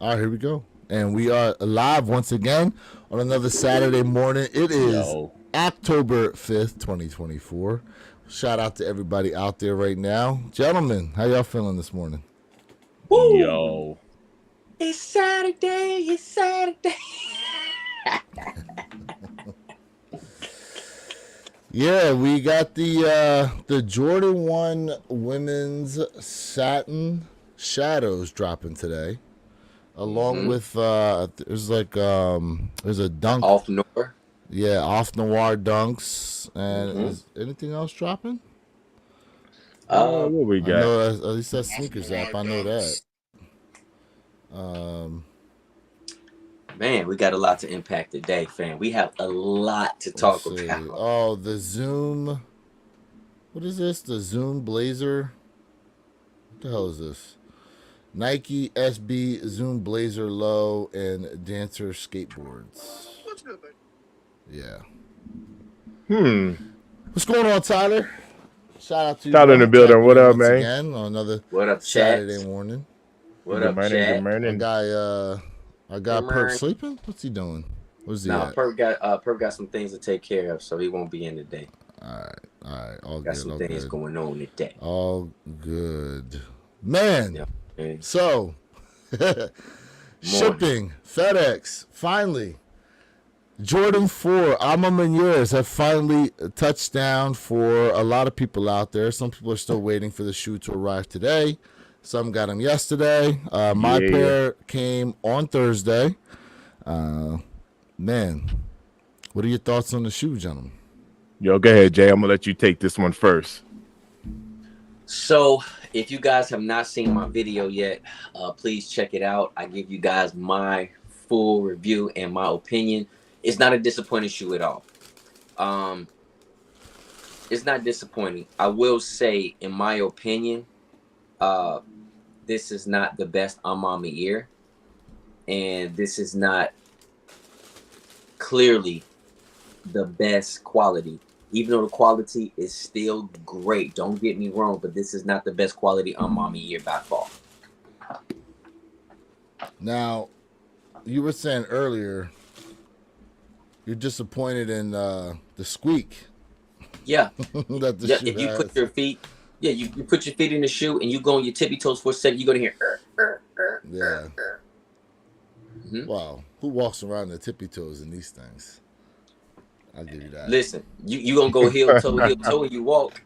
All right, here we go. And we are live once again on another Saturday morning. It is Yo, October 5th, 2024. Shout out to everybody out there right now. Gentlemen, how y'all feeling this morning? yo. Woo! It's Saturday. It's Saturday. Yeah, we got the Jordan 1 women's satin shadows dropping today. Along Mm-hmm. with there's a The dunk. off nor. Yeah, off noir dunks. And Mm-hmm. is anything else dropping? Uh, What we I got? know at least that sneakers app. I know that. Um, man, we got a lot to impact today, fam. We have a lot to let's talk see. about. Oh, the Zoom. What is this? The Zoom Blazer. What the hell is this? Nike SB Zoom Blazer Low and Dancer skateboards. Yeah. Hmm. What's going on, Tyler? Shout out to you, Tyler in the bro. building. Tapping What in up, once man? again on another What up, Saturday chat? morning. What Good up, morning. Good chat? My morning. guy, I Good got Perp morning. sleeping. What's he doing? Where's he Nah, at? Perp got some things to take care of, so he won't be in today. All right, all Got good, some all things good, going on today. all good. Man, Yeah. Okay. so Morning. shipping, FedEx, finally. Jordan 4, Alma Years have finally touched down for a lot of people out there. Some people are still waiting for the shoe to arrive today. Some got them yesterday. My Yeah. pair came on Thursday. Uh, man, what are your thoughts on the shoe, gentlemen? Yo, go ahead, Jay. I'm gonna let you take this one first. So, if you guys have not seen my video yet, please check it out. I give you guys my full review and my opinion. It's not a disappointing shoe at all. Um, it's not disappointing. I will say, in my opinion, uh, this is not the best Amami ear, and this is not clearly the best quality. Even though the quality is still great, don't get me wrong, but this is not the best quality Amami ear by far. Now, you were saying earlier you're disappointed in the squeak Yeah, that the yeah. shoe If you put has. your feet, yeah, you put your feet in the shoe and you go on your tippy toes for a second, you're gonna hear. Yeah. Mhm. Wow. Who walks around their tippy toes in these things? I'll give you that. Listen, you gonna go heel toe, and you walk.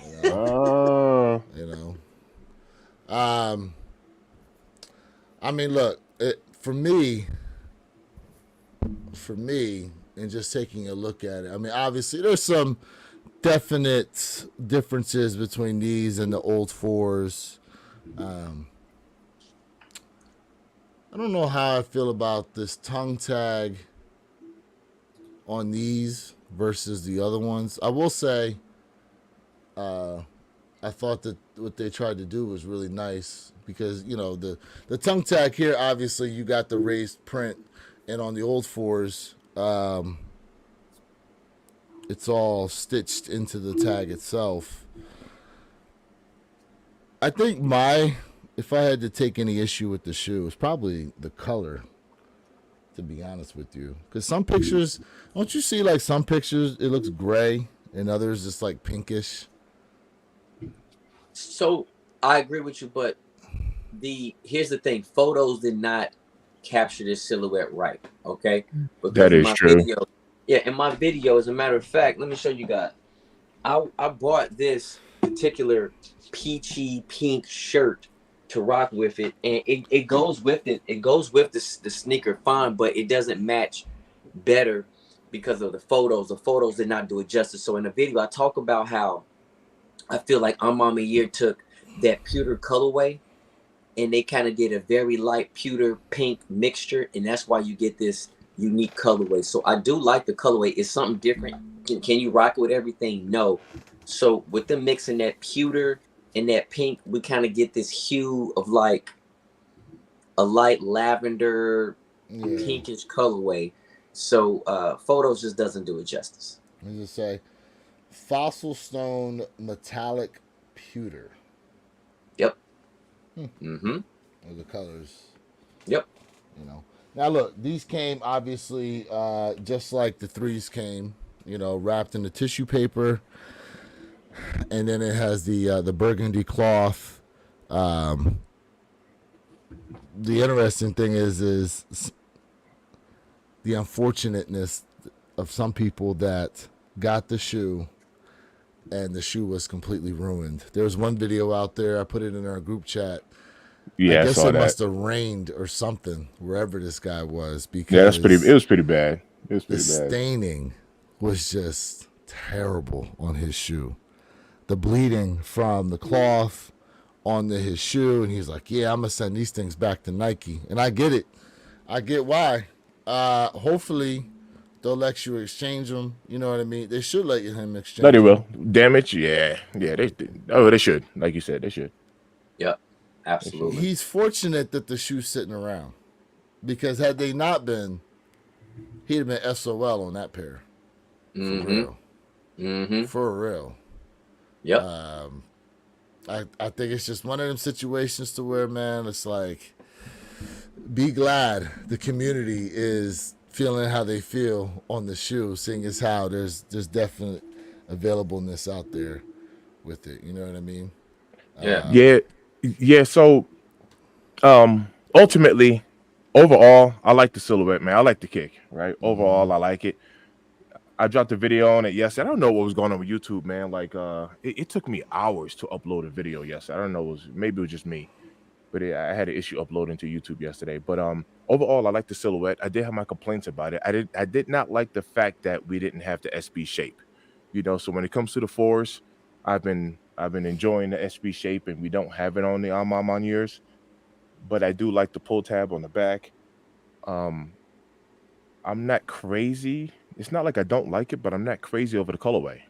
You know. Oh, You know. Um. I mean, look. For me, and just taking a look at it. I mean, obviously, there's some definite differences between these and the old fours. Um, I don't know how I feel about this tongue tag on these versus the other ones. I will say, uh, I thought that what they tried to do was really nice because the tongue tag here, obviously you got the raised print, and on the old fours, it's all stitched into the tag itself. I think if I had to take any issue with the shoe, it's probably the color. To be honest with you, because some pictures, don't you see like some pictures it looks gray and others just like pinkish. So I agree with you, but the here's the thing: photos did not capture this silhouette right. Okay, that because in is my true. video, yeah, in my video, as a matter of fact, let me show you guys. I bought this particular peachy pink shirt to rock with it, and it goes with it. It goes with the sneaker fine, but it doesn't match better because of the photos. The photos did not do it justice. So in the video, I talk about how I feel like Amama Year took that pewter colorway and they kind of did a very light pewter pink mixture, and that's why you get this unique colorway. So I do like the colorway. It's something different. Can you rock it with everything? No. So with them mixing that pewter and that pink, we kind of get this hue of like a light lavender Yeah, pinkish colorway. So photos just doesn't do it justice. let me just say fossil stone metallic pewter. Yep. Mm-hmm. Are the colors. Yep. You know. Now look, these came obviously just like the threes came. You know, wrapped in the tissue paper, and then it has the burgundy cloth. Um, the interesting thing is the unfortunateness of some people that got the shoe and the shoe was completely ruined. There was one video out there, I put it in our group chat. Yeah, I I guess saw it that. must have rained or something wherever this guy was, because Yeah, that's pretty. It was pretty bad. It was the pretty bad. staining was just terrible on his shoe. The bleeding from the cloth onto his shoe, and he's like, yeah, I'm gonna send these things back to Nike. And I get it. I get why. Hopefully they'll let you exchange them. You know what I mean? They should let him exchange No, they them. will. Damage, yeah. They should. Like you said, they should. Yep. Absolutely. He's fortunate that the shoe's sitting around, because had they not been, he'd have been SOL on that pair. For real. For real. Yep. I think it's just one of them situations to where, man, it's like, be glad the community is feeling how they feel on the shoe, seeing as how there's definite availableness out there with it. You know what I mean? Yeah. Yeah. So, ultimately, overall, I like the silhouette, man. I like the kick, right? Overall, I like it. I dropped a video on it yesterday. I don't know what was going on with YouTube, man. Like, it took me hours to upload a video yesterday. I don't know. Maybe it was just me, but I had an issue uploading to YouTube yesterday. But overall, I like the silhouette. I did have my complaints about it. I did not like the fact that we didn't have the SB shape. You know, so when it comes to the fours, I've been enjoying the SB shape, and we don't have it on the Armand years. But I do like the pull tab on the back. I'm not crazy. It's not like I don't like it, but I'm not crazy over the colorway.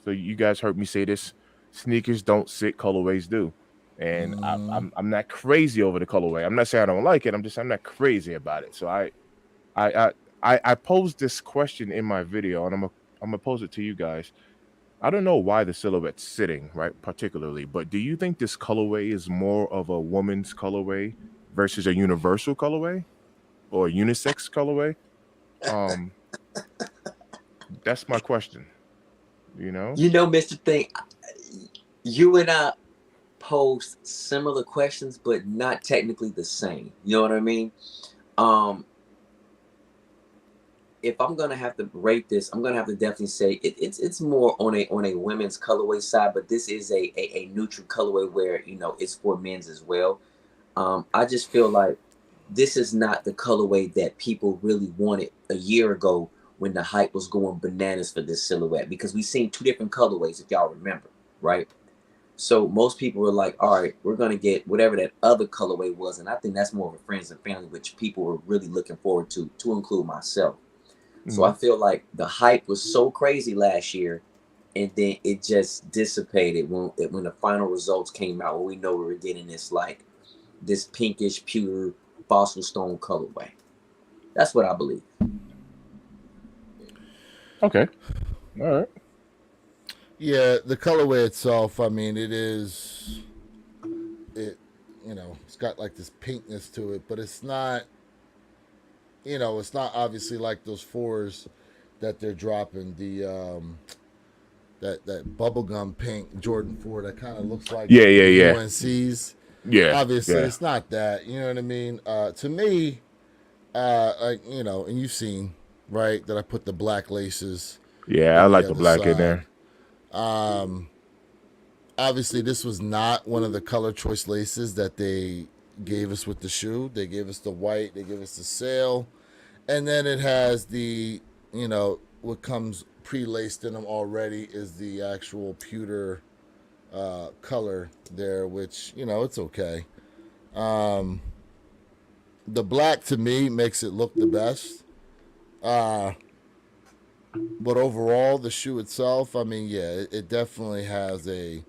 So you guys heard me say this: sneakers don't sit, colorways do. And I'm not crazy over the colorway. I'm not saying I don't like it. I'm not crazy about it. So I posed this question in my video, and I'm gonna pose it to you guys. I don't know why the silhouette's sitting, right, particularly, but do you think this colorway is more of a woman's colorway versus a universal colorway or a unisex colorway? That's my question. You know? You know, Mr. Thing, you and I pose similar questions, but not technically the same. You know what I mean? If I'm gonna have to rate this, I'm gonna have to definitely say it's more on a women's colorway side, but this is a neutral colorway where, you know, it's for men's as well. I just feel like this is not the colorway that people really wanted a year ago when the hype was going bananas for this silhouette, because we've seen two different colorways, if y'all remember, right? So most people were like, all right, we're going to get whatever that other colorway was. And I think that's more of a friends and family, which people were really looking forward to include myself. So I feel like the hype was so crazy last year, and then it just dissipated when the final results came out, when we know we were getting this pinkish, pure fossil stone colorway. That's what I believe. Okay. All right. Yeah, the colorway itself, I mean, it's got like this pinkness to it, but it's not, it's not obviously like those fours that they're dropping. The that bubblegum pink Jordan 4 that kind of looks like Yeah. UNC's. Yeah. Obviously, yeah. it's not that. You know what I mean? To me, and you've seen, right, that I put the black laces. Yeah, I on like the other black in side. there. Obviously, this was not one of the color choice laces that they gave us with the shoe. They gave us the white, they gave us the sail, and then it has the, what comes pre-laced in them already is the actual pewter color there, which, it's okay. The black to me makes it look the best. But overall, the shoe itself, I mean, yeah, it definitely has a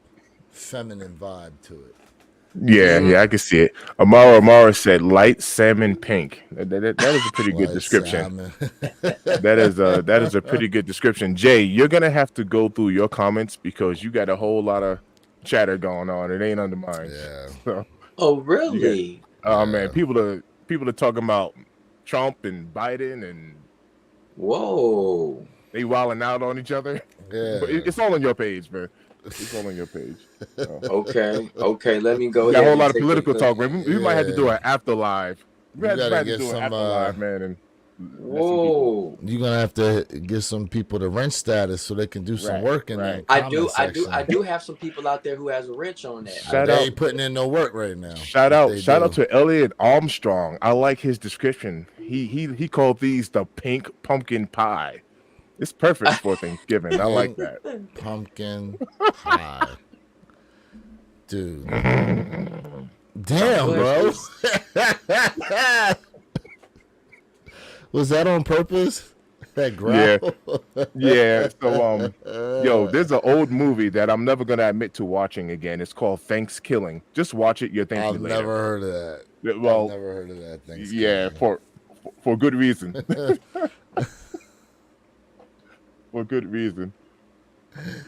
feminine vibe to it. Yeah, I can see it. Amara said light salmon pink. That is a pretty good Light description. salmon. That is a pretty good description. Jay, you're gonna have to go through your comments because you got a whole lot of chatter going on. It ain't under mine. Yeah. So, Oh, really? oh man, people are people are talking about Trump and Biden, and Whoa. they wilding out on each other. Yeah. But it's all on your page, man. It's all on your page. So, Okay. Let me go we got ahead a whole and lot of take a political look. talk, man. We might have to do Yeah. an afterlife. We You might gotta have to get do an some, afterlife, man, and let some people. Whoa. You're gonna have to give some people the rent status so they can do some Right, work in right. that I comment section. do have some people out there who has a wrench on that. Shout They out, ain't putting in no work right now. shout If out, they shout out do. to Elliot Armstrong. I like his description. He called these the pink pumpkin pie. It's perfect for Thanksgiving. I like that. Pumpkin pie. Dude. Damn, bro. Was that on purpose? That growl? Yeah. So yo, there's an old movie that I'm never gonna admit to watching again. It's called Thanksgiving. Just watch it. You'll thank I've me later. never heard of that. Well, I've never heard of that thing. yeah, for good reason. For good reason.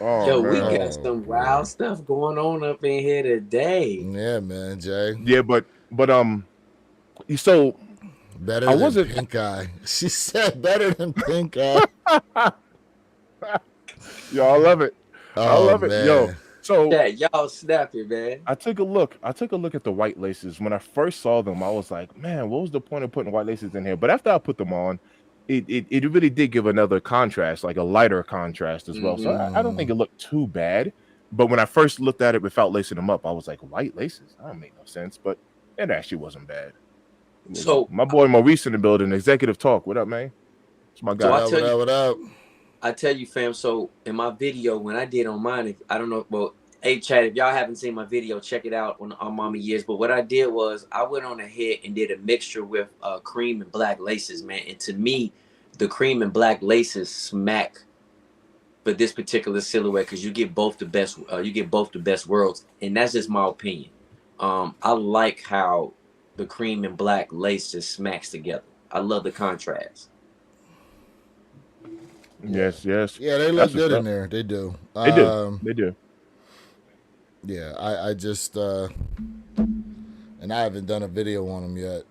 Oh Yo, man. we got some wild stuff going on up in here today. Yeah, man, Jay. Yeah, but so Better I than wasn't- pink eye. She said better than pink eye. yo, I love it. I love it. Yo, so Yeah, y'all snapping, man. I took a look at the white laces. When I first saw them, I was like, man, what was the point of putting white laces in here? But after I put them on, it really did give another contrast, like a lighter contrast as well. So I don't think it looked too bad. But when I first looked at it without lacing them up, I was like, white laces? That don't make no sense. But it actually wasn't bad. So My boy Maurice in the building, Executive Talk. What up, man? It's my guy. What up? I tell you, fam. So in my video, when I did on mine, I don't know. Well, hey, Chad, if y'all haven't seen my video, check it out on Mama Years. But what I did was I went on ahead and did a mixture with cream and black laces, man. And to me, the cream and black laces smack for this particular silhouette because you get both the best. You get both the best worlds, and that's just my opinion. I like how the cream and black lace just smacks together. I love the contrast. Yes. Yeah, they look That's good what's in there. They do. They do. They do. Yeah, I just and I haven't done a video on them yet.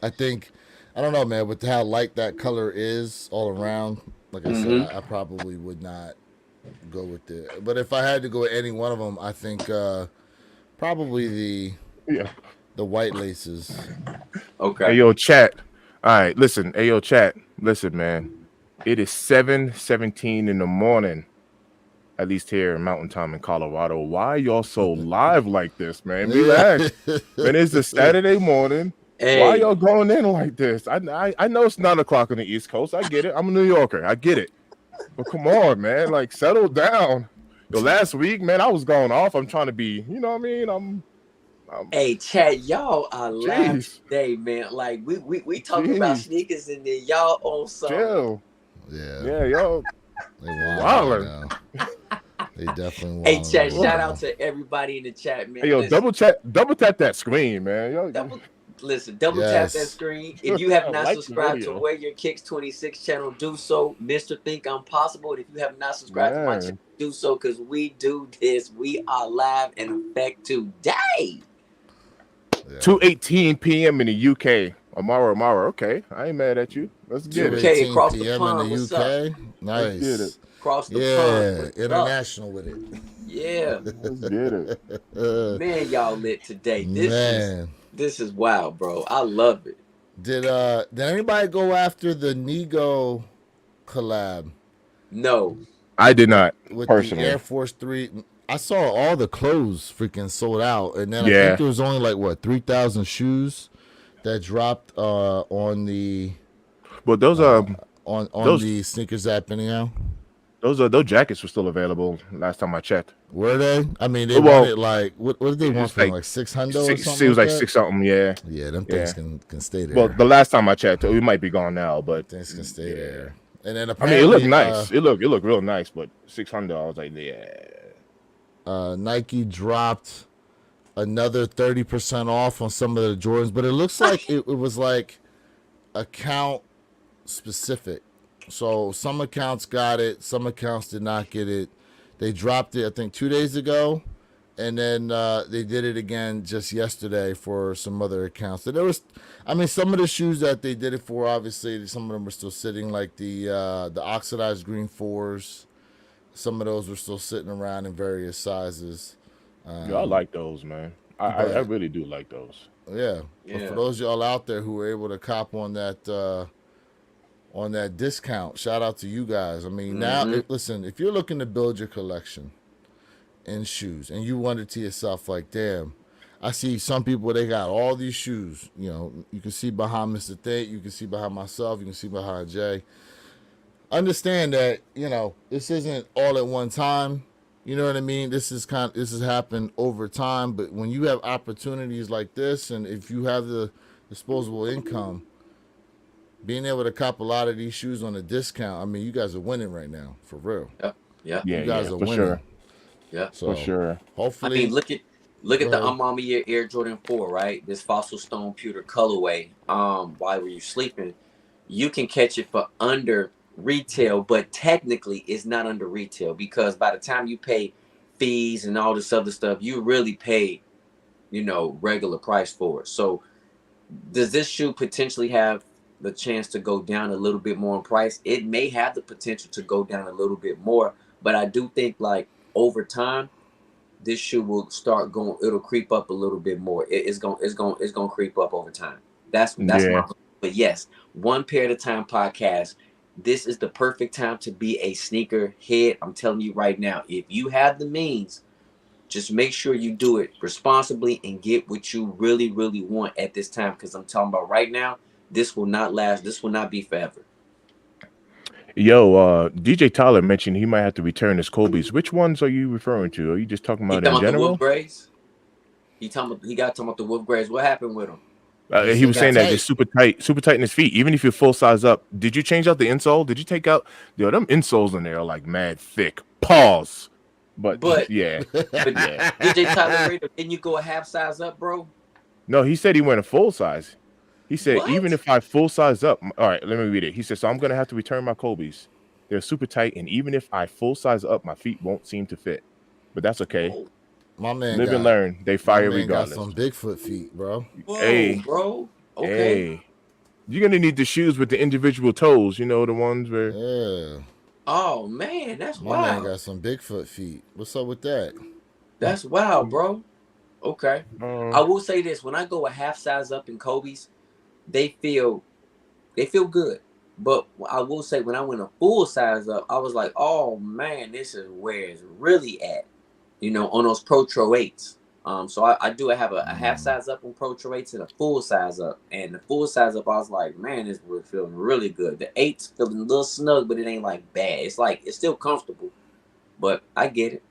I think I don't know, man, with how light that color is all around. Like I said, I probably would not go with it. But if I had to go with any one of them, I think probably the white laces. Okay. Hey, yo, chat. All right, listen. Hey, yo, chat. Listen, man. It is 7:17 in the morning, at least here in Mountain Time in Colorado. Why y'all so live like this, man? Relax. Man, it's a Saturday morning. Hey. Why y'all going in like this? I know it's 9 o'clock on the East Coast. I get it. I'm a New Yorker. I get it. But come on, man. Like, settle down. The last week, man, I was going off. I'm trying to be, you know what I mean? Hey, Chad, y'all are live Jeez. today, man. Like we talking about sneakers and then y'all on some. Chill. Yeah, yo. They wildin'. They definitely. Hey, Chad, wildin'. shout out to everybody in the chat, man. Hey, yo, Listen, double tap that screen, man. Yo, double tap Yes. that screen. If you have not Like the subscribed to video. Wear Your Kicks 26 channel, do so. Mr. Think I'm Possible. And if you have not subscribed to my Man. channel, do so because we do this. We are live in effect today. Yeah. 2:18 p.m. in the UK. Amara. Okay, I ain't mad at you. Let's get it. Okay, 2:18 across the PM pond, in the what's UK. Nice. Let's get it. Across the pond. Yeah, What's up? international with it. Yeah. Let's get it. Man, y'all lit today. This is wild, bro. I love it. Did anybody go after the Nego collab No. I did not with personally. the Air Force 3? I saw all the clothes freaking sold out, and then I Yeah. think there was only like what 3,000 shoes that dropped on the But those on Those- the sneakers app anyhow. those jackets were still available last time I checked. Were they? I mean, they Well, wanted like what did they want it's from like like 600 or Six, something? it was like that? 6 something. Yeah. Yeah, them things Yeah. can stay there. Well, the last time I checked, it might be gone now. But things can stay there. And then I apparently, mean, it looked nice. It looked real nice. But 600, I was like, yeah. Nike dropped another 30% off on some of the Jordans, but it looks like it was like account specific. So some accounts got it, some accounts did not get it. They dropped it, I think, 2 days ago, and then they did it again just yesterday for some other accounts. So there was, I mean, some of the shoes that they did it for, obviously, some of them are still sitting, like the oxidized green fours. Some of those were still sitting around in various sizes. Yeah, I like those, man. I But really do like those. yeah, but for Yeah. those y'all out there who were able to cop on that discount, shout out to you guys. I mean, now Mm-hmm. listen, if you're looking to build your collection in shoes and you wonder to yourself like, damn, I see some people, they got all these shoes. You know, you can see behind Mr. Tate, you can see behind myself, you can see behind Jay. Understand that, you know, this isn't all at one time. You know what I mean? This has happened over time, but when you have opportunities like this, and if you have the disposable income, being able to cop a lot of these shoes on a discount, I mean, you guys are winning right now, for real. Yep. Yeah. Yeah, You guys yeah, are for winning. sure, Yeah. for So sure. I mean, hopefully, look go at the ahead. Amami Air Jordan 4, right? This fossil stone pewter colorway. While were you sleeping? You can catch it for under retail, but technically it's not under retail because by the time you pay fees and all this other stuff, you really pay, regular price for it. So does this shoe potentially have the chance to go down a little bit more in price? It may have the potential to go down a little bit more, but I do think like over time this shoe will start going. It'll creep up a little bit more. It's gonna creep up over time. That's my. Yeah, But yes, one pair at a time podcast. This is the perfect time to be a sneaker head. I'm telling you right now, if you have the means, just make sure you do it responsibly and get what you really, really want at this time. Because I'm talking about right now, this will not last. This will not be forever. yo, DJ Tyler mentioned he might have to return his Kobe's. Which ones are you referring to? Are you just talking He about talking in about the Wolf general? Grays. He got talking about the Wolf Grays. What happened with him? They He still was got saying that they're tight. super tight in his feet. Even if you're full size up, did you change out the insole? Did you take out? Yo, them insoles in there are like mad thick. Pause. But But yeah, but yeah. DJ Tyler Raider, didn't you go a half size up, bro? No, he said he went a full size. He said even What? if I full size up, all right, let me read it. He said so I'm gonna have to return my Kobe's. They're super tight, and even if I full size up, my feet won't seem to fit. But that's okay. Whoa, My man Live and got learn. They my fire man got regardless. some Bigfoot feet, bro. whoa, Hey, bro. Okay. hey. You're gonna need the shoes with the individual toes. You know the ones where. Yeah, Oh man, that's my man wild. got some Bigfoot feet. What's up with that? That's wild, bro. Okay. I Um, will say this: when I go a half size up in Kobe's, they feel they feel good. But I will say when I went a full size up, I was like, oh man, this is where it's really at. On those Pro 8s. So I do have a half Mm. size up on Pro 8s and a full size up. And the full size up, I was like, man, this was feeling really good. The 8's feeling a little snug, but it ain't like bad. It's like it's still comfortable, but I get it.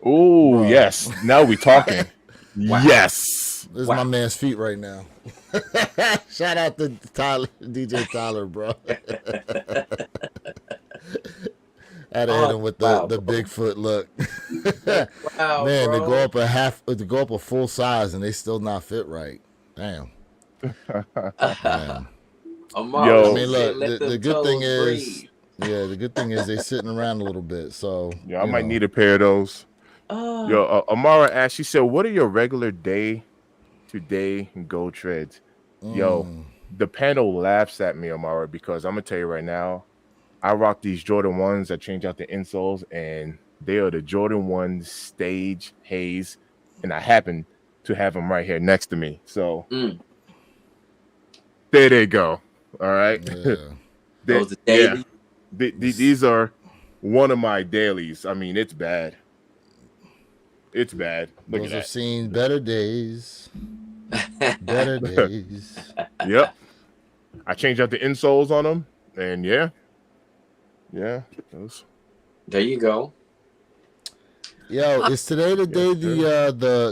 oh Bro, yes. Now we talking. Wow, Yes. this is my wow. man's feet right now. Shout out to Tyler, DJ Tyler, bro. I had to hit Oh, him with wow, the bro. Bigfoot look. That's wow, Man, bro. to go up a full size and they still not fit right. Damn, damn. Amara, I she Yo, mean, said, look, let the them good thing toes is, breathe. yeah, the good thing is they sitting around a little bit. So yeah, I you might know, need a pair of those. Uh, Yo, Amara asked. She said, "What are your regular day to day go treads?" Yo, mm, the panel laughs at me, Amara, because I'm gonna tell you right now. I rock these Jordan ones that change out the insoles, and they are the Jordan One Stage Haze, and I happen to have them right here next to me. So mm, there they go. All right, yeah, those are yeah, daily. this, these are one of my dailies. I mean, it's bad. It's bad. Look those have at seen better days, better that. days. Yep, I changed out the insoles on them, and yeah, yeah, those. There you go. Yo, is today the Yes, day sir.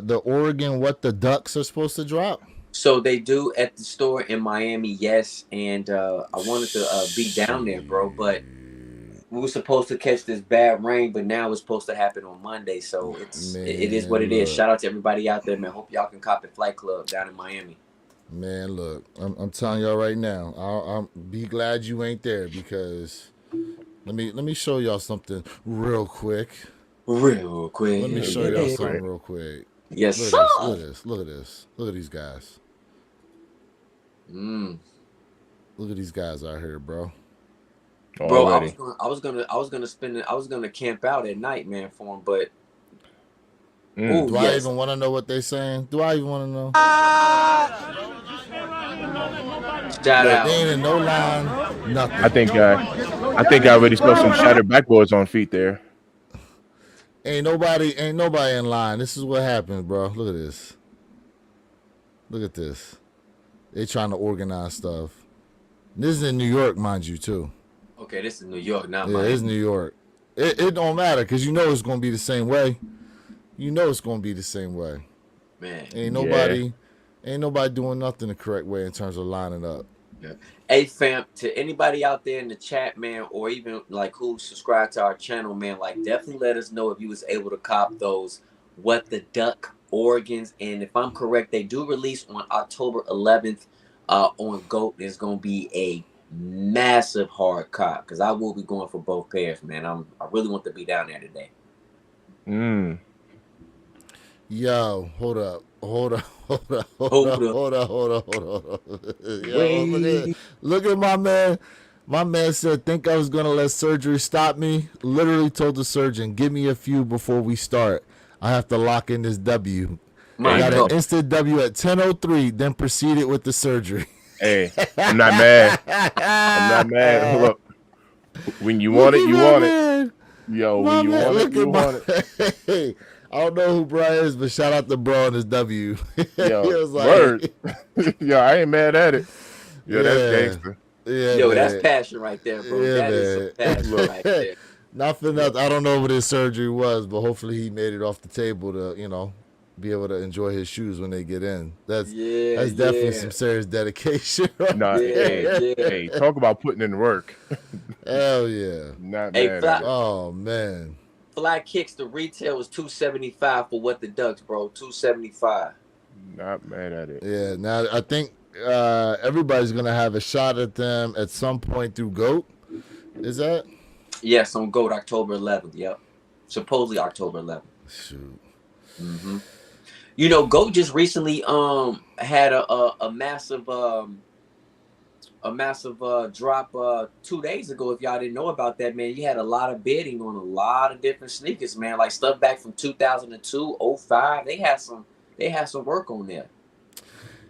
the Oregon what the Ducks are supposed to drop? So they do at the store in Miami, yes, and I wanted to be down there, bro, but Shit. we were supposed to catch this bad rain, but now it's supposed to happen on Monday, so it is what Man, it is. look, Shout out to everybody out there, man. Hope y'all can cop the Flight Club down in Miami. man, look. I'm telling y'all right now. I'll be glad you ain't there because let me show y'all something real quick. real quick. Let me show y'all Yeah. something real quick. Yes, Look sir. at this. Look at this. Look at this. Look at these guys. Mm. Look at these guys out here, bro. Bro, Already. I was gonna camp out at night, man, for him, but Mm. Do I even want to know what they saying? Do I even want to know? shout out. They ain't in no line. Nothing. I think I already saw some shattered backboards on feet there. Ain't nobody in line. This is what happens, bro. Look at this. Look at this. They trying to organize stuff. This is in New York, mind you, too. Okay, this is New York, not Yeah, Miami. it's New York. It don't matter because you know it's gonna be the same way. You know it's gonna be the same way. Man. Ain't nobody doing nothing the correct way in terms of lining up. Yeah. Hey fam, to anybody out there in the chat, man, or even like who subscribed to our channel, man, like definitely let us know if you was able to cop those What the Duck organs. And if I'm correct, they do release on October 11th on GOAT. There's gonna be a massive hard cop because I will be going for both pairs, man. I really want to be down there today. Mm. Yo, hold up. Yo, look at my man. My man said, think I was going to let surgery stop me. Literally told the surgeon, give me a few before we start. I have to lock in this W. My Got God. an instant W at 10:03, then proceeded with the surgery. Hey, I'm not mad. I'm not mad. Look, when you want it, you want it. Yo, My when you man, want it, look you at want it. Hey, I don't know who Brian is, but shout out to Bro and his W. Yo, He was like, word. Yo, I ain't mad at it. Yo, that's Yeah. gangster. Yeah, Yo, man. that's passion right there, bro. Yeah, That is some man. passion Look. right there. Not for nothing. I don't know what his surgery was, but hopefully he made it off the table to, be able to enjoy his shoes when they get in. That's definitely some serious dedication. Right? Nah, Yeah. hey, talk about putting in work. Hell yeah. Not Hey, mad Fly- at it. Oh man. Fly Kicks, the retail was $275 for What the Ducks, bro. $275. Not mad at it. Yeah. Now I think everybody's gonna have a shot at them at some point through GOAT. Is that? Yes, on GOAT October 11th. Yep. Supposedly October 11th. Shoot. Mm-hmm. You know, GOAT just recently had a massive drop 2 days ago. If y'all didn't know about that, man, you had a lot of bidding on a lot of different sneakers, man. Like stuff back from 2002, 05. They had some work on there.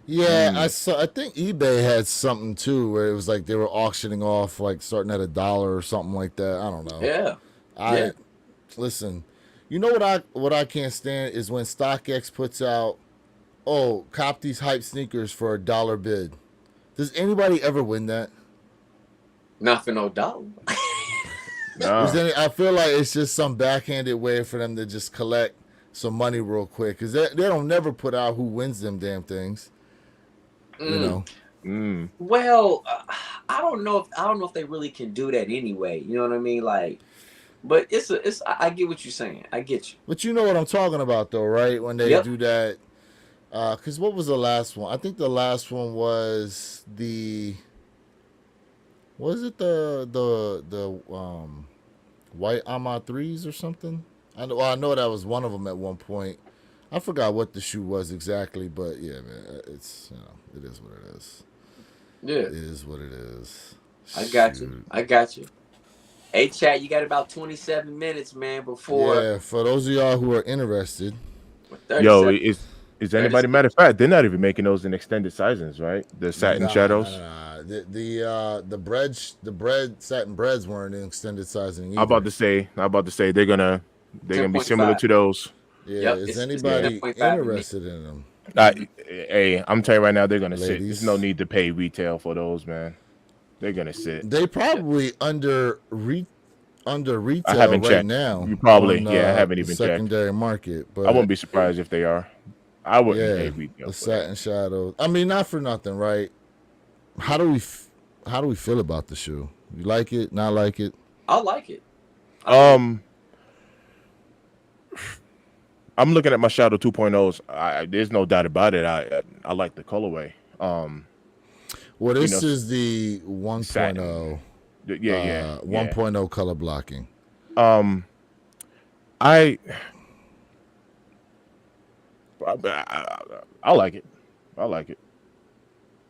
Yeah, I think eBay had something too where it was like they were auctioning off like starting at $1 or something like that. I don't know. Yeah. Listen, you know what I can't stand is when StockX puts out, oh, cop these hype sneakers for $1 bid. Does anybody ever win that? Not for no dollar. Nah. I feel like it's just some backhanded way for them to just collect some money real quick because they don't never put out who wins them damn things. You know. Well, I don't know if they really can do that anyway. You know what I mean? Like, but I get what you're saying. I get you. But you know what I'm talking about though, right? When they Yep. do that. Because what was the last one? I think the last one was the white Ama 3s or something? I know that was one of them at one point. I forgot what the shoe was exactly, but yeah, man, it's it is what it is. Yeah. It is what it is. I got Shoot. you. I got you. Hey, chat, you got about 27 minutes, man, before. Yeah, for those of y'all who are interested. Yo, is anybody, matter of fact, they're not even making those in extended sizes, right? The satin shadows. Nah. The bread satin breads weren't in extended sizing either. I'm about to say they're gonna be 10.5. similar to those. Yeah, Yep, is it's anybody 10.5 interested in them? Hey, I'm telling you right now, they're gonna sit. Ladies. There's no need to pay retail for those, man. They're gonna sit. They probably under retail I haven't right checked. now. You probably, on, I haven't the even checked. secondary market. But I wouldn't be surprised if they are. I wouldn't pay retail. the for that. satin shadows. I mean, not for nothing, right? How do we feel about the shoe? You like it? Not like it? I like it. I'm looking at my Shadow 2.0s. There's no doubt about it. I like the colorway. Well, this is the 1.0. Satin. Yeah. 1.0 color blocking. I, I like it. I like it.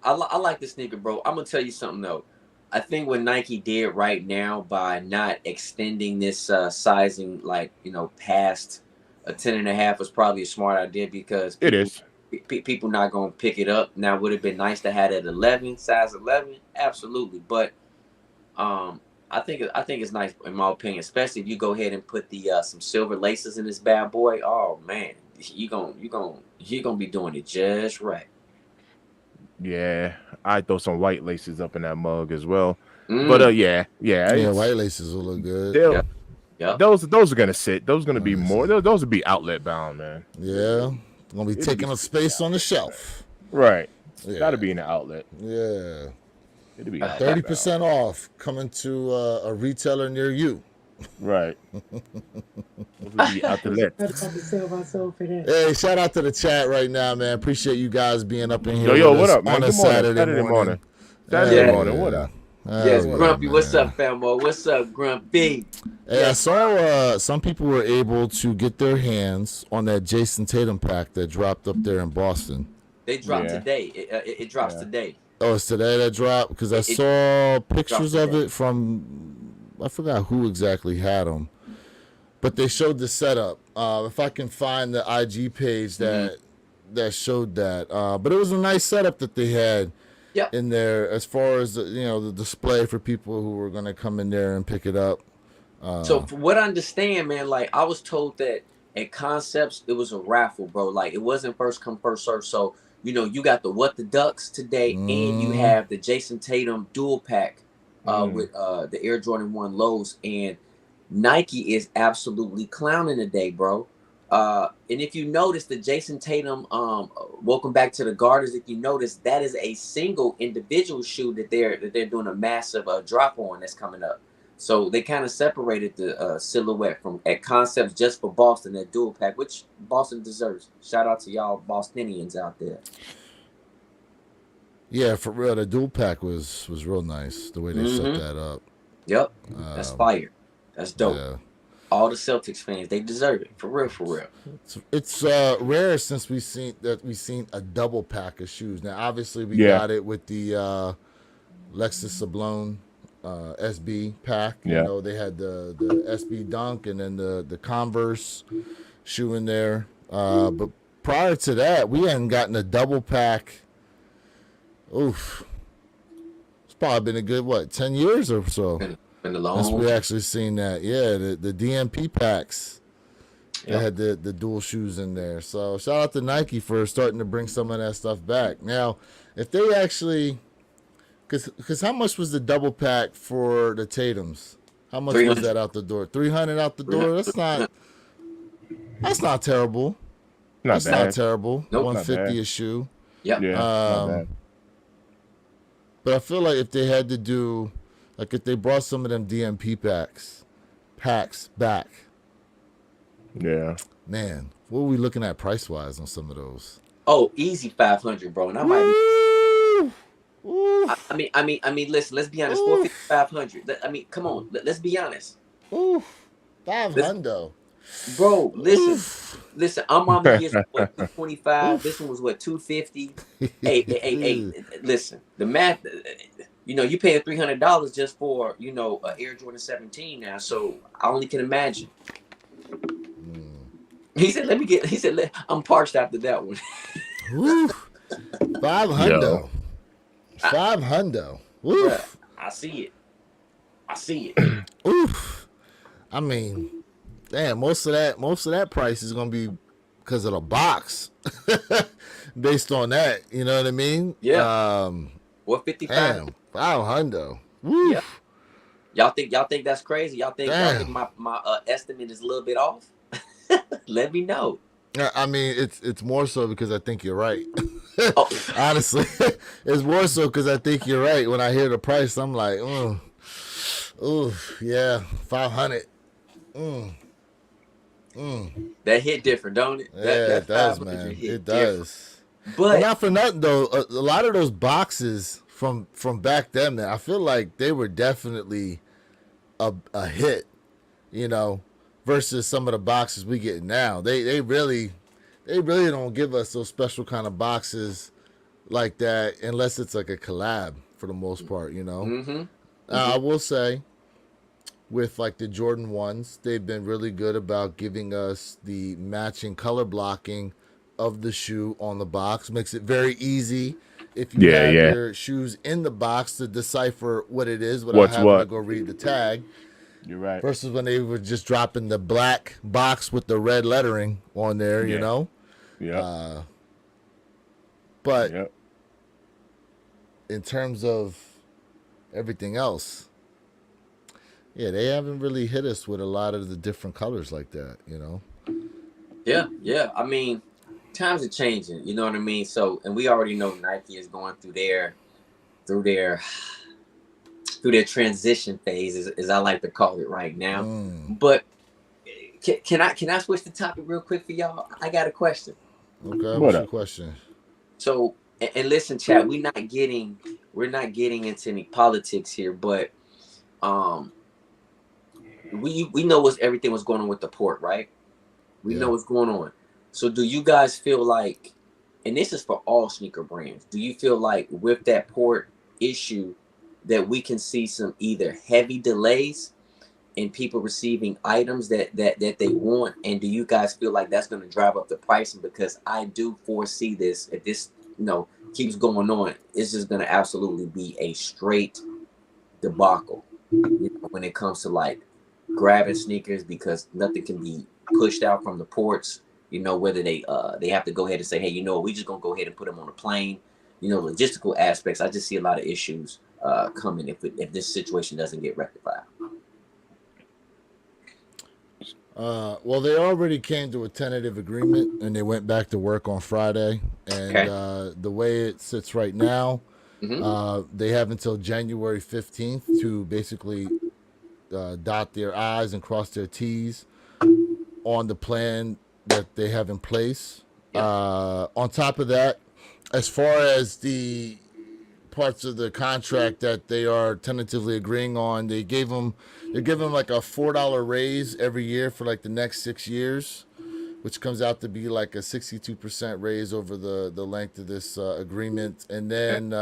I like the sneaker, bro. I'm gonna tell you something though. I think what Nike did right now by not extending this sizing, like past a 10.5, was probably a smart idea because It is. people not gonna pick it up. Now, would it have been nice to have it at 11, size 11? Absolutely, but I think it's nice in my opinion, especially if you go ahead and put the some silver laces in this bad boy. Oh man, you gonna be doing it just right. Yeah, I throw some white laces up in that mug as well. But Mm, yeah, Yeah, white laces will look good. they'll yep, yep. those are gonna sit. Those are gonna be Let me more. see. Those will be outlet bound, man. Yeah, gonna be It'll be taking up space on the shelf. right. Yeah, Got to be in the outlet. yeah. It'll be outlet 30% off coming to a retailer near you. Right. Those will be outlet. I'm about to sell my soul for that. Hey, shout out to the chat right now, man. Appreciate you guys being up in here. Yo, with what us up, man? on a Good morning. Saturday morning. Saturday Yeah. morning. What up? Yes, Hell yeah, Grumpy. What's man. up, Famo? What's up, Grumpy? Hey, I saw some people were able to get their hands on that Jason Tatum pack that dropped up there in Boston. They dropped Yeah. today. It drops Yeah. today. Oh, it's today that dropped? Because I It saw pictures dropped of today. it from, I forgot who exactly had them. But they showed the setup. If I can find the IG page that showed that. But it was a nice setup that they had Yep. in there as far as the display for people who were going to come in there and pick it up. So for what I understand, man, like I was told that at Concepts it was a raffle, bro. Like it wasn't first come first serve. So you got the What the Ducks today, and you have the Jason Tatum dual pack with the Air Jordan 1 lows, and Nike is absolutely clowning today, bro. And if you notice the Jason Tatum, welcome back to the Garters. If you notice, that is a single individual shoe that they're doing a massive drop on that's coming up. So they kind of separated the silhouette from at Concepts just for Boston, that dual pack, which Boston deserves. Shout out to y'all Bostonians out there. Yeah, for real, the dual pack was real nice the way they set that up. Yep, that's fire. That's dope. Yeah. All the Celtics fans, they deserve it. For real, for real. It's rare since we've seen a double pack of shoes. Now, obviously, we Yeah. got it with the Lexus Sablone SB pack. Yeah. They had the SB Dunk and then the Converse shoe in there. But prior to that, we hadn't gotten a double pack. Oof. It's probably been a good 10 years or so. Been a Since long. we actually seen that. Yeah, the DMP packs. They Yep. had the dual shoes in there. So shout out to Nike for starting to bring some of that stuff back. Now, if they actually, because how much was the double pack for the Tatums? How much was 300. that out the door? 300 out the door. That's not terrible. Not That's bad. not terrible. Nope. Not 150 bad. a shoe. Yep. Yeah. not bad. But I feel like if they had to do, like if they brought some of them DMP packs back, Yeah. man, what are we looking at price wise on some of those? Oh, easy 500, bro. And I might be. Ooh, I mean. Listen. Let's be honest. 450, 500. I mean, come on. Let's be honest, ooh, 500. bro. Listen. I'm gears what 225. This one was what 250. Hey. Listen. The math. You paying $300 just for a Air Jordan 17 now. So I only can imagine. He said, I'm parched after that one. Ooh, 500. Yo. 500. Oof. I see it. Oof. I mean, damn, most of that price is gonna be because of the box. Based on that, you know what I mean? Yeah. What 55? Damn, 500. Woo. Yeah. Y'all think that's crazy? Y'all think my estimate is a little bit off? Let me know. I mean, it's more so because I think you're right. Oh. Honestly, it's more so because I think you're right. When I hear the price, I'm like, yeah, 500. That hit different, don't it? Yeah, That it does, 500 man. hit It different. does. But Not for nothing though. A lot of those boxes from back then, man, I feel like they were definitely a hit. versus some of the boxes we get now. They really don't give us those special kind of boxes like that unless it's like a collab for the most part, you know. Mm-hmm. I will say with like the Jordan 1s, they've been really good about giving us the matching color blocking of the shoe on the box. Makes it very easy if you Yeah, have yeah. your shoes in the box to decipher what it is without What's having to what? go read the tag. You're right. Versus when they were just dropping the black box with the red lettering on there, you Yeah. know. Yeah. But Yep. in terms of everything else, yeah, they haven't really hit us with a lot of the different colors like that, you know. Yeah. I mean, times are changing. You know what I mean? So, and we already know Nike is going through their transition phase, as I like to call it right now. But can I switch the topic real quick for y'all? I got a question. Okay, What what's your up? question? So, and listen, chat, we're not getting into any politics here, but we know everything was going on with the port, right? We know what's going on. So do you guys feel like, and this is for all sneaker brands, do you feel like with that port issue that we can see some either heavy delays in people receiving items that they want? And do you guys feel like that's going to drive up the pricing? Because I do foresee this, if this, keeps going on, it's just going to absolutely be a straight debacle, when it comes to like grabbing sneakers, because nothing can be pushed out from the ports, whether they have to go ahead and say, hey, we just gonna go ahead and put them on a plane, logistical aspects. I just see a lot of issues coming if this situation doesn't get rectified. Well, they already came to a tentative agreement and they went back to work on Friday. And the way it sits right now, they have until January 15th to basically dot their I's and cross their T's on the plan that they have in place. On top of that, as far as the parts of the contract that they are tentatively agreeing on, they're giving them like a $4 raise every year for like the next 6 years, which comes out to be like a 62% raise over the length of this agreement. And then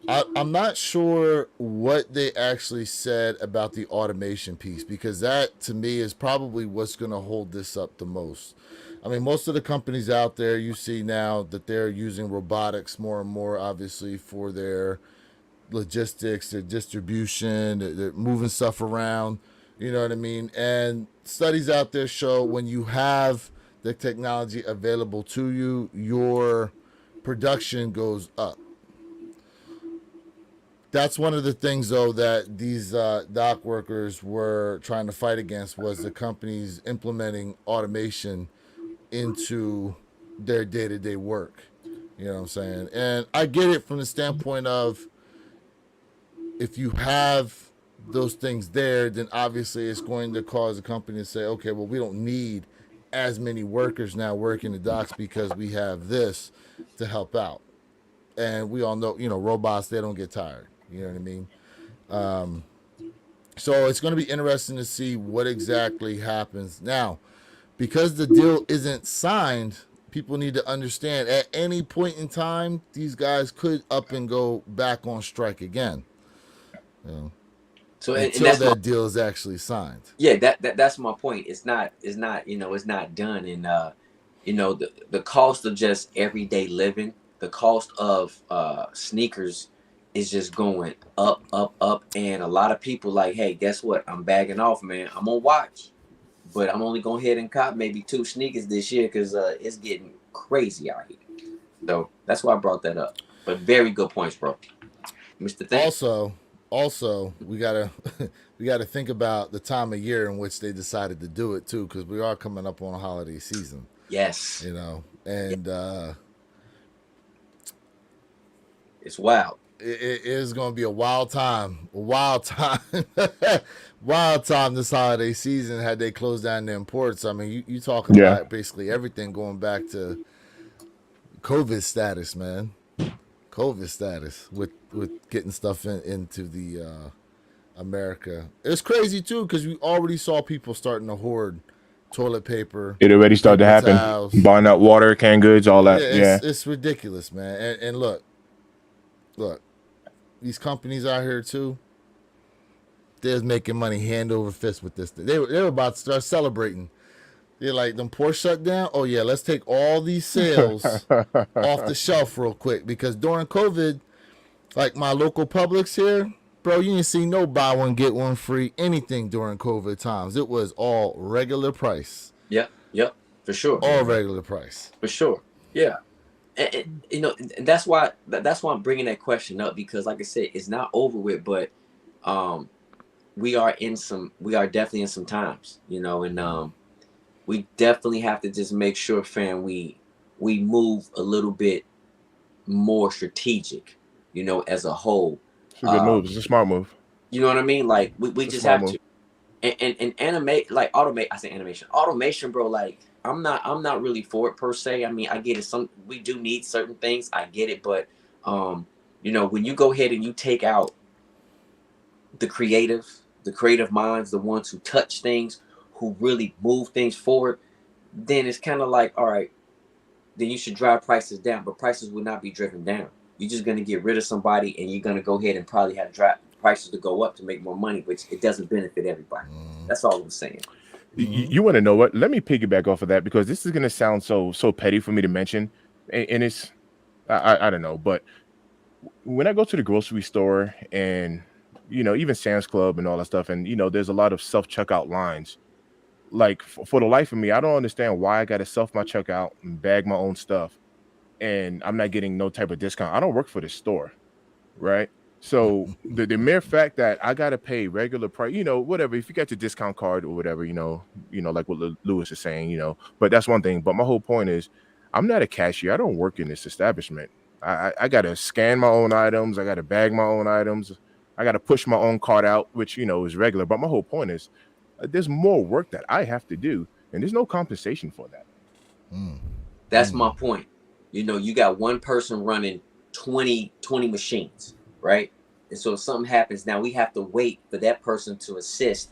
I'm not sure what they actually said about the automation piece, because that to me is probably what's going to hold this up the most. I mean, most of the companies out there, you see now that they're using robotics more and more, obviously, for their logistics, their distribution, they're moving stuff around. You know what I mean? And studies out there show when you have the technology available to you, your production goes up. That's one of the things, though, that these dock workers were trying to fight against, was the companies implementing automation into their day-to-day work. You know what I'm saying? And I get it from the standpoint of, if you have those things there, then obviously it's going to cause a company to say, okay, well, we don't need as many workers now working the docks because we have this to help out. And we all know, robots, they don't get tired. You know what I mean? So it's going to be interesting to see what exactly happens. Now, because the deal isn't signed, people need to understand at any point in time, these guys could up and go back on strike again. So until and that deal is actually signed. Yeah, that's my point. It's not done. And the cost of just everyday living, the cost of sneakers is just going up, and a lot of people like, hey, guess what? I'm bagging off, man. I'm gonna watch, but I'm only gonna head and cop maybe 2 sneakers this year because it's getting crazy out here. So that's why I brought that up. But very good points, bro. Mr. Thing. Also, we gotta think about the time of year in which they decided to do it too, because we are coming up on a holiday season. Yes. And it's wild. It is going to be a wild time. Wild time this holiday season, had they closed down the imports. I mean, you talk about basically everything going back to COVID status, man. COVID status with getting stuff into the America. It's crazy too because we already saw people starting to hoard toilet paper, It already started to paper happen. towels. Buying out water, canned goods, all Yeah, that. Yeah. it's ridiculous, man. And look, these companies out here too. They're making money hand over fist with this. They were about to start celebrating. They're like, them ports shut down. Oh yeah, let's take all these sales off the shelf real quick because during COVID, like my local Publix here, bro, you didn't see no buy one get one free anything during COVID times. It was all regular price. Yep, for sure. All regular price. For sure. Yeah. And you know, and that's why I'm bringing that question up because, like I said, it's not over with, but we are definitely in some times, you know, and we definitely have to just make sure, fam, we move a little bit more strategic, you know, as a whole. It's a good move. It's a smart move. You know what I mean? Like we just have to. And animate, like automation, bro. Like I'm not really for it per se. I mean, I get it. We do need certain things. I get it, but you know, when you go ahead and you take out the creative minds, the ones who touch things, who really move things forward, then it's kind of like, all right, then you should drive prices down, but prices will not be driven down. You're just gonna get rid of somebody, and you're gonna go ahead and probably have prices to go up to make more money, which it doesn't benefit everybody. That's all I'm saying. You want to know what? Let me piggyback off of that because this is going to sound so petty for me to mention, and it's I don't know, but when I go to the grocery store and you know even Sam's Club and all that stuff, and you know there's a lot of self checkout lines. Like for the life of me, I don't understand why I got to self my checkout and bag my own stuff, and I'm not getting no type of discount. I don't work for this store, right? So the mere fact that I gotta pay regular price, you know, whatever. If you got your discount card or whatever, you know, like what Lewis is saying, you know. But that's one thing. But my whole point is, I'm not a cashier. I don't work in this establishment. I gotta scan my own items. I gotta bag my own items. I gotta push my own cart out, which you know is regular. But my whole point is, there's more work that I have to do, and there's no compensation for that. That's my point. You know, you got one person running 20 machines, right? And so if something happens, now we have to wait for that person to assist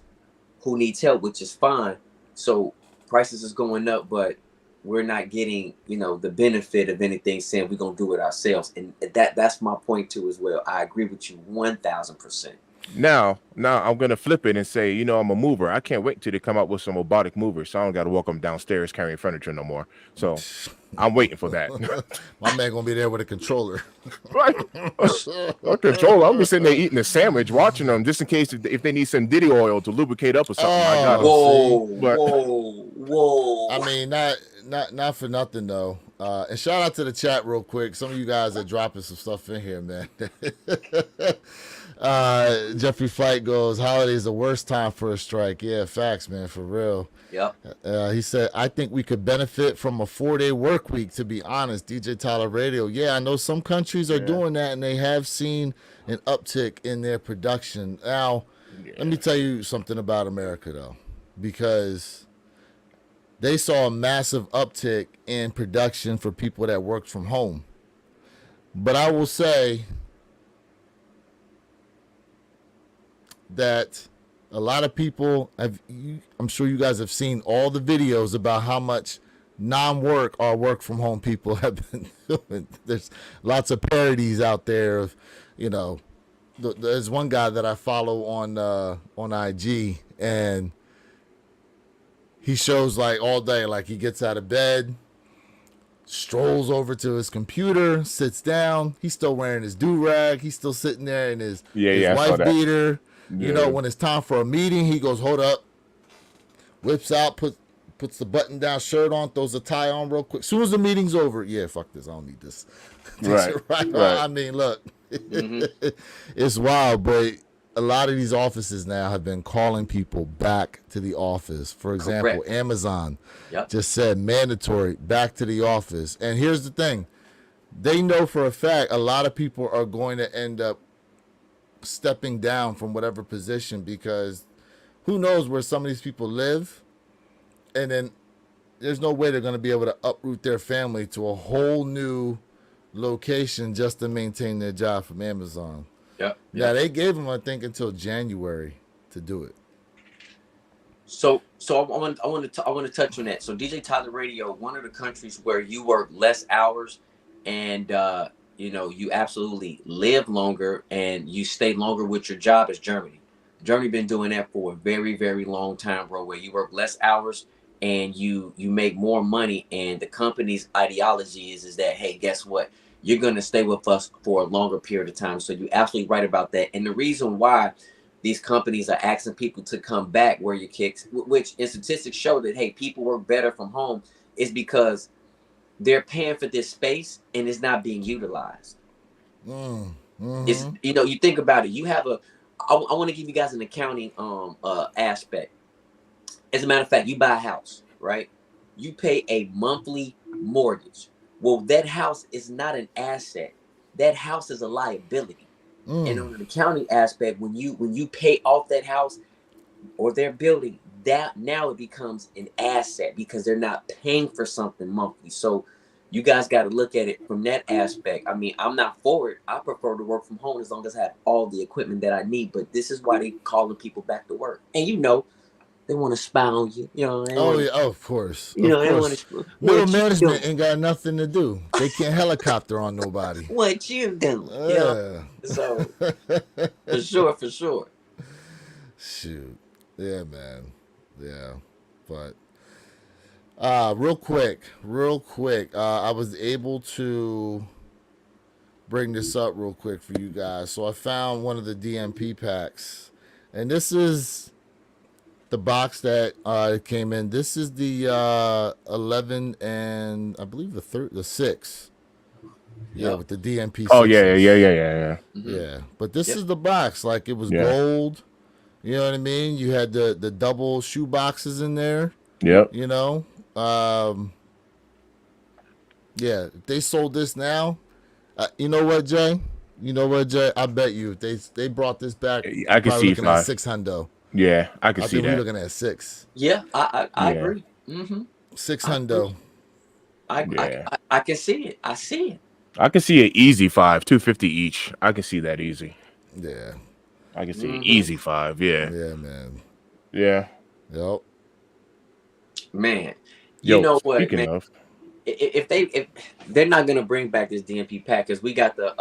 who needs help, which is fine. So prices is going up, but we're not getting, you know, the benefit of anything saying we're going to do it ourselves. And that's my point too as well. I agree with you 1000%. Now I'm gonna flip it and say, you know, I'm a mover. I can't wait till they come out with some robotic movers, so I don't got to walk them downstairs carrying furniture no more. So I'm waiting for that. My man gonna be there with a controller. Right, a controller. I'm just sitting there eating a sandwich, watching them, just in case if they need some Diddy oil to lubricate up or something. I got 'em. Whoa. I mean, not for nothing though. And shout out to the chat real quick. Some of you guys are dropping some stuff in here, man. Jeffrey Flight goes, holidays the worst time for a strike. Yeah, facts, man, for real. Yep. He said, I think we could benefit from a 4-day work week, to be honest. DJ Tyler Radio. Yeah, I know some countries are doing that, and they have seen an uptick in their production. Now, let me tell you something about America, though, because they saw a massive uptick in production for people that worked from home. But I will say that a lot of people I'm sure you guys have seen all the videos about how much non-work or work from home people have been doing. There's lots of parodies out there of, you know, there's one guy that I follow on IG, and he shows like all day, like he gets out of bed, strolls over to his computer, sits down. He's still wearing his do-rag. He's still sitting there in his wife beater. Yeah. You know, when it's time for a meeting, he goes, hold up, whips out, puts the button-down shirt on, throws a tie on real quick. As soon as the meeting's over, yeah, fuck this, I don't need this. Right. I mean, look, it's wild, but a lot of these offices now have been calling people back to the office. For example, Correct. Amazon just said mandatory back to the office. And here's the thing. They know for a fact a lot of people are going to end up stepping down from whatever position, because who knows where some of these people live, and then there's no way they're going to be able to uproot their family to a whole new location just to maintain their job from Amazon. Yep. Now Yep. they gave him, I think, until January to do it. So I want to touch on that. So DJ Tyler Radio, one of the countries where you work less hours, and you know you absolutely live longer and you stay longer with your job is Germany. Germany been doing that for a very very long time, bro. Where you work less hours and you make more money, and the company's ideology is that hey, guess what? You're gonna stay with us for a longer period of time. So you're absolutely right about that. And the reason why these companies are asking people to come back where your kicks, which in statistics show that hey, people work better from home, is because they're paying for this space and it's not being utilized. It's Mm-hmm. you know you think about it. You have a. I want to give you guys an accounting aspect. As a matter of fact, you buy a house, right? You pay a monthly mortgage. Well, that house is not an asset. That house is a liability. And Mm. on an accounting aspect, when you pay off that house or their building, that now it becomes an asset because they're not paying for something monthly. So you guys got to look at it from that aspect. I mean, I'm not for it. I prefer to work from home as long as I have all the equipment that I need. But this is why they calling people back to work. And you know, they want to spy on you. You know, they Oh want yeah, to. oh, of course, You of know, they course. what Middle you management doing? ain't got nothing to do. They can't helicopter on nobody. What you doing? You know. Yeah. So for sure, for sure. Shoot. Yeah, man. Yeah. But real quick. I was able to bring this up real quick for you guys. So I found one of the DMP packs, and this is the box that came in. This is the 11 and I believe the 6. Yeah, Yep. with the DMP Oh yeah, yeah, sixes. yeah, yeah, yeah. Mm-hmm. Yeah, but this Yep. is the box. Like it was Yeah. gold. You know what I mean? You had the double shoe boxes in there. Yep. You know, um, yeah. If they sold this now, you know what, Jay? You know what, Jay? I bet you if they brought this back, I can probably see looking at 5. 600. Yeah, I can I see think we're that. looking at 6. Yeah, I Yeah. agree. Mm-hmm. I agree. 600. Yeah. I can see it. I see it. I can see an easy 5, 250 each. I can see that easy. Yeah. I can see an Mm-hmm. easy 5. Yeah. Yeah, man. Yeah. Yep. Man, you Yo, know what, speaking man? of, If they're not gonna bring back this DMP pack because we got the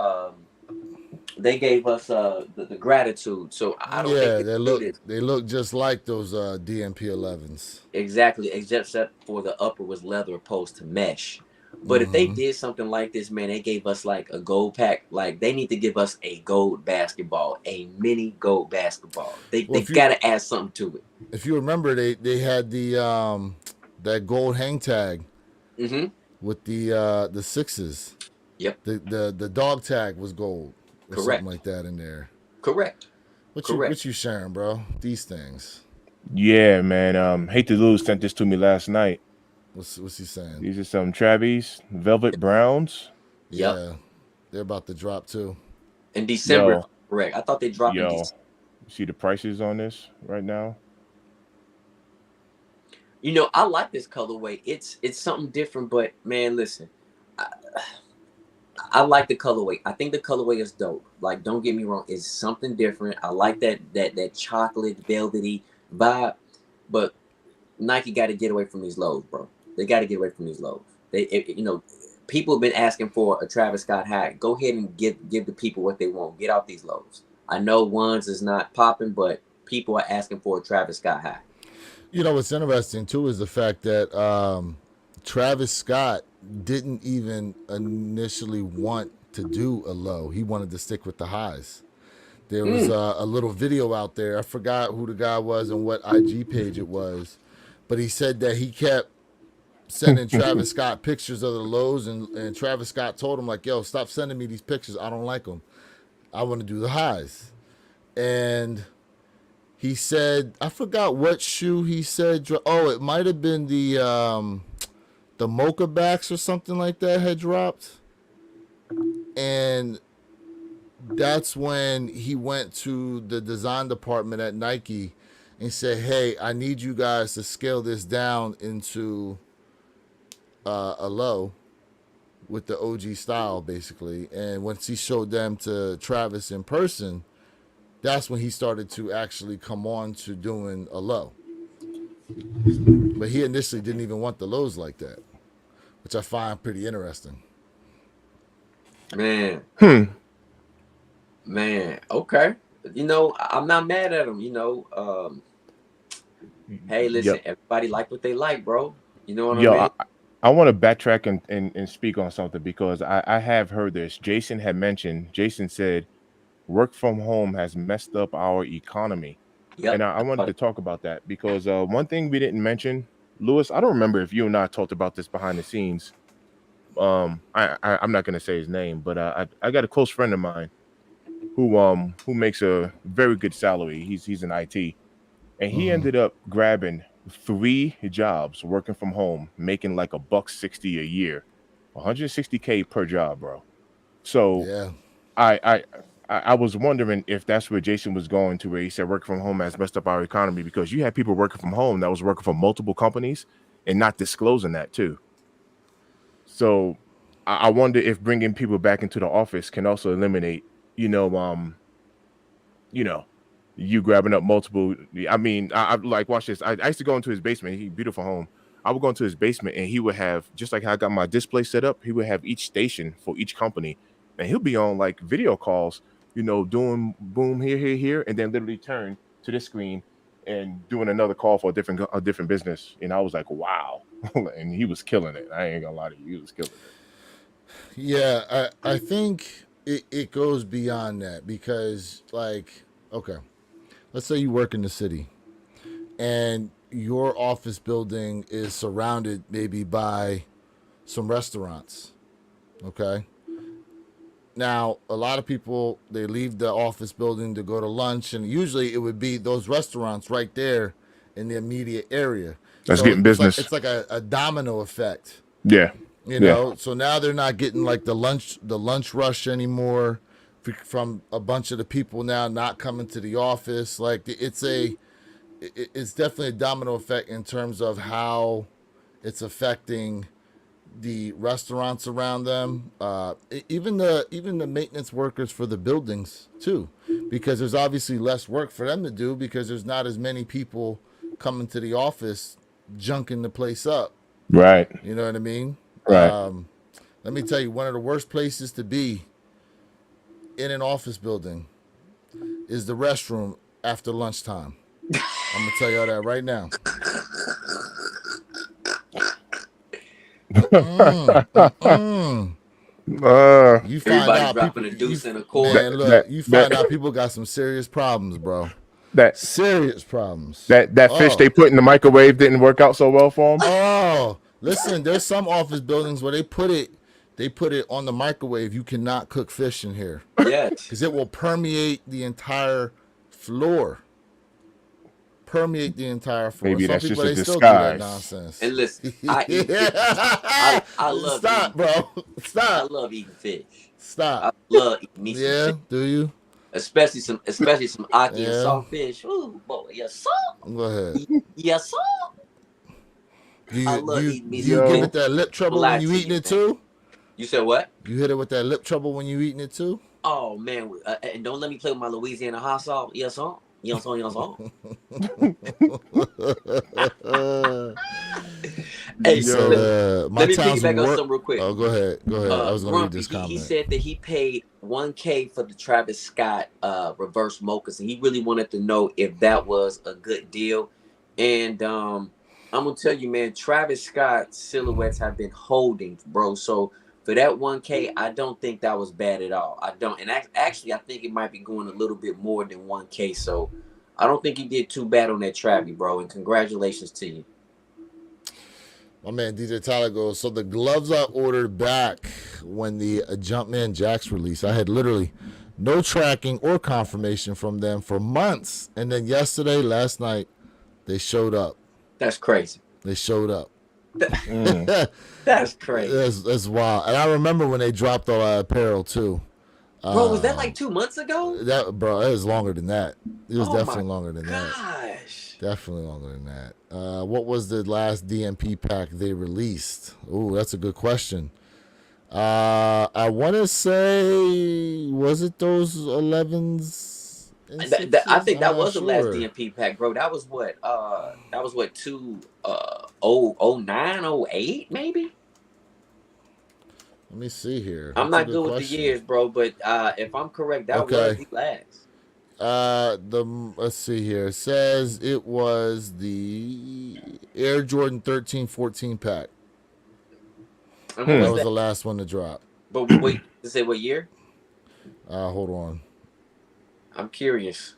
they gave us the gratitude, so I don't think Yeah, they do this they look just like those DMP 11s. exactly, except for the upper was leather opposed to mesh. But if they Mm-hmm. did something like this, man, they gave us like a gold pack. Like they need to give us a gold basketball, a mini gold basketball. Well, They gotta add something to it. if you remember, they had the that gold hang tag Mm-hmm. with the 6s. Yep. The dog tag was gold or something Correct. like that in there. Correct. Correct. What you sharing, bro? These things. yeah, man. Hate to lose sent this to me last night. What's he saying? These are some Travis Velvet Browns. Yep. Yeah, they're about to drop too. In December, Yo, correct. I thought they dropped in yo. December. See the prices on this right now? You know, I like this colorway. It's something different, but man, listen, I, I like the colorway. I think the colorway is dope. Like, don't get me wrong, it's something different. I like that chocolate velvety vibe, but Nike got to get away from these lows, bro. They got to get away from these lows. You know, people have been asking for a Travis Scott hat. Go ahead and give the people what they want. Get out these lows. I know ones is not popping, but people are asking for a Travis Scott hat. You know what's interesting too is the fact that Travis Scott didn't even initially want to do a low. He wanted to stick with the highs. There was a little video out there. I forgot who the guy was and what IG page it was, but he said that he kept sending Travis Scott pictures of the lows, and Travis Scott told him like, "Yo, stop sending me these pictures. I don't like them. I want to do the highs." And he said, I forgot what shoe he said. Oh, it might have been the Mocha backs or something like that had dropped, and that's when he went to the design department at Nike and said, "Hey, I need you guys to scale this down into a low." with the OG style, basically. And once he showed them to Travis in person, that's when he started to actually come on to doing a low. But he initially didn't even want the lows like that, which I find pretty interesting. Man, man. Okay. I'm not mad at him. Hey, listen, Yep. everybody like what they like, bro. You know what Yo, I mean? I want to backtrack and speak on something because I have heard this. Jason said, work from home has messed up our economy. Yep. And I wanted to talk about that because one thing we didn't mention, Lewis, I don't remember if you and I talked about this behind the scenes. I'm not going to say his name, but I got a close friend of mine who makes a very good salary. He's in IT. And he ended up grabbing 3 jobs working from home, making like $160 a year, 160K per job, bro. So Yeah. I was wondering if that's where Jason was going to, where he said work from home has messed up our economy because you had people working from home that was working for multiple companies and not disclosing that too. So I wonder if bringing people back into the office can also eliminate, you know, you know, you grabbing up multiple. I mean, I like watch this. I used to go into his basement. He beautiful home. I would go into his basement and he would have, just like how I got my display set up, he would have each station for each company, and he'll be on like video calls, doing boom here, and then literally turn to this screen and doing another call for a different business. And I was like, wow, and he was killing it. I ain't gonna lie to you, he was killing it. Yeah, I think it goes beyond that because, like, okay, let's say you work in the city and your office building is surrounded maybe by some restaurants. Okay. Now, a lot of people, they leave the office building to go to lunch, and usually it would be those restaurants right there in the immediate area. That's So getting business. it's like a domino effect. Yeah. So now they're not getting like the lunch rush anymore from a bunch of the people now not coming to the office. Like it's definitely a domino effect in terms of how it's affecting the restaurants around them, even the maintenance workers for the buildings too, because there's obviously less work for them to do because there's not as many people coming to the office junking the place up. Right. You know what I mean? Right. Let me tell you, one of the worst places to be in an office building is the restroom after lunchtime. I'm gonna tell y'all that right now. You find Everybody out dropping people, a deuce and a man, quarter. look, you find out people got some serious problems, bro. That Serious problems. that fish they put in the microwave didn't work out so well for them. Oh, listen, there's some office buildings where they put it on the microwave. You cannot cook fish in here Yes. because it will permeate the entire floor. Maybe Maybe some that's people, just a they still do that disguise. nonsense. And listen, I eat fish. I love Stop, eating, bro. I Stop. love eating fish. Stop. I love eating me some Yeah, fish. do you? Especially some ackee and Yeah. saltfish. Ooh, boy, yes, sir. Go ahead. Yes, sir. I love eating me Do you some give fish. it that lip trouble when you Lie to eating you, it man. too? You said what? You hit it with that lip trouble when you eating it too? Oh man, and don't let me play with my Louisiana hot sauce. Yes, sir. Yes, sir. Yes, sir. Hey, So let me times piggyback on work. something real quick. Oh, go ahead. I was gonna read Grumpy, this comment. he said that he paid $1K for the Travis Scott reverse mochas, and he really wanted to know if that was a good deal. And I'm gonna tell you, man, Travis Scott silhouettes have been holding, bro. So for that $1K, I don't think that was bad at all. I don't, and actually, I think it might be going a little bit more than $1K. So I don't think he did too bad on that Travis, bro. And congratulations to you. My man DJ Tyler goes, so the gloves I ordered back when the Jumpman Jacks release, I had literally no tracking or confirmation from them for months. And then last night, they showed up. That's crazy. They showed up. That's crazy. That's wild. And I remember when they dropped all that apparel too. Bro, was that like 2 months ago? It was longer than that. It was definitely my longer than that. Gosh. Definitely longer than that. What was the last DMP pack they released? Oh, that's a good question. I want to say, was it those 11s and I 6s? think I'm that not was the last sure. DMP pack, bro. That was what, oh 09, 08, maybe. Let me see here. I'm That's a not good good with the question. years, bro, but if I'm correct, that was Okay. the last. Let's see here. It says it was the Air Jordan 13-14 pack. And what That was was that? the last one to drop. But wait, to say what year? Hold on. I'm curious.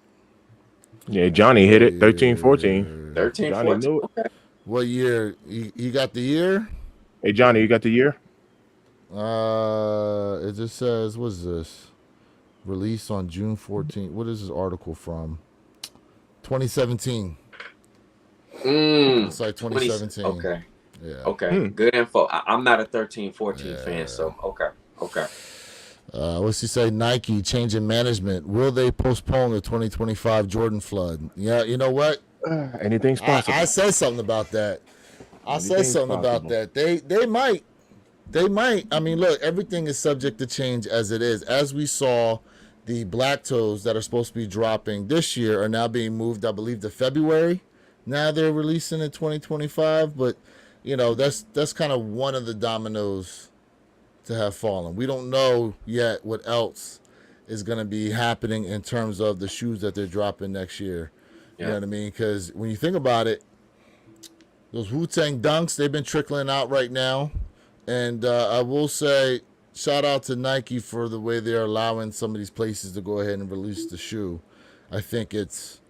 Yeah, Johnny hit What it. 13, 14. year? 13, Johnny 14. knew it. Okay. What year? You got the year? Hey, Johnny, you got the year? It just says, what's this? Released on June 14th. What is this article from? 2017. It's like 2017. Okay. Yeah. Okay. Good info. I'm not a 13, 14 fan, so okay. Okay. What's he say? Nike changing management. Will they postpone the 2025 Jordan flood? Yeah, you know what? Anything's possible. I said something about that. Anything's possible. They might. They might. I mean, look, everything is subject to change as it is. As we saw, the black toes that are supposed to be dropping this year are now being moved, I believe, to February. Now they're releasing in 2025, but you know that's kind of one of the dominoes to have fallen. We don't know yet what else is going to be happening in terms of the shoes that they're dropping next year. You know what I mean? Because when you think about it, those Wu-Tang Dunks, they've been trickling out right now. And I will say, shout out to Nike for the way they're allowing some of these places to go ahead and release the shoe. I think it's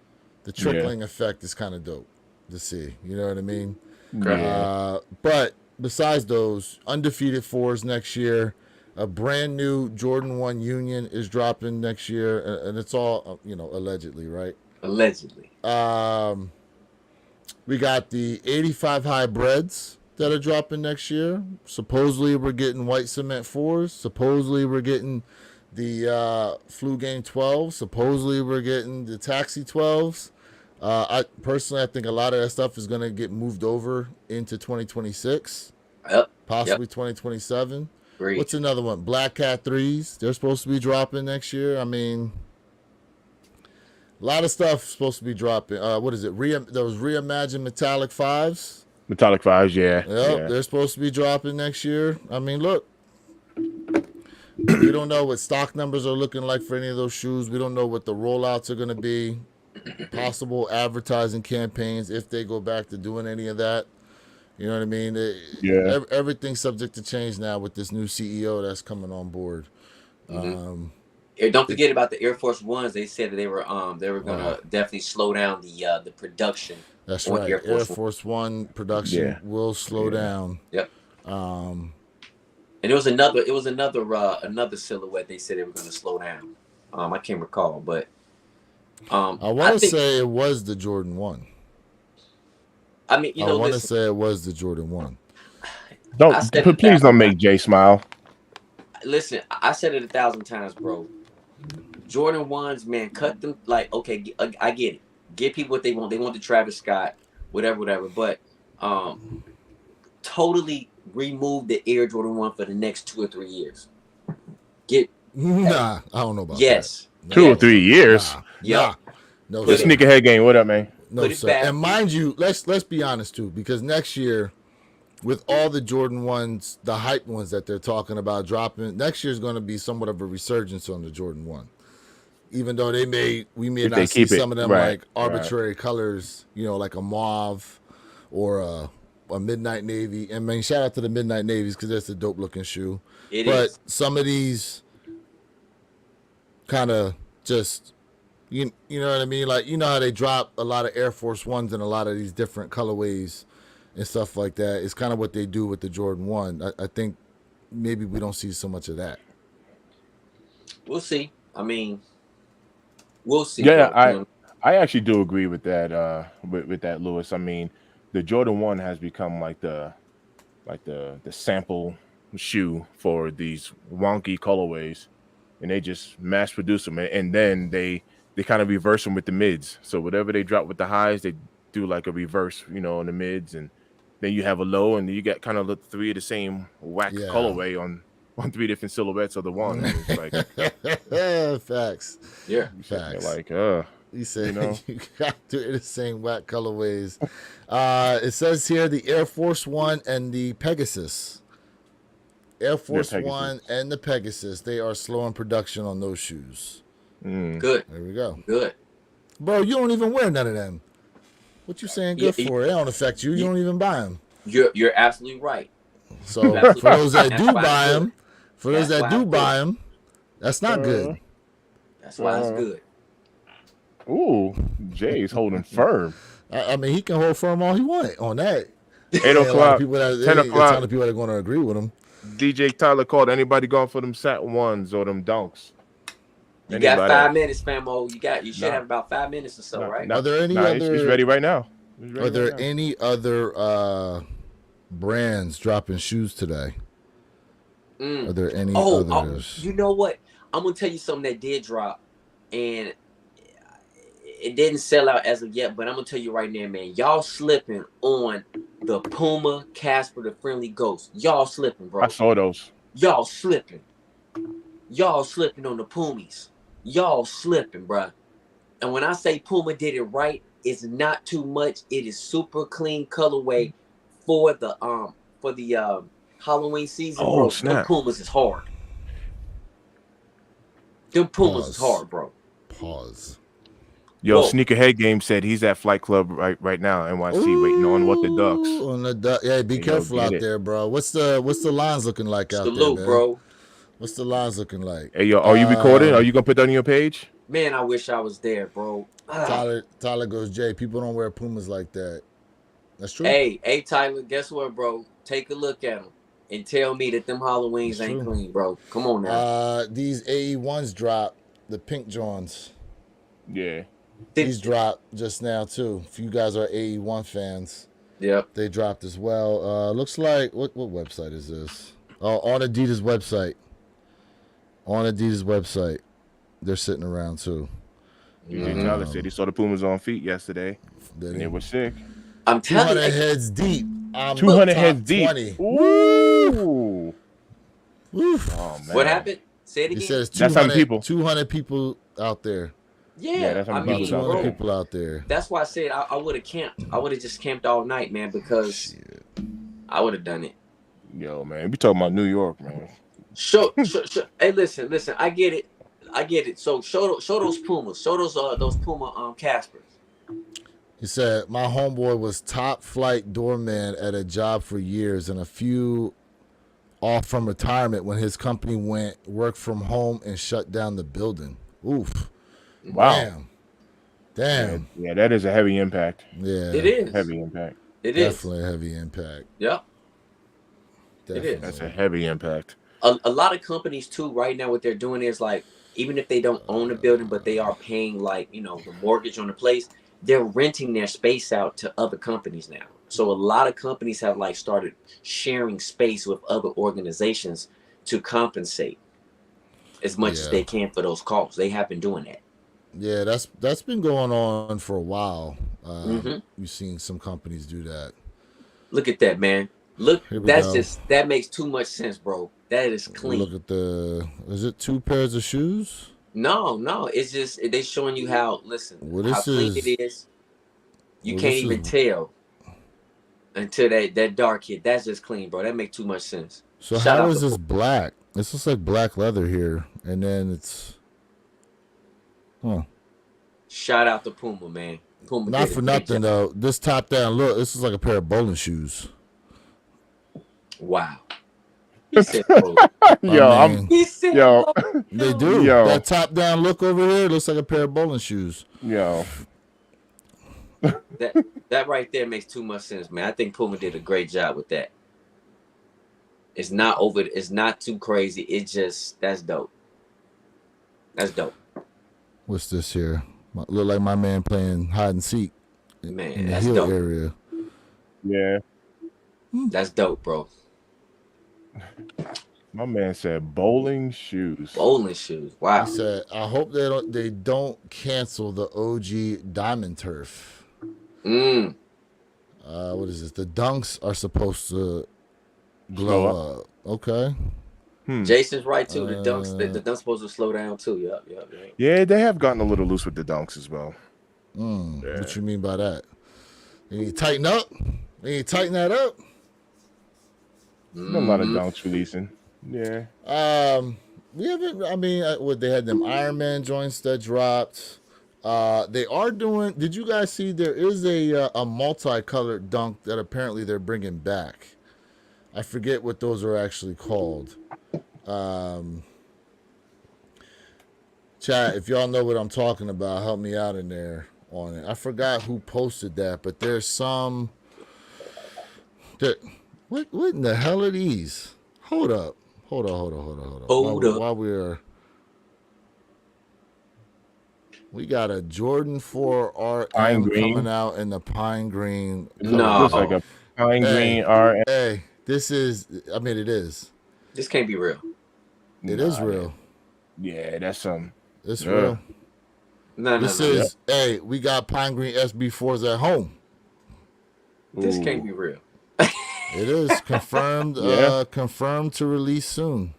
the trickling effect is kind of dope to see. You know what I mean? Yeah. But besides those, undefeated fours next year. A brand new Jordan 1 Union is dropping next year. And it's all, allegedly, right? Allegedly. We got the 85 hybrids that are dropping next year. Supposedly we're getting white cement 4s. Supposedly we're getting the Flu Game 12. Supposedly we're getting the Taxi 12s. I think a lot of that stuff is going to get moved over into 2026. Yep. Possibly 2027. Great. What's another one? Black Cat 3s. They're supposed to be dropping next year. I mean, a lot of stuff supposed to be dropping. What is it? Those reimagined metallic 5s. Metallic 5s, yeah. Yep, they're supposed to be dropping next year. I mean, look, we don't know what stock numbers are looking like for any of those shoes. We don't know what the rollouts are going to be. Possible advertising campaigns if they go back to doing any of that. You know what I mean? Everything's subject to change now with this new CEO that's coming on board. Don't forget about the Air Force Ones. They said that they were gonna definitely slow down the production. That's right. Air Force One production will slow down. Yep. And it was another silhouette. They said they were gonna slow down. I can't recall, but I want to say it was the Jordan 1. I mean, I want to say it was the Jordan 1. Please don't make Jay smile. Listen, I said it 1,000 times, bro. Jordan 1s, man, cut them. Like, okay, I get it. Give people what they want. They want the Travis Scott, whatever. But totally remove the Air Jordan 1 for the next 2 or 3 years. I don't know about that. Yes. 2 or 3 years? No, the sneakerhead game, what up, man? No, sir. And mind you, let's be honest, too, because next year, with all the Jordan 1s, the hype ones that they're talking about dropping, next year is going to be somewhat of a resurgence on the Jordan 1. Even though we may not see some of them like arbitrary colors, like a mauve or a midnight navy. And man, shout out to the midnight navies because that's a dope looking shoe. But some of these kind of just, you know what I mean? Like, you know how they drop a lot of Air Force Ones and a lot of these different colorways and stuff like that. It's kind of what they do with the Jordan 1. I think maybe we don't see so much of that. We'll see. I mean, we'll see. Yeah, I actually do agree with that. With that, Lewis. I mean, the Jordan 1 has become like the sample shoe for these wonky colorways, and they just mass produce them, and then they kind of reverse them with the mids. So whatever they drop with the highs, they do like a reverse, in the mids, and then you have a low, and you got kind of the 3 of the same whack colorway on on 3 different silhouettes of the one. And it's like, Facts. Yeah. Facts. like, He said, you know. you got to do it in the same whack colorways. It says here the Air Force One and the Pegasus. Air Force Pegasus. One and the Pegasus. They are slow in production on those shoes. Good. There we go. Good. Bro, you don't even wear none of them. What you saying good Yeah, for? It don't affect you. You don't even buy them. You're absolutely right. So Absolutely. for those that That's do why buy it's them, good. for those That's that why do it's buy them, that's not good. That's why it's good. Ooh, Jay's holding firm. I mean, he can hold firm all he want on that. 8 Ain't a lot of o'clock, people that, 10 ain't a ton o'clock. of people that are going to agree with him. DJ Tyler called. Anybody going for them Satin ones or them Dunks? You got Anybody? 5 minutes, famo. You should Nah. have about 5 minutes or so, Nah, right? nah. Are there any Nah, it's other? ready right now. It's ready Are there right now. any other brands dropping shoes today? Are there any others? You know what? I'm gonna tell you something that did drop, and it didn't sell out as of yet. But I'm gonna tell you right now, man. Y'all slipping on the Puma Casper the Friendly Ghost. Y'all slipping, bro. I saw those. Y'all slipping. Y'all slipping on the Pumas. Y'all slipping, bruh. And when I say Puma did it right, it's not too much. It is super clean colorway for the Halloween season, Oh, bro. snap. Them Pumas is hard. Them Pumas is Pause. hard, bro. Pause. Yo, Whoa. Sneakerhead Game said he's at Flight Club right now, NYC, waiting on what the Ducks. Ooh, on the duck. Yeah, be Hey, yo, careful get out it. there, bro. What's the lines looking like out Salute, there, man? bro. What's the lines looking like? Hey, yo, are you recording? Are you gonna put that on your page? Man, I wish I was there, bro. Tyler goes, Jay, people don't wear Pumas like that. That's true. Hey, Tyler, guess what, bro? Take a look at them and tell me that them Halloweens That's ain't true. clean, bro. Come on now. These AE1s dropped, the pink Johns. Yeah. These dropped just now too. If you guys are AE1 fans, Yep. they dropped as well. Looks like what website is this? Oh, on Adidas website. On Adidas website, they're sitting around too. DJ Tyler said he saw the Pumas on feet yesterday, and they were sick. I'm telling 200 you. heads deep. 200 top heads deep. 20. Ooh. Woof. Oh man. What happened? Say it He again. says That's how 200 many people. 200 people out there. Yeah, that's how I many mean, people 200 bro, people out there. that's why I said I would have camped. I would have just camped all night, man, because Shit. I would have done it. Yo, man, we talking about New York, man. Show. Hey, listen. I get it. So show those Pumas. Show those Puma Caspers. He said, my homeboy was top flight doorman at a job for years and a few off from retirement when his company went work from home and shut down the building. Oof. Wow. Damn. Yeah, that is a heavy impact. Yeah. It is. Heavy impact. It is. Definitely a heavy impact. Yep. Definitely. is. That's a heavy impact. A lot of companies too right now, what they're doing is like, even if they don't own a building, but they are paying like, the mortgage on the place, they're renting their space out to other companies now. So a lot of companies have like started sharing space with other organizations to compensate as much as they can for those costs. They have been doing that. Yeah, that's been going on for a while. Mhm. You've seen some companies do that. Look at that, man. Look, Here we that's go. that makes too much sense, bro. That is clean. Look at is it 2 pairs of shoes? No, it's just they showing you how. Listen, Well, how this clean is- it is. You well, can't this even is- tell until that dark hit. That's just clean, bro. That makes too much sense. So Shout how out is to this black? This looks like black leather here, and then it's Shout out to Puma, man. Puma not did a for great nothing job. though. This top down look, this is like a pair of bowling shoes. Wow. He said, bro. Yo, I I'm mean, He said, Yo. bro. they do. Yo. That top down look over here looks like a pair of bowling shoes. yo. That right there makes too much sense, man. I think Puma did a great job with that. It's not over. It's not too crazy. It just that's dope. That's dope, What's this here? Look like my man playing hide and seek in man. the That's heel dope. area. Yeah. That's dope, bro. My man said bowling shoes. Bowling shoes. Wow. He said, "I hope they don't cancel the OG Diamond Turf." Mm. What is this? The dunks are supposed to Glow glow up. Okay. Jason's right too. The dunks, the Uh, dunks supposed to slow down too. Yep. Yeah, they have gotten a little loose with the dunks as well. Yeah. What you mean by that? You need to tighten up. You need to tighten that up. Been a lot of dunks releasing. Yeah. We haven't. I mean, what they had them Iron Man joints that dropped. They are doing. Did you guys see? There is a multicolored dunk that apparently they're bringing back. I forget what those are actually called. Chat, if y'all know what I'm talking about, help me out in there on it. I forgot who posted that, but there's some. What in the hell are these? Hold up. Hold up. While we got a Jordan 4 Pine RM green. coming out in the pine green. No. Looks like a pine green RM. Hey, this is. I mean, it is. This can't be real. It is real. Yeah, that's some. It's real. No. This is. Hey, we got pine green SB4s at home. This can't be real. It is confirmed. Yeah. Confirmed to release soon.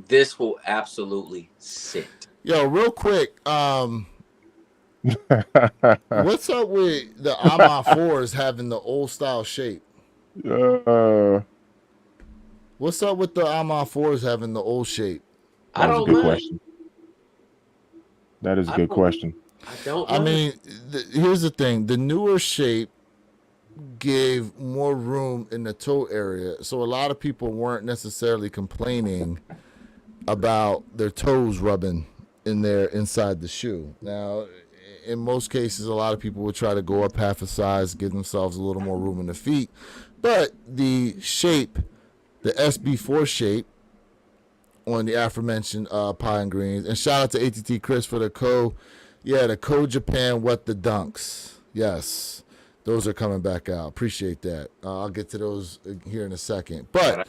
This will absolutely sit. Yo, real quick. What's up with the Ama 4s having the old style shape? What's up with the Ama 4s having the old shape? I don't mind. Question. That is a good question. I don't. I mean, here's the thing: the newer shape gave more room in the toe area, so a lot of people weren't necessarily complaining about their toes rubbing in there inside the shoe. Now, in most cases, a lot of people would try to go up half a size, give themselves a little more room in the feet. But the shape, the SB4 shape on the aforementioned pine greens, and shout out to ATT Chris for the the Code Japan What the Dunks. Yes, those are coming back out. Appreciate that. I'll get to those here in a second. But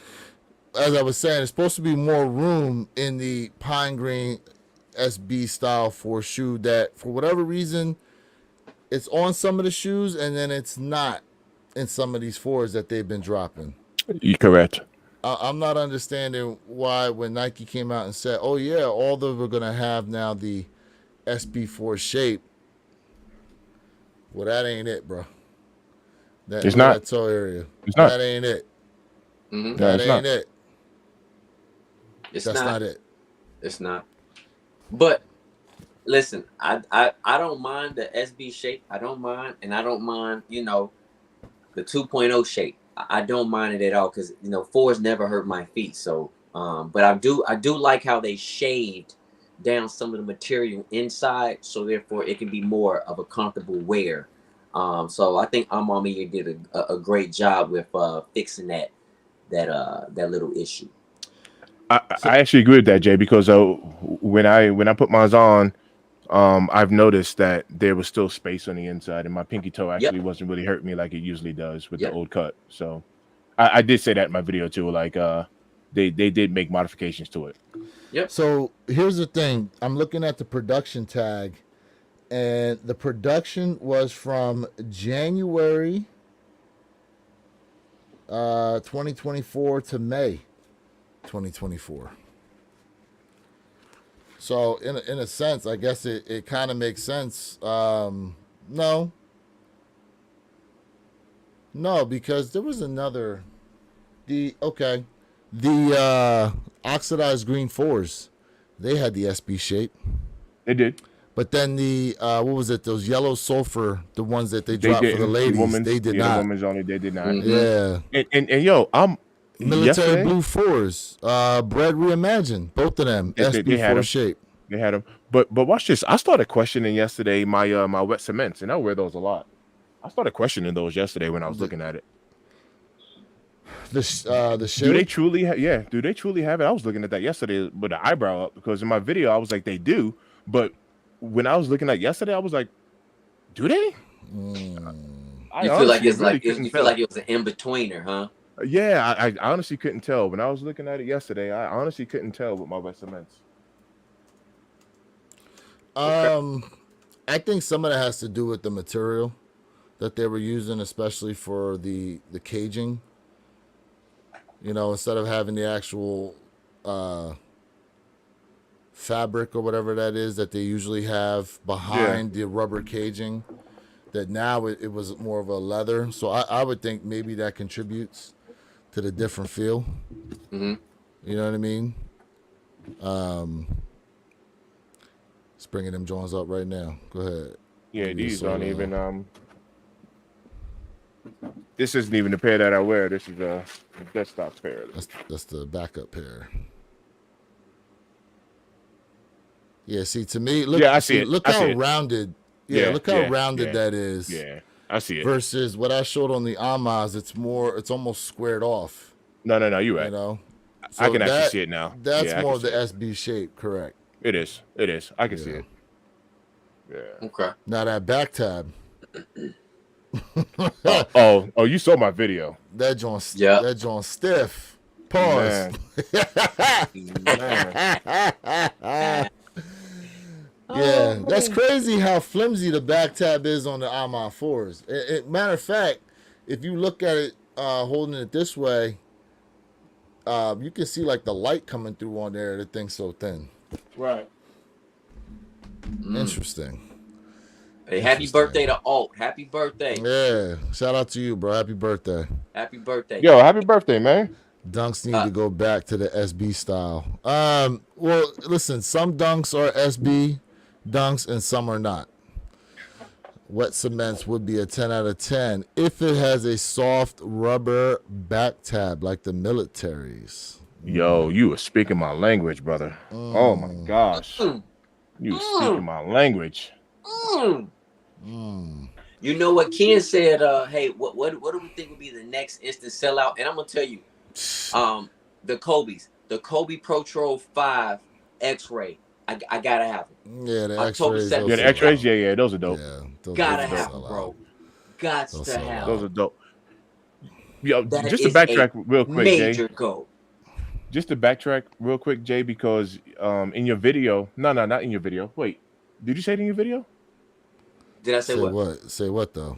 as I was saying, it's supposed to be more room in the pine green SB style 4 shoe that, for whatever reason, it's on some of the shoes and then it's not in some of these 4s that they've been dropping. You're correct. I'm not understanding why when Nike came out and said, oh yeah, all of them are going to have now the SB4 shape. Well, that ain't it, bro. It's not. That toe area. It's not. That ain't it. Mm-hmm. That it's ain't not. it. It's That's not it. It's not. But listen, I don't mind the SB shape. I don't mind, and I don't mind, the 2.0 shape. I don't mind it at all because 4s never hurt my feet. So, but I do like how they shaved down some of the material inside, so therefore it can be more of a comfortable wear. So I think Amamiya did a great job with fixing that little issue. I actually agree with that, Jay, because when I put mine on, I've noticed that there was still space on the inside, and my pinky toe actually wasn't really hurting me like it usually does with the old cut. So I did say that in my video too. Like they did make modifications to it. Yep. So here's the thing: I'm looking at the production tag, and the production was from January 2024 to May 2024. So in a sense, I guess it kind of makes sense. No, because there was another the oxidized green 4s. They had the SB shape. They did. But then the what was it? Those yellow sulfur, the ones that they dropped for the ladies, they did not. The women's only, they did not. Mm-hmm. Yeah. And yo, I'm military blue 4s, Bread Reimagined, both of them SB4 shape. They had them. But watch this. I started questioning yesterday my wet cements, and I wear those a lot. I started questioning those yesterday when I was looking at it. The shape? Do they truly do they truly have it? I was looking at that yesterday with the eyebrow up because in my video I was like, they do, but when I was looking at yesterday, I was like, do they? You feel like it's you feel like it was an in-betweener, huh? Yeah, I honestly couldn't tell. When I was looking at it yesterday, I honestly couldn't tell with my wet cements. I think some of that has to do with the material that they were using, especially for the caging. You know, instead of having the actual fabric or whatever that is that they usually have behind the rubber caging, that now it was more of a leather. So I would think maybe that contributes to the different feel. Mm-hmm. You know what I mean? Just bringing them joints up right now. Go ahead. Yeah, Give me a these aren't solo. even this isn't even the pair that I wear. This is a desktop pair. That's the backup pair. Yeah, see, to me, look, Yeah, I see it. Look I how see it. rounded. Yeah, look how rounded that is. Yeah, I see it. Versus what I showed on the Amaz, it's almost squared off. No, you're right. You know, I can actually see it now. That's Yeah, I more can of the see it. SB shape, correct? It is. I can see it. Yeah. Okay. Now that back tab, oh, you saw my video. that joint, Yeah. that joint stiff. Pause. Man. Yeah, that's crazy how flimsy the back tab is on the Ama 4s. Matter of fact, if you look at it holding it this way, you can see like the light coming through on there. The thing's so thin. Right. Interesting. Hey, happy birthday to Alt. Happy birthday. Yeah, shout out to you, bro. Happy birthday. Happy birthday. Yo, happy birthday, man. Dunks need to go back to the SB style. Well, listen, some dunks are SB dunks and some are not. Wet cements would be a 10 out of 10 if it has a soft rubber back tab like the militaries. Yo, you were speaking my language, brother. Oh my gosh. You were speaking my language. You know what Ken said? Hey, what do we think would be the next instant sellout? And I'm gonna tell you, the Kobe Pro 5 X-Ray. I gotta have them. Yeah, the October X-rays. 7th. Yeah, the X-rays. Yeah, those are dope. Yeah, those Gotta those have sell them, bro. out. Got Those to sell have out. Those them. are dope. Yo, That just to is backtrack a real quick, Jay. Major goal. Just to backtrack real quick, Jay, because in your video, no, not in your video. Wait, did you say it in your video? Did I say Say what? what? Say what though?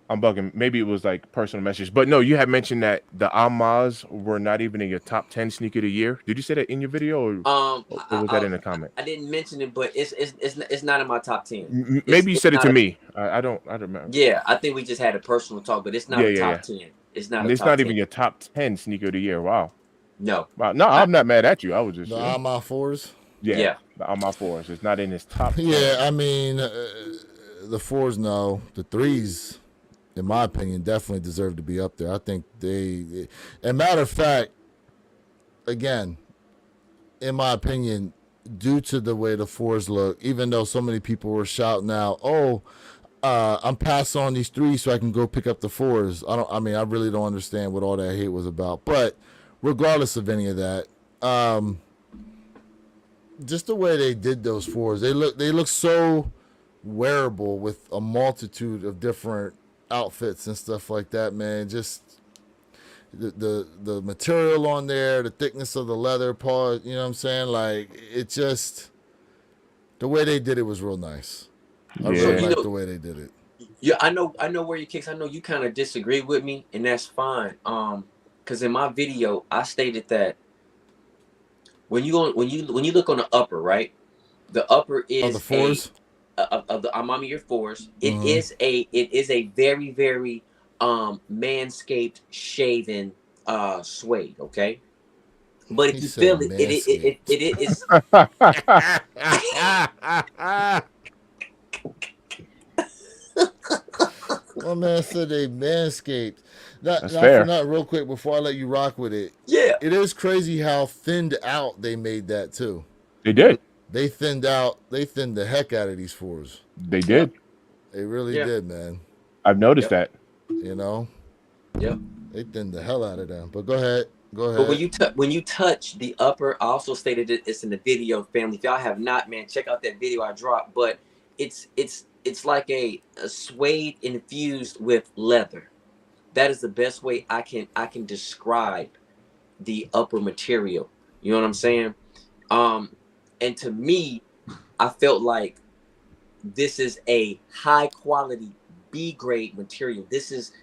I'm bugging. Maybe it was like personal message, but no, you had mentioned that the Almaz were not even in your top 10 sneaker of the year. Did you say that in your video, or was that in the comment? I didn't mention it, but it's not in my top 10. Maybe you said it not to a- me. I don't remember. Yeah, I think we just had a personal talk, but it's not a top 10. It's not. And a it's top not 10. even your top 10 sneaker of the year. Wow. No. Wow. No, I'm not mad at you. I was just The Ama 4s? Yeah. The Alma 4s. It's not in his top 10. Yeah, I mean, the 4s, no. The 3s, in my opinion, definitely deserve to be up there. I think they and matter of fact, again, in my opinion, due to the way the 4s look, even though so many people were shouting out, I'm passing on these 3s so I can go pick up the 4s. I really don't understand what all that hate was about. But regardless of any of that, just the way they did those 4s, they look so wearable with a multitude of different outfits and stuff like that, man. Just the material on there, the thickness of the leather part, you know what I'm saying? Like, it just, the way they did it was real nice. I really Yeah. like the way they did it. Yeah, I know where your kicks. I know you kind of disagree with me, and that's fine. Because in my video, I stated that when you look on the upper, right, the upper is the 4s? of the Amami Year 4s. It Mhm. is a very, very manscaped shaven suede. Okay, but if He you said feel it is. My man said they manscaped. That's fair. Not real quick before I let you rock with it. Yeah. It is crazy how thinned out they made that too. They did. They thinned the heck out of these 4s. They did. They really Yeah. did, man. I've noticed that. You know? Yep. They thinned the hell out of them. But go ahead. But when you touch the upper, I also stated it's in the video, family. If y'all have not, man, check out that video I dropped. But it's like a suede infused with leather. That is the best way I can describe the upper material. You know what I'm saying? And to me, I felt like this is a high quality B grade material. This is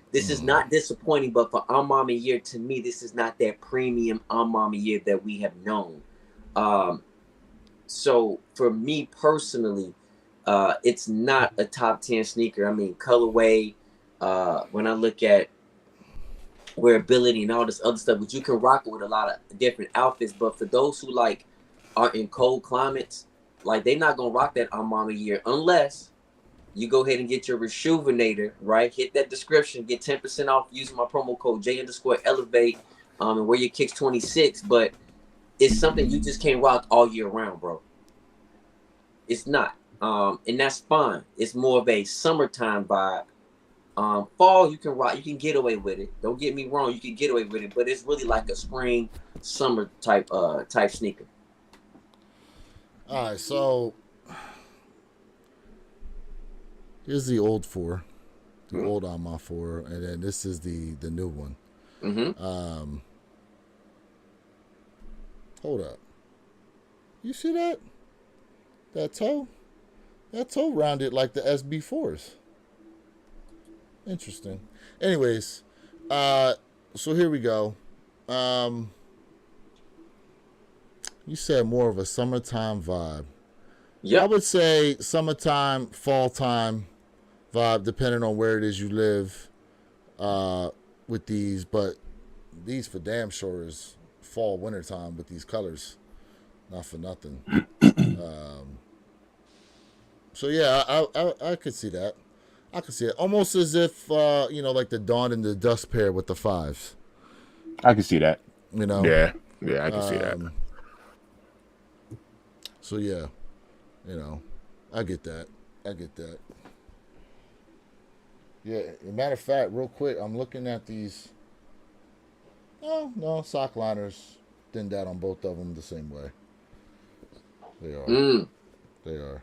not disappointing, but for Armani Year, to me, this is not that premium Armani Year that we have known. So for me personally, it's not a top 10 sneaker. I mean, colorway, when I look at wearability and all this other stuff, but you can rock it with a lot of different outfits. But for those who like are in cold climates, like they're not gonna rock that Armani Year unless you go ahead and get your Rejuvenator, right? Hit that description, get 10% off using my promo code J_Elevate, and wear your kicks 26. But it's something you just can't rock all year round, bro. It's not. And that's fine. It's more of a summertime vibe. Fall, you can rock, you can get away with it. Don't get me wrong, you can get away with it, but it's really like a spring, summer type sneaker. All right, so here's the old 4, the old Alma 4, and then this is the new one. Mm-hmm. Hold up. You see that? That toe? That toe rounded like the SB4s. Interesting. Anyways, so here we go. You said more of a summertime vibe. Yeah. I would say summertime, fall time vibe, depending on where it is you live with these. But these for damn sure is fall, winter time with these colors. Not for nothing. So yeah, I could see that. I could see it. Almost as if, like the Dawn and the Dusk pair with the 5s. I can see that. You know? Yeah, I can see that. So yeah, I get that. Yeah, as a matter of fact, real quick, I'm looking at these. Oh, no, sock liners thinned out on both of them the same way. They are. They are.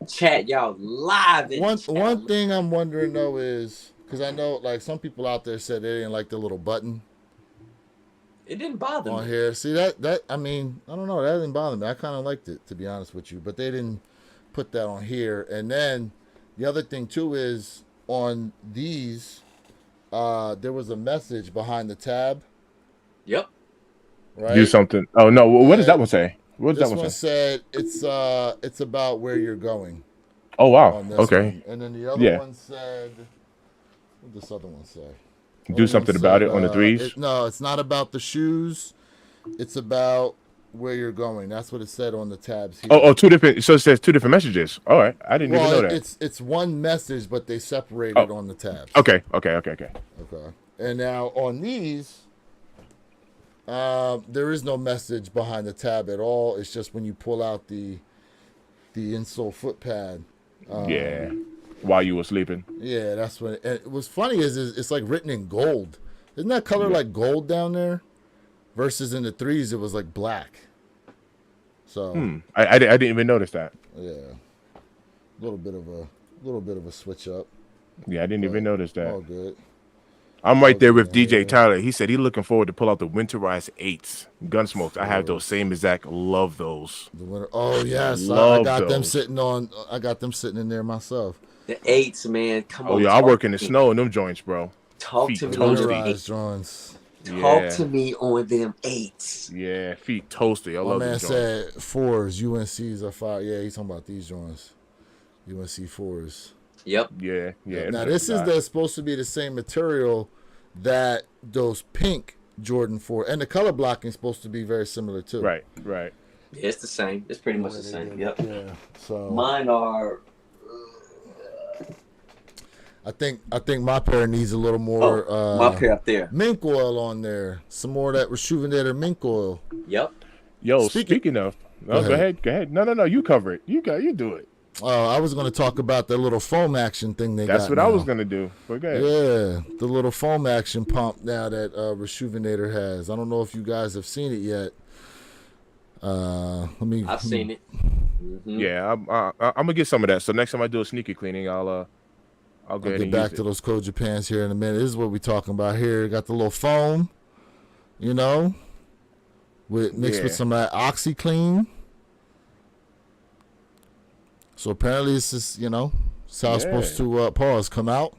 Chat, y'all live in the chat. One thing I'm wondering though is, because I know like some people out there said they didn't like the little button It didn't bother on me. here. See that I mean, I don't know, that didn't bother me. I kind of liked it, to be honest with you, but they didn't put that on here. And then the other thing too is on these, there was a message behind the tab. Yep. Right. Do something. Oh no, what does that one say? What does This that one one say? said it's about where you're going. Oh wow. On this Okay. one. And then the other one said, what did this other one say? Do something about it on the 3s. No, it's not about the shoes. It's about where you're going. That's what it said on the tabs here. Oh, 2 different. So it says 2 different messages. All right, I didn't even know that. It's one message, but they separated on the tabs. Okay. And now on these, there is no message behind the tab at all. It's just when you pull out the insole foot pad. Yeah. While you were sleeping. Yeah, that's when. And what's funny is it's like written in gold. Isn't that color like gold down there? Versus in the 3s, it was like black. So I didn't even notice that. yeah, a little bit of a switch up. Yeah, I didn't even notice that. All good. I'm right there with DJ Tyler. He said he's looking forward to pull out the winterized 8s, Gunsmokes. I have those same exact. Love those. The winter. Oh yes, I Love got them those. sitting on. I got them sitting in there myself. The 8s, man. Come on. Oh yeah, I work in the snow in them joints, bro. Talk Feet to me on them toasty. Winterized 8s. drawings. Talk to me on them 8s. Yeah, feet toasty. I My love man these joints. said 4s. UNC's are 5. Yeah, he's talking about these drawings. UNC 4s. Yep. Yeah. Now this is supposed to be the same material that those pink Jordan 4, and the color blocking is supposed to be very similar too. Right. Yeah, it's the same. It's pretty much the same. Yep. Yeah. So Mine are. I think my pair needs a little more my pair up there. mink oil on there. Some more of that Rejuvenator mink oil. Yep. Yo, Speaking- speaking of, go ahead. No, you cover it. You do it. I was going to talk about that little foam action thing they got. That's what I now. was gonna do. But go ahead. Yeah, the little foam action pump now that Rejuvenator has. I don't know if you guys have seen it yet. I've seen it. Yeah, I'm gonna get some of that. So next time I do a sneaker cleaning, I'll go I'll ahead get and back use to it. those Code Japans here in a minute. This is what we're talking about here. Got the little foam, mixed with some of that OxyClean. So apparently it's just, It's how it's supposed Yeah. to pause come out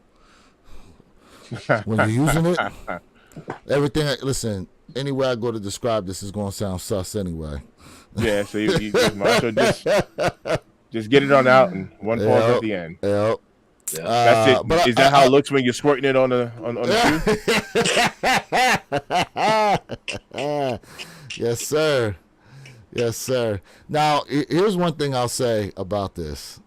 when you're using it. Everything. Listen, any way I go to describe this is going to sound sus anyway. Yeah, so you might as well just get it on out and one pause at the end. Yep. Yeah. That's it. But Is that how it looks when you're squirting it on the shoe? Yes, sir. Yes, sir. Now, here's one thing I'll say about this.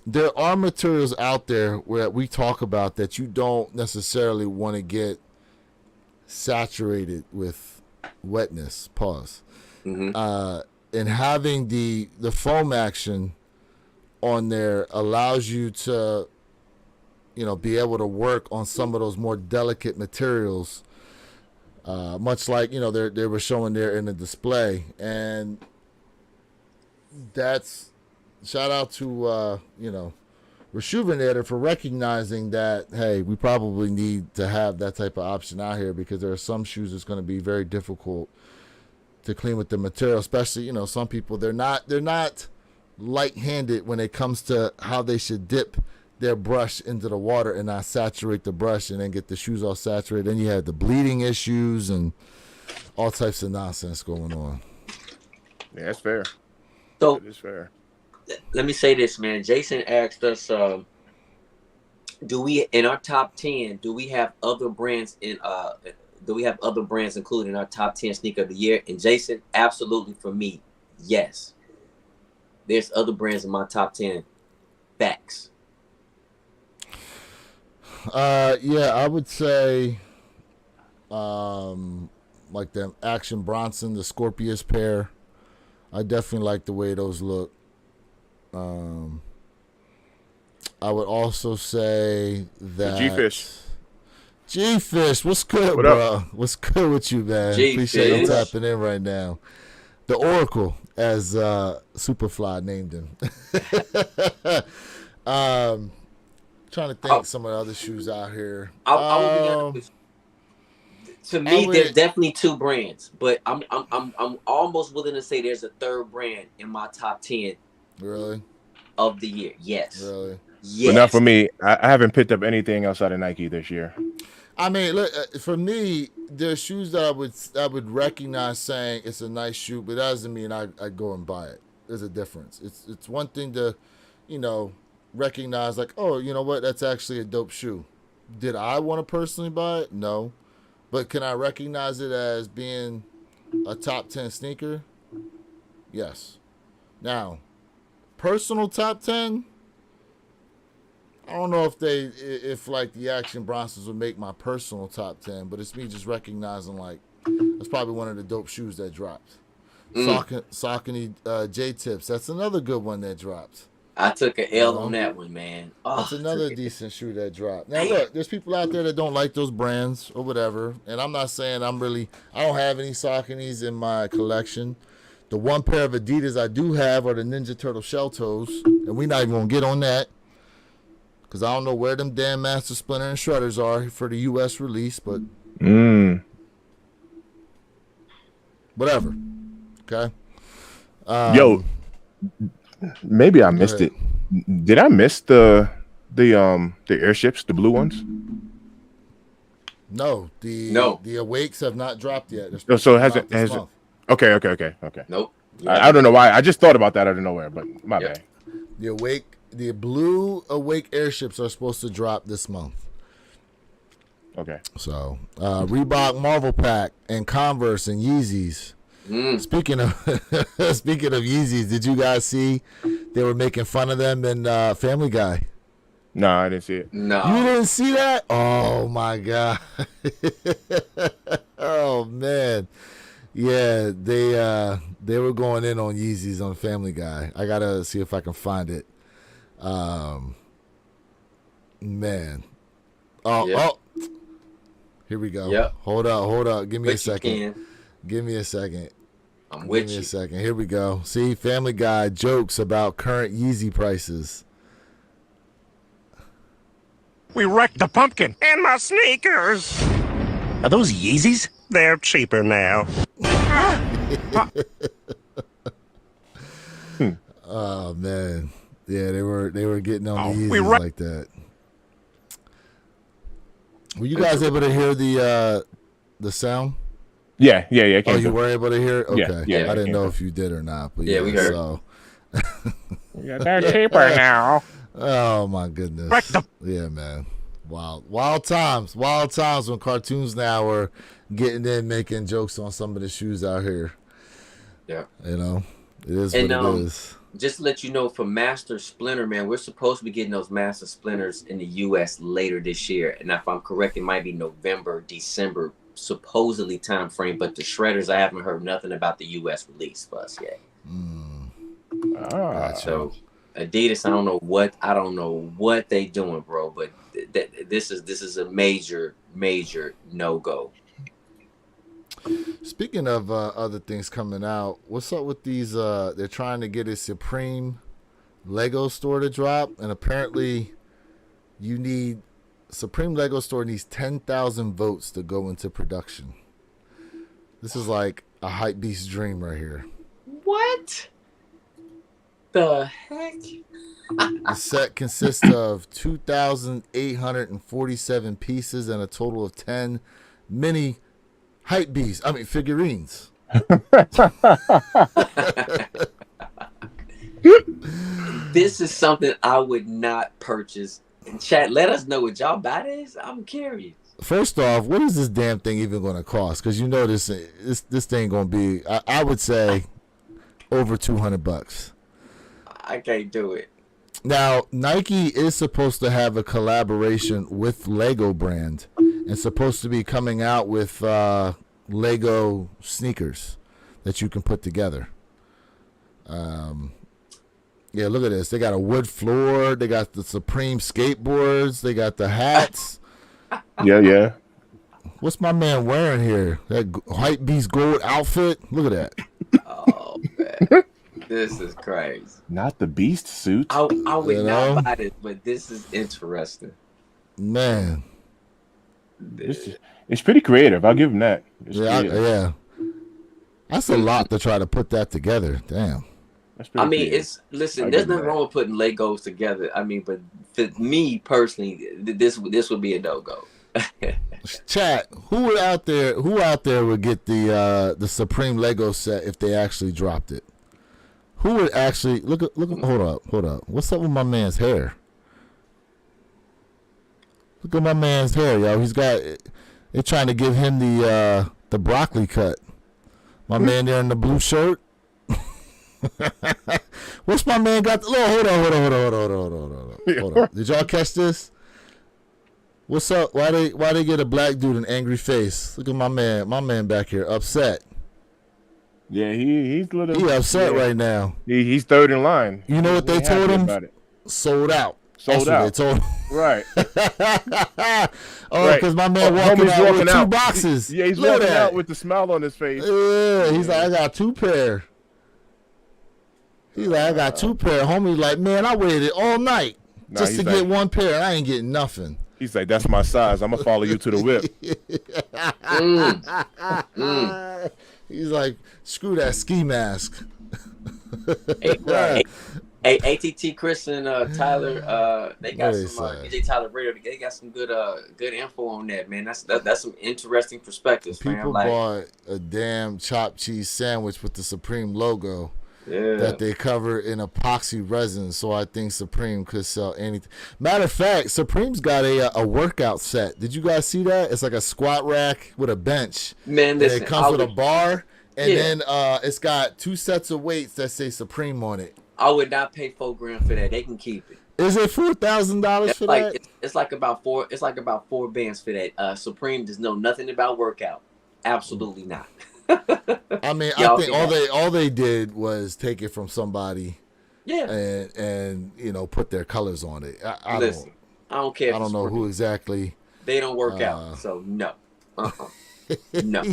There are materials out there where we talk about that you don't necessarily want to get saturated with wetness. Pause. Mm-hmm. And having the foam action on there allows you to, be able to work on some of those more delicate materials, much like they were showing there in the display. And that's shout out to Rejuvenator for recognizing that, hey, we probably need to have that type of option out here, because there are some shoes that's going to be very difficult to clean with the material, especially some people they're not light-handed when it comes to how they should dip their brush into the water and not saturate the brush and then get the shoes all saturated. Then you have the bleeding issues and all types of nonsense going on. Yeah, that's fair. So That is fair. let me say this, man. Jason asked us, do we in our top 10? Do we have other brands included in our top 10 sneaker of the year? And Jason, absolutely, for me, yes. There's other brands in my top 10. Facts. Yeah, I would say like them Action Bronson, the Scorpius pair. I definitely like the way those look. I would also say that G-Fish, what's good, What bro? up? What's good with you, man? G-Fish. Appreciate you tapping in right now. The Oracle, as Superfly named him. Trying to think some of the other shoes out here. I will be honest with you. To me, there's definitely two brands, but I'm almost willing to say there's a third brand in my top 10 Really? of the year. Yes. Really? Yes. But not for me. I haven't picked up anything outside of Nike this year. I mean, look, for me, there's shoes that I would recognize saying it's a nice shoe, but that doesn't mean I go and buy it. There's a difference. It's one thing to, recognize like, oh, you know what, that's actually a dope shoe. Did I want to personally buy it? No. But can I recognize it as being a top 10 sneaker? Yes. Now, personal top 10, I don't know if like the Action Bronsons would make my personal top 10, but it's me just recognizing like that's probably one of the dope shoes that dropped. Saucony J-Tips, that's another good one that dropped. I took an L on that one, man. That's another decent shoe that dropped. Now look, there's people out there that don't like those brands or whatever, and I'm not saying I don't have any Sauconys in my collection. The one pair of Adidas I do have are the Ninja Turtle Shell Toes, and we're not even gonna get on that because I don't know where them damn Master Splinter and Shredders are for the U.S. release, but whatever. Okay. Yo, maybe I missed it. Did I miss the airships, the blue ones? No, the Awakes have not dropped yet. So it hasn't. Okay. Nope. I don't know why. I just thought about that out of nowhere, but my bad. The blue Awake airships are supposed to drop this month. Okay. So Reebok Marvel Pack and Converse and Yeezys. Speaking of Yeezys, did you guys see they were making fun of them in Family Guy? No, I didn't see it. No. You didn't see that? Oh my god. Oh man. Yeah, they were going in on Yeezys on Family Guy. I gotta see if I can find it. Man. Oh, here we go. Yep. Hold up. Give me a second. Can. Give me a second. I'm with Give me you. a second. Here we go. See, Family Guy jokes about current Yeezy prices. We wrecked the pumpkin and my sneakers. Are those Yeezys? They're cheaper now. Oh man, Yeah, they were getting on the we Yeezys like that. Were you guys able to hear the sound? Yeah. It Oh, came you through. were able to hear it? Yeah, Okay. yeah, I it didn't came know through. if you did or not. But Yeah, we heard. So, Yeah, they're cheaper now. oh my goodness. Wreck the- Yeah, man. Wild times when cartoons now are getting in, making jokes on some of the shoes out here. Yeah. You know, it is And, what it is. Just to let you know, for Master Splinter, man, we're supposed to be getting those Master Splinters in the U.S. later this year. And if I'm correct, it might be November, December, supposedly time frame. But the Shredders, I haven't heard nothing about the U.S. release for us yet. Ah. So Adidas, I don't know what they doing, bro. But this is a major no go. Speaking of other things coming out, what's up with these? They're trying to get a Supreme Lego store to drop, and apparently, Supreme Lego store needs 10,000 votes to go into production. This is like a hype beast dream right here. What the heck? The set consists of 2,847 pieces and a total of 10 mini figurines. This is something I would not purchase. And chat, let us know what y'all buy this. I'm curious. First off, what is this damn thing even going to cost? Because you know this thing going to be, I would say, over $200. I can't do it. Now, Nike is supposed to have a collaboration with Lego brand and supposed to be coming out with Lego sneakers that you can put together. Yeah, look at this. They got a wood floor. They got the Supreme skateboards. They got the hats. Yeah. What's my man wearing here? That Hype Beast gold outfit. Look at that. Oh man, this is crazy. Not the Beast suit. I would You know? not buy this, but this is interesting. Man. It's pretty creative. I'll give him that. It's creative. Yeah. That's a lot to try to put that together. Damn. That's pretty I mean, creative. there's give nothing them that. wrong with putting Legos together. I mean, but for me personally, this would be a no go. Chat, who out there would get the Supreme Lego set if they actually dropped it? Who would actually look hold up. What's up with my man's hair? Look at my man's hair, yo. They're trying to give him the broccoli cut. My man there in the blue shirt. What's my man got? Hold on. Did y'all catch this? What's up? Why they get a black dude an angry face? Look at my man back here, upset. Yeah, he's a little. He upset yeah. right now. He's third in line. You know what He they ain't told happy him? about it. Sold out. Sold That's out. what they told him. Right. Oh, Right. because my man Homie's walking out with two boxes. Yeah, he's Look at walking that. out with the smile on his face. Yeah, he's like, I got two pair. He's like, I got two pair. Homie's like, man, I waited all night just to get one pair. And I ain't getting nothing. He's like, that's my size. I'm gonna follow you to the whip. He's like, screw that ski mask. Hey, ATT Chris and Tyler, they got What some they say? DJ Tyler Radio. They got some good info on that, man. That's some interesting perspectives, man. People Like, bought a damn chopped cheese sandwich with the Supreme logo yeah. that they cover in epoxy resin. So I think Supreme could sell anything. Matter of fact, Supreme's got a workout set. Did you guys see that? It's like a squat rack with a bench. Man, And listen, it comes with a bar. And Yeah. then it's got two sets of weights that say Supreme on it. I would not pay $4,000 for that. They can keep it. Is it $4,000 for that? It's like about four bands for that. Supreme does know nothing about workout. Absolutely not. I mean, Y'all I think can all they did was take it from somebody Yeah. and put their colors on it. I Listen, I don't care. If I don't it's know Supreme. who exactly. They don't work out, so no. No. he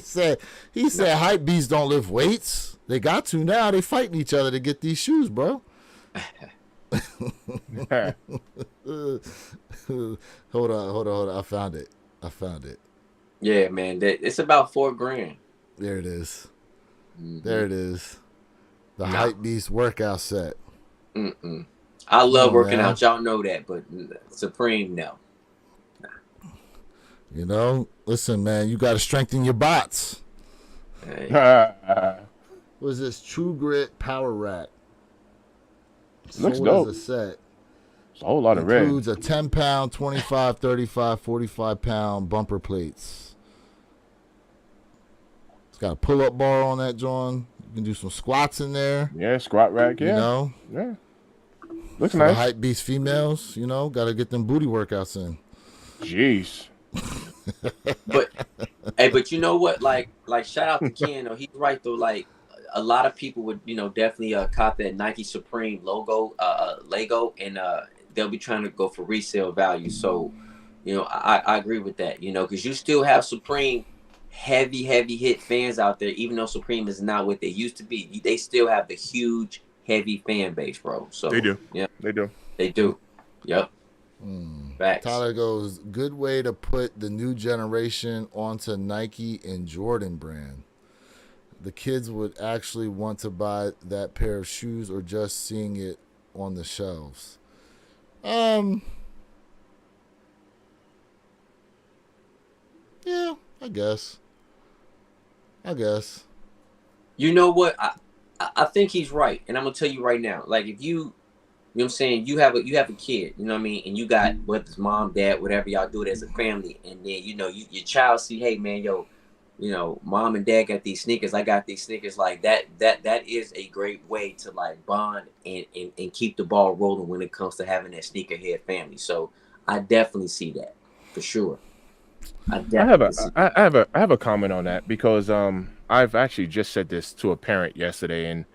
said hype beasts don't lift weights. They got to now. They fighting each other to get these shoes, bro. Hold on. I found it. Yeah, man. It's about $4,000. There it is. Mhm. There it is. The hype beast workout set. Mm-mm. I love on, working man. out. Y'all know that, but Supreme, no. You know, listen, man, you got to strengthen your bots. Hey. What is this? True Grit Power Rack. Looks Sold dope. as a set. It's a whole lot of red. Includes a 10-pound, 25, 35, 45-pound bumper plates. It's got a pull-up bar on that, John. You can do some squats in there. Yeah, squat rack. Yeah, You know, yeah. Looks for the nice. hype beast females. You know, got to get them booty workouts in. Jeez. But hey, but you know what? Like shout out to Ken. Though. He's right though. Like a lot of people would, definitely cop that Nike Supreme logo, Lego, and they'll be trying to go for resale value. So, I agree with that. Because you still have Supreme heavy hit fans out there, even though Supreme is not what they used to be. They still have the huge heavy fan base, bro. So They do. Yeah, They do. they do. Yep. Facts. Tyler goes, good way to put the new generation onto Nike and Jordan brand. The kids would actually want to buy that pair of shoes or just seeing it on the shelves. Yeah, I guess. You know what? I think he's right, and I'm gonna tell you right now. Like if you know what I'm saying, you have a kid, you know what I mean, and you got whether it's mom, dad, whatever y'all do it as a family, and then your child see, hey man, mom and dad got these sneakers, I got these sneakers, like that is a great way to like bond and keep the ball rolling when it comes to having that sneakerhead family. So I definitely see that for sure. I have a comment on that because I've actually just said this to a parent yesterday, and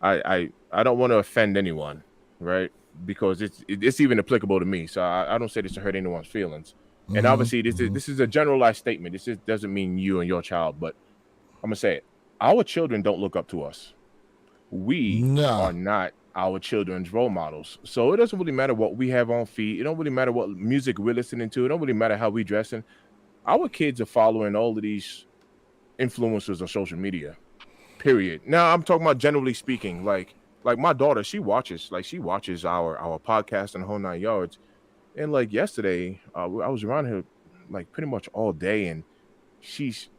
I don't want to offend anyone, right? Because it's even applicable to me, so I don't say this to hurt anyone's feelings. And obviously, this is a generalized statement. This doesn't mean you and your child, but I'm gonna say it. Our children don't look up to us. We are not our children's role models. So it doesn't really matter what we have on feet. It don't really matter what music we're listening to. It don't really matter how we dressing. Our kids are following all of these influencers on social media. Period. Now I'm talking about generally speaking, like my daughter, she watches our podcast and the whole 9 yards. And like yesterday, I was around her like pretty much all day, and she's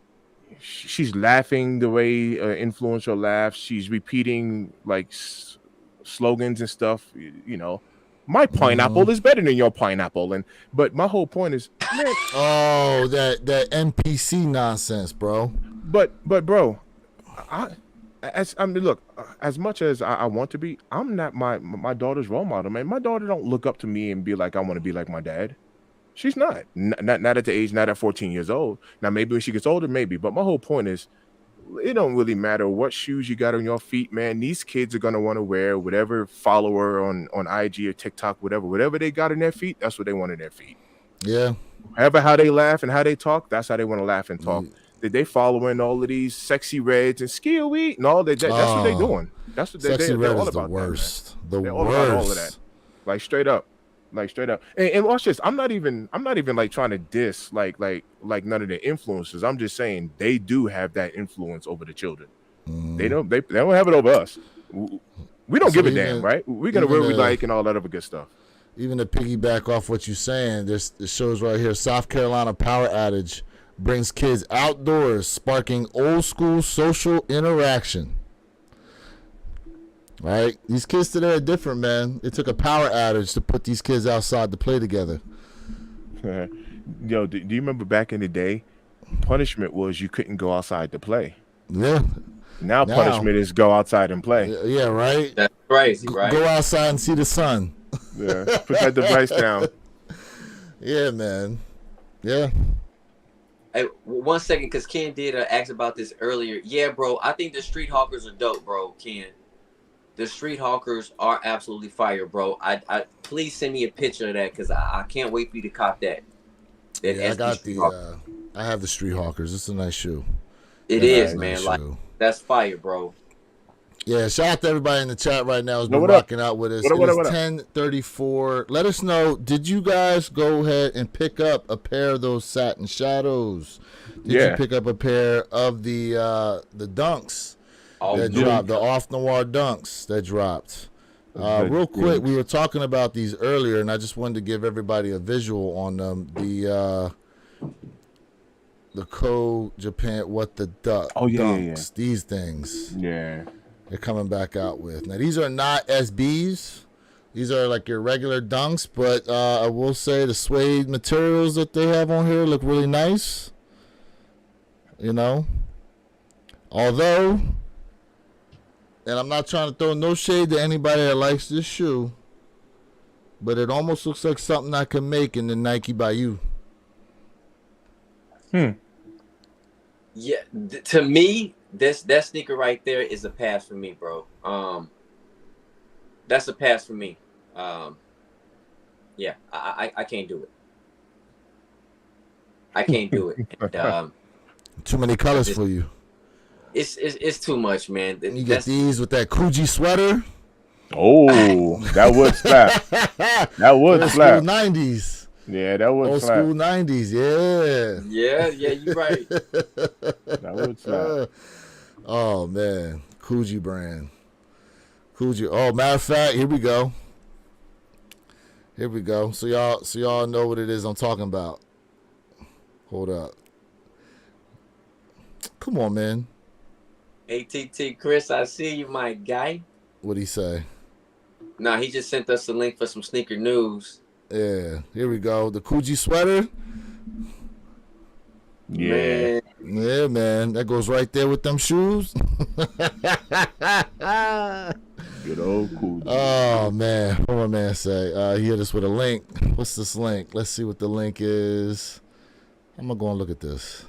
laughing the way influencer laughs. She's repeating like slogans and stuff. My pineapple is better than your pineapple. But my whole point is, man. Oh, that NPC nonsense, bro. But bro, look, as much as I want to be, I'm not my daughter's role model, man. My daughter don't look up to me and be like, I want to be like my dad. She's not at the age, not at 14 years old. Now, maybe when she gets older, maybe. But my whole point is, it don't really matter what shoes you got on your feet, man. These kids are gonna want to wear whatever follower on IG or TikTok, whatever they got in their feet. That's what they want in their feet. Yeah. However, how they laugh and how they talk, that's how they want to laugh and talk. They following all of these sexy reds and skill wheat and all that. That's what they're doing. That's what Sexy they're red all is the about. worst. They're all about all of that. Like straight up. And watch this. I'm not even like trying to diss like none of the influencers. I'm just saying they do have that influence over the children. They don't have it over us. We don't give a damn, right? We're gonna wear what we like and all that other good stuff. Even to piggyback off what you're saying, this shows right here. South Carolina power outage brings kids outdoors, sparking old school social interaction. Right? These kids today are different, man. It took a power outage to put these kids outside to play together. Yo, do you remember back in the day, punishment was you couldn't go outside to play? Yeah. Now punishment is go outside and play. Yeah, right? That's crazy, right? Go outside and see the sun. Yeah. Put that device down. Yeah, man. Yeah. Hey, 1 second, because Ken did ask about this earlier. Yeah, bro, I think the Street Hawkers are dope, bro, Ken. The Street Hawkers are absolutely fire, bro. I please send me a picture of that because I can't wait for you to cop that. Yeah, I got I have the Street Hawkers. It's a nice shoe. It is, man. Like that's fire, bro. Yeah, shout out to everybody in the chat right now who's been rocking out with us. It is 10:34. Let us know, did you guys go ahead and pick up a pair of those Satin Shadows? Did you pick up a pair of the Dunks that dropped, the Off Noir Dunks that dropped? Real quick, we were talking about these earlier, and I just wanted to give everybody a visual on them. The Code Japan, what the duck? Oh, yeah, dunks. yeah, yeah. These things. Yeah. They're coming back out with. Now, these are not SBs. These are like your regular dunks, but I will say the suede materials that they have on here look really nice. You know? Although, and I'm not trying to throw no shade to anybody that likes this shoe, but it almost looks like something I can make in the Nike Bayou. Yeah, to me, that sneaker right there is a pass for me, bro. That's a pass for me. Yeah, I can't do it. I can't do it. And, Too many colors for you. It's too much, man. You get these with that Coogee sweater. Oh, that would slap. That would Old slap. school 90s. Yeah, that would Old slap. school 90s, yeah. Yeah, you're right. That would slap. Oh, man. Coogee brand. Coogee. Oh, matter of fact, here we go. Here we go. So y'all know what it is I'm talking about. Hold up. Come on, man. ATT Chris, I see you, my guy. What'd he say? Nah, he just sent us a link for some sneaker news. Yeah, here we go. The Coogee sweater. Yeah. Man, Yeah, man. That goes right there with them shoes. Good old cool. Oh, man. What my man say? He hit us with a link. What's this link? Let's see what the link is. I'm going to go and look at this.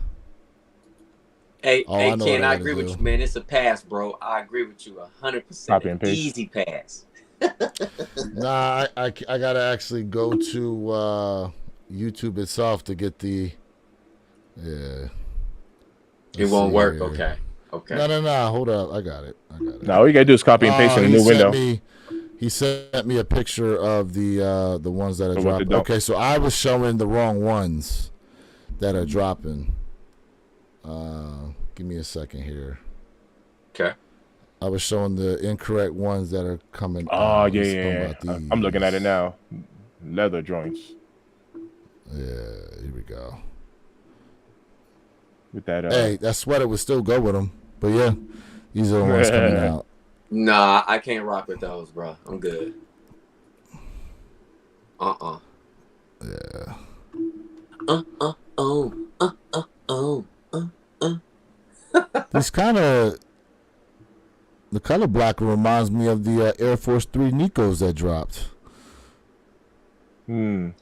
hey, I know Ken, what I I gotta agree with do. you, man. It's a pass, bro. I agree with you 100%. Copy and paste. Easy pass. Nah, I got to actually go to YouTube itself to get the... Yeah. It Let's won't see work. here. Okay. No. Hold up. I got it. Now all you gotta do is copy and paste in a he new sent window. He sent me a picture of the ones that are Of what they dropping. don't- Okay, so I was showing the wrong ones that are dropping. Give me a second here. Okay. I was showing the incorrect ones that are coming. Oh out. yeah, Let's yeah, go yeah. about I'm looking at these. it now. Leather joints Yeah, here we go. with that. Hey, that sweater would still go with them, but yeah, these are the ones coming out. Nah, I can't rock with those, bro. I'm good. Yeah. These kind of, the color block reminds me of the Air Force 3 Nikos that dropped. Man,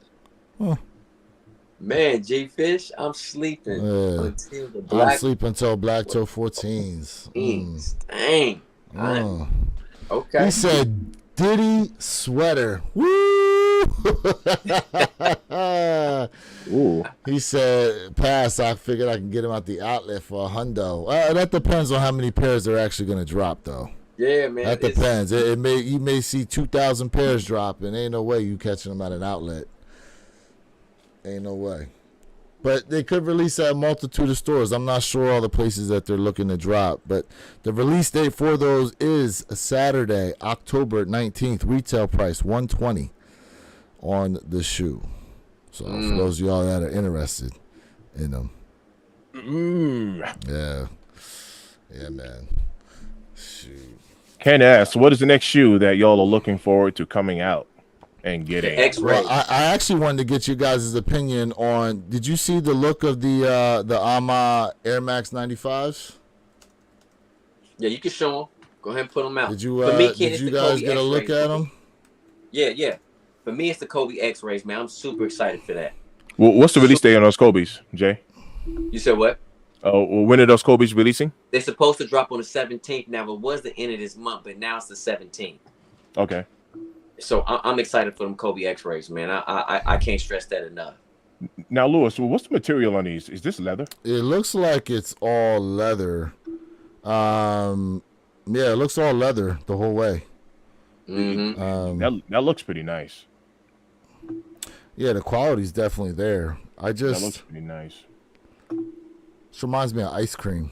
G Fish, I'm sleeping Yeah. until the I'm black sleeping until Black Toe 14s. things. Dang. Okay. He said Diddy sweater. Woo! Ooh. He said pass. I figured I can get him at the outlet for $100. That depends on how many pairs they're actually going to drop, though. Yeah, man. That depends. You may see 2,000 pairs dropping. Ain't no way you catching them at an outlet. Ain't no way. But they could release at a multitude of stores. I'm not sure all the places that they're looking to drop. But the release date for those is Saturday, October 19th. Retail price $120 on the shoe. So for those of y'all that are interested in them. Yeah. Yeah, man. Shoot. Ken asks, what is the next shoe that y'all are looking forward to coming out and getting? X-ray. Well, I actually wanted to get you guys' opinion on. Did you see the look of the AMA Air Max 95s? Yeah, you can show them. Go ahead and put them out. Did you For me, Ken, did it's you the guys Kobe get a look X-rays, at bro. them? Yeah. For me, it's the Kobe X-rays, man. I'm super excited for that. Well, what's the release date on those Kobe's, Jay? You said what? Oh, when are those Kobe's releasing? They're supposed to drop on the 17th. Now, it was the end of this month, but now it's the 17th. Okay. So I'm excited for them Kobe X-rays, man. I can't stress that enough. Now, Lewis, what's the material on these? Is this leather? It looks like it's all leather. Yeah, it looks all leather the whole way. Mm-hmm. That looks pretty nice. Yeah, the quality's definitely there. That looks pretty nice. This reminds me of ice cream.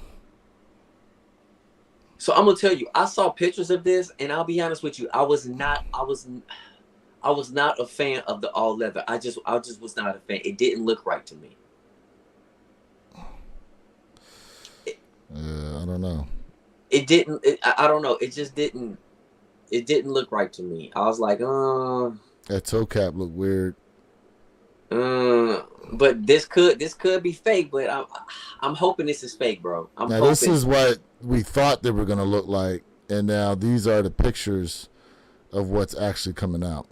So I'm gonna tell you, I saw pictures of this, and I'll be honest with you, I was not a fan of the all leather. I just was not a fan. It didn't look right to me. I don't know. It didn't. I don't know. It just didn't. It didn't look right to me. I was like, That toe cap looked weird. But this could be fake. But I'm hoping this is fake, bro. I'm Now hoping. this is what we thought they were gonna look like, and now these are the pictures of what's actually coming out.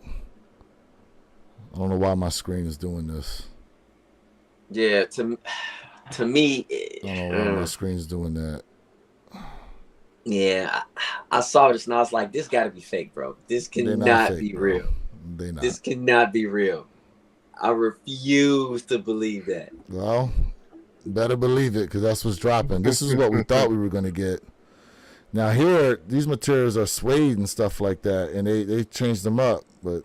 I don't know why my screen is doing this. Yeah, to me, I don't know why my screen's doing that. yeah, I saw this and I was like, this got to be fake, bro. This They're cannot not fake, be bro. real. They not. This cannot be real. I refuse to believe that. Well, better believe it, because that's what's dropping. This is what we thought we were gonna get. Now here, these materials are suede and stuff like that, and they changed them up, but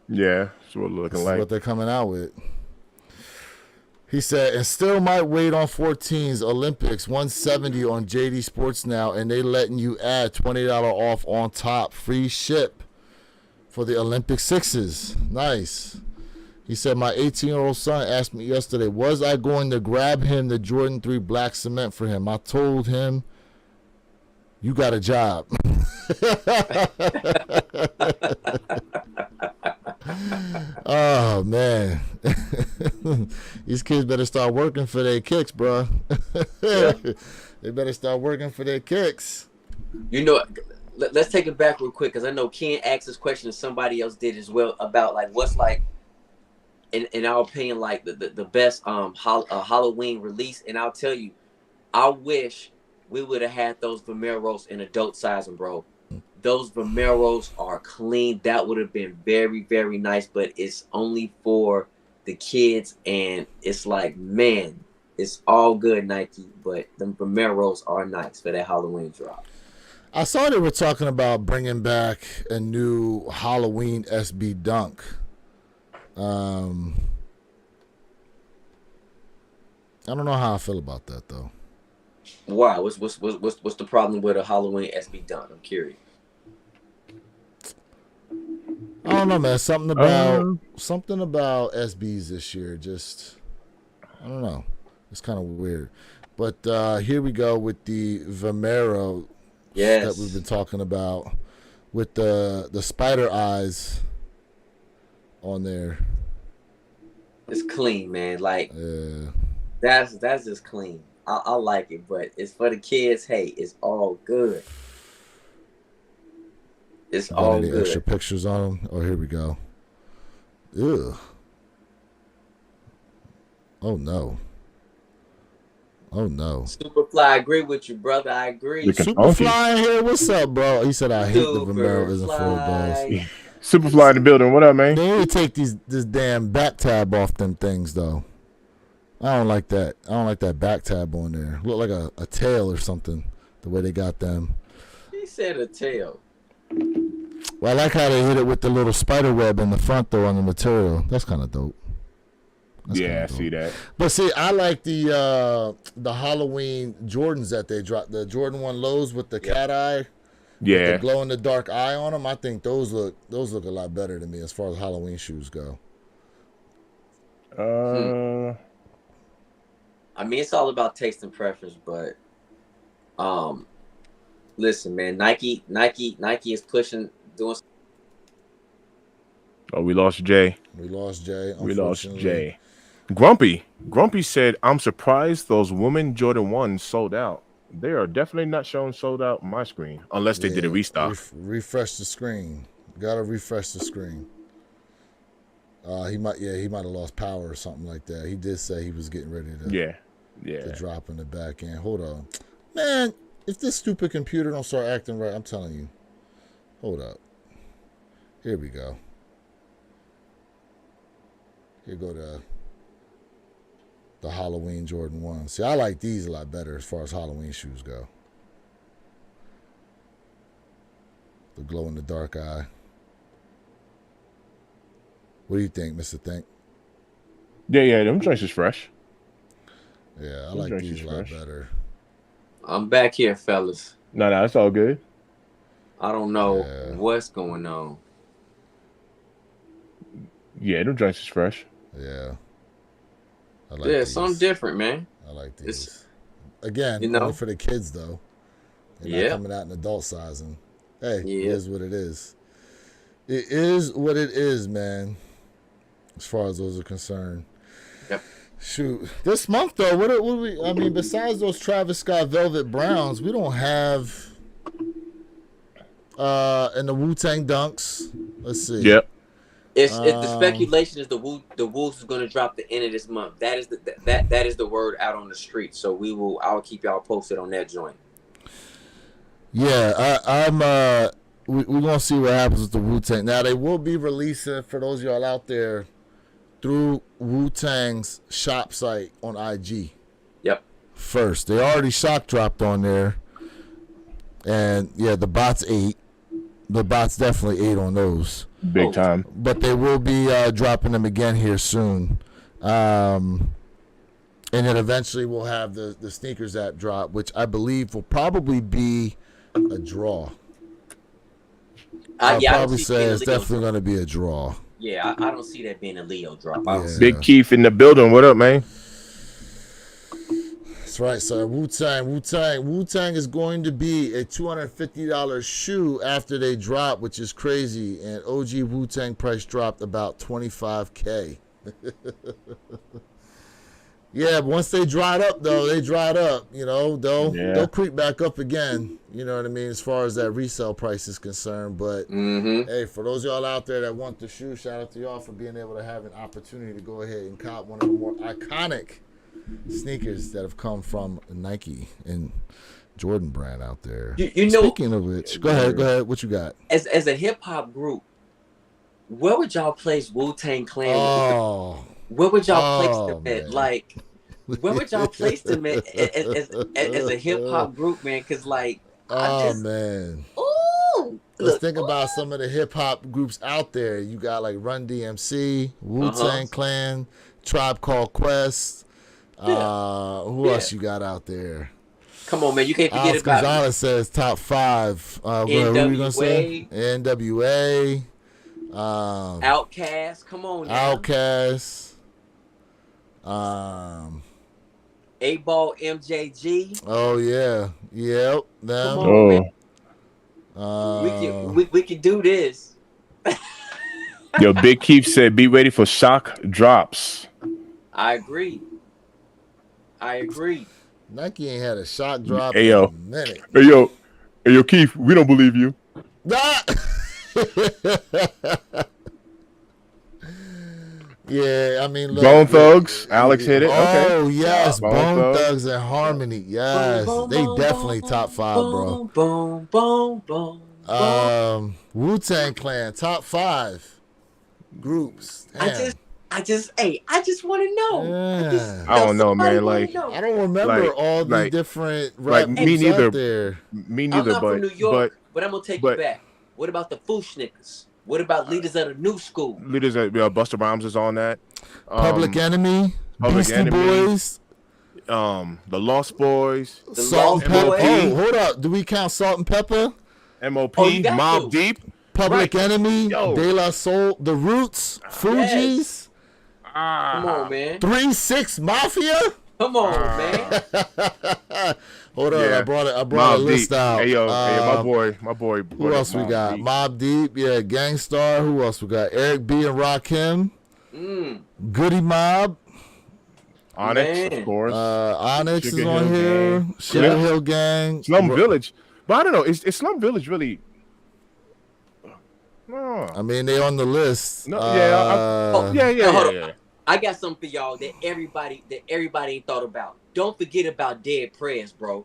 Yeah, that's what it's this looking is like. what they're coming out with. He said, and still might wait on 14's Olympics, 170 on JD Sports now, and they letting you add $20 off on top, free ship for the Olympic sixes. Nice. He said, my 18-year-old son asked me yesterday, was I going to grab him the Jordan 3 black cement for him? I told him, you got a job. Oh, man. These kids better start working for their kicks, bro. They better start working for their kicks. You know, let's take it back real quick, because I know Ken asked this question and somebody else did as well, about like what's like, in our opinion, like the best Halloween release. And I'll tell you, I wish we would have had those Vomeros in adult sizing, bro. Those Vomeros are clean. That would have been very, very nice, but it's only for the kids, and it's like, man, it's all good, Nike, but the Vomeros are nice for that Halloween drop. I saw they were talking about bringing back a new Halloween SB Dunk. I don't know how I feel about that though. Why? What's the problem with a Halloween SB Dunk? I'm curious. I don't know, man. Something about SBs this year. Just, I don't know. It's kind of weird. But here we go with the Vomero that we've been talking about, with the spider eyes on there. It's clean, man. Like, Yeah. that's just clean. I like it, but it's for the kids. Hey, it's all good. It's Got all any good. extra pictures on them? Oh, here we go. Ew. Oh no. Oh no. Superfly, I agree with you, brother. I agree. Look at- Superfly in here. What's up, bro? He said I hate the Vomero isn't full of balls. Superfly. Superfly in the building. What up, man? They need to take this damn back tab off them things though. I don't like that. I don't like that back tab on there. Look like a tail or something. The way they got them. He said a tail. Well, I like how they hit it with the little spider web in the front though on the material. That's kind of dope. That's Yeah, I kinda see dope. that. But see, I like the Halloween Jordans that they dropped. The Jordan 1 lows with the cat eye. Yeah. The glow in the dark eye on them. I think those look a lot better to me as far as Halloween shoes go. I mean, it's all about taste and preference, but listen, man, Nike is pushing, doing. Oh, we lost Jay. We lost Jay. We lost unfortunately. Jay. Grumpy said, I'm surprised those women Jordan 1s sold out. They are definitely not showing sold out on my screen unless they did a restock. Refresh the screen. Gotta refresh the screen. He might have lost power or something like that. He did say he was getting ready to drop in the back end. Hold on, man. If this stupid computer don't start acting right, I'm telling you. Hold up. Here we go. Here go the Halloween Jordan 1. See, I like these a lot better as far as Halloween shoes go. The glow in the dark eye. What do you think, Mr. Think? Yeah, them joints is fresh. Yeah, I Them like joints these is a lot fresh. better. I'm back here, fellas. No, it's all good. I don't know Yeah. what's going on. Yeah, them joints is fresh. Yeah. I like Yeah, these. something different, man. I like these. It's- Again, you know? only for the kids though. They're Yeah. not coming out in adult sizing. Hey, it Yeah. is what it is. It is what it is, man. As far as those are concerned. Yep. Shoot, this month though, what we? I mean, besides those Travis Scott Velvet Browns, we don't have. And the Wu-Tang Dunks. Let's see. Yep. It's the speculation is the Wolves is going to drop the end of this month. That is that is the word out on the street. So I'll keep y'all posted on that joint. Yeah, I'm. We're gonna see what happens with the Wu-Tang. Now they will be releasing, for those of y'all out there, through Wu-Tang's shop site on IG. Yep. First, they already shock dropped on there, and yeah, the bots ate. The bots definitely ate on those, Big time. but they will be dropping them again here soon. And then eventually we'll have the sneakers app drop, which I believe will probably be a draw. I'll I don't probably see say it being a it's Leo definitely drop. going to be a draw. Yeah, I don't see that being a Leo drop. I don't Yeah. see- Big Keith in the building. What up, man? That's right, sir. Wu-Tang is going to be a $250 shoe after they drop, which is crazy. And OG Wu-Tang price dropped about $25K. Yeah, but once they dried up, though, they dried up. You know, they'll creep back up again. You know what I mean, as far as that resale price is concerned. But hey, for those of y'all out there that want the shoe, shout out to y'all for being able to have an opportunity to go ahead and cop one of the more iconic sneakers that have come from Nike and Jordan brand out there. You know, Speaking of which, go ahead. What you got? as a hip hop group, where would y'all place Wu-Tang Clan? Oh, Where would y'all place Oh, them at? man. Like, where would y'all place them at as a hip hop group, man? Because like, man. ooh, Let's think about some of the hip hop groups out there. You got like Run DMC, Wu-Tang Clan, Tribe Called Quest. Who else you got out there? Come on, man, you can't forget Alex about Gonzalez says top 5. Who are you gonna say? NWA. Outkast. Come on, now. Outkast. 8Ball MJG. Oh yeah. Yep. Them. Come on, Oh, man. We can do this. yo, Big Keith said, "Be ready for shock drops." I agree. Nike ain't had a shot drop Hey, in yo. a minute. Hey yo, Keith, we don't believe you. Yeah, I mean, look, Bone Thugs, Alex hit it. Okay. Oh yes, Bone Bone Thugs. Thugs and Harmony. Yes, Boom, they boom, definitely boom, top 5, bro. Boom, boom, boom, boom. Wu-Tang Clan top 5 groups. Damn. I just want to know. Yeah. I don't know, somebody man. wanna Like, know. I don't remember Like- all the like- different like rap me groups neither. out there. me I'm neither, not but from New York, but I'm gonna take you back. What about the Fushnickers? What about leaders of the new school? leaders at Busta Rhymes is on that. Public Enemy, Public Beastie Enemy, Boys, The Lost Boys, The Salt and Lost Pepper. Boys. Oh, hold up. Do we count Salt and Pepper? MOP, Oh, you got Mob to. Deep. Public Enemy, Yo. De La Soul, The Roots, Fugees, Come on, man. 3-6 Mafia. Come on, man. Hold on, Yeah. I brought a Mob list Deep. out. Hey yo, my boy. Who else we got? Mobb Deep, yeah, Gangstar. Who else we got? Eric B and Rakim, Goody Mob, Onyx, Man. of course. Onyx Sugar is on Hill here. Gang. Sugar Yeah. Hill Gang, Slum Village. But I don't know. Is Slum Village really? No. I mean, they on the list. No, yeah, yeah. I got something for y'all that everybody ain't thought about. Don't forget about Dead Prez, bro.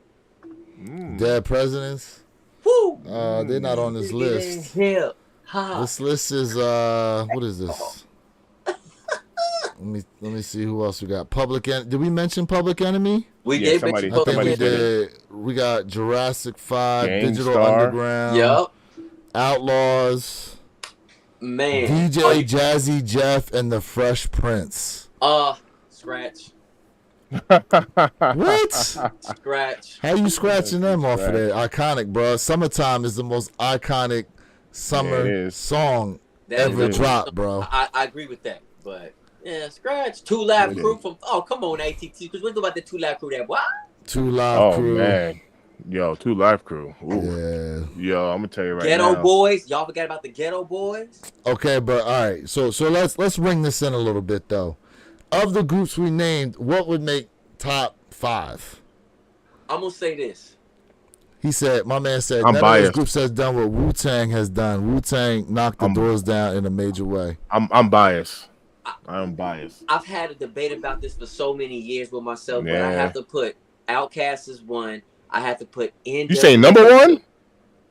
Dead Presidents. Woo! They're not on this list. Hip hop. This list is what is this? Let me see who else we got. Did we mention Public Enemy? We Yeah, gave somebody- it I think we Somebody did. We got Jurassic 5, Digital Gangstar. Underground, Yup, Outlaws, man. DJ Jazzy Jeff, and the Fresh Prince. Scratch. What? Scratch. How you scratching them off of Scratch. there? Iconic, bro. Summertime is the most iconic summer is. song That ever is- dropped, bro. I agree with that, but yeah, scratch. Two Live It Crew is. from. Oh, come on, ATT. Because we're about the Two Live Crew. That what? Two Live Oh Crew. man, yo, 2 Live Crew. Ooh. Yeah. Yo, I'm gonna tell you right Ghetto now. Boys. Y'all forgot about the Ghetto Boys. Okay, but all right. So let's bring this in a little bit though. Of the groups we named, what would make top 5? I'm gonna say this. He said, my man said, I'm none of biased. those groups has done what Wu-Tang has done. Wu-Tang knocked the doors down in a major way. I'm biased. I'm biased. I've had a debate about this for so many years with myself, but I Yeah. have to put Outkast as one. I have to put NWA. You say number one?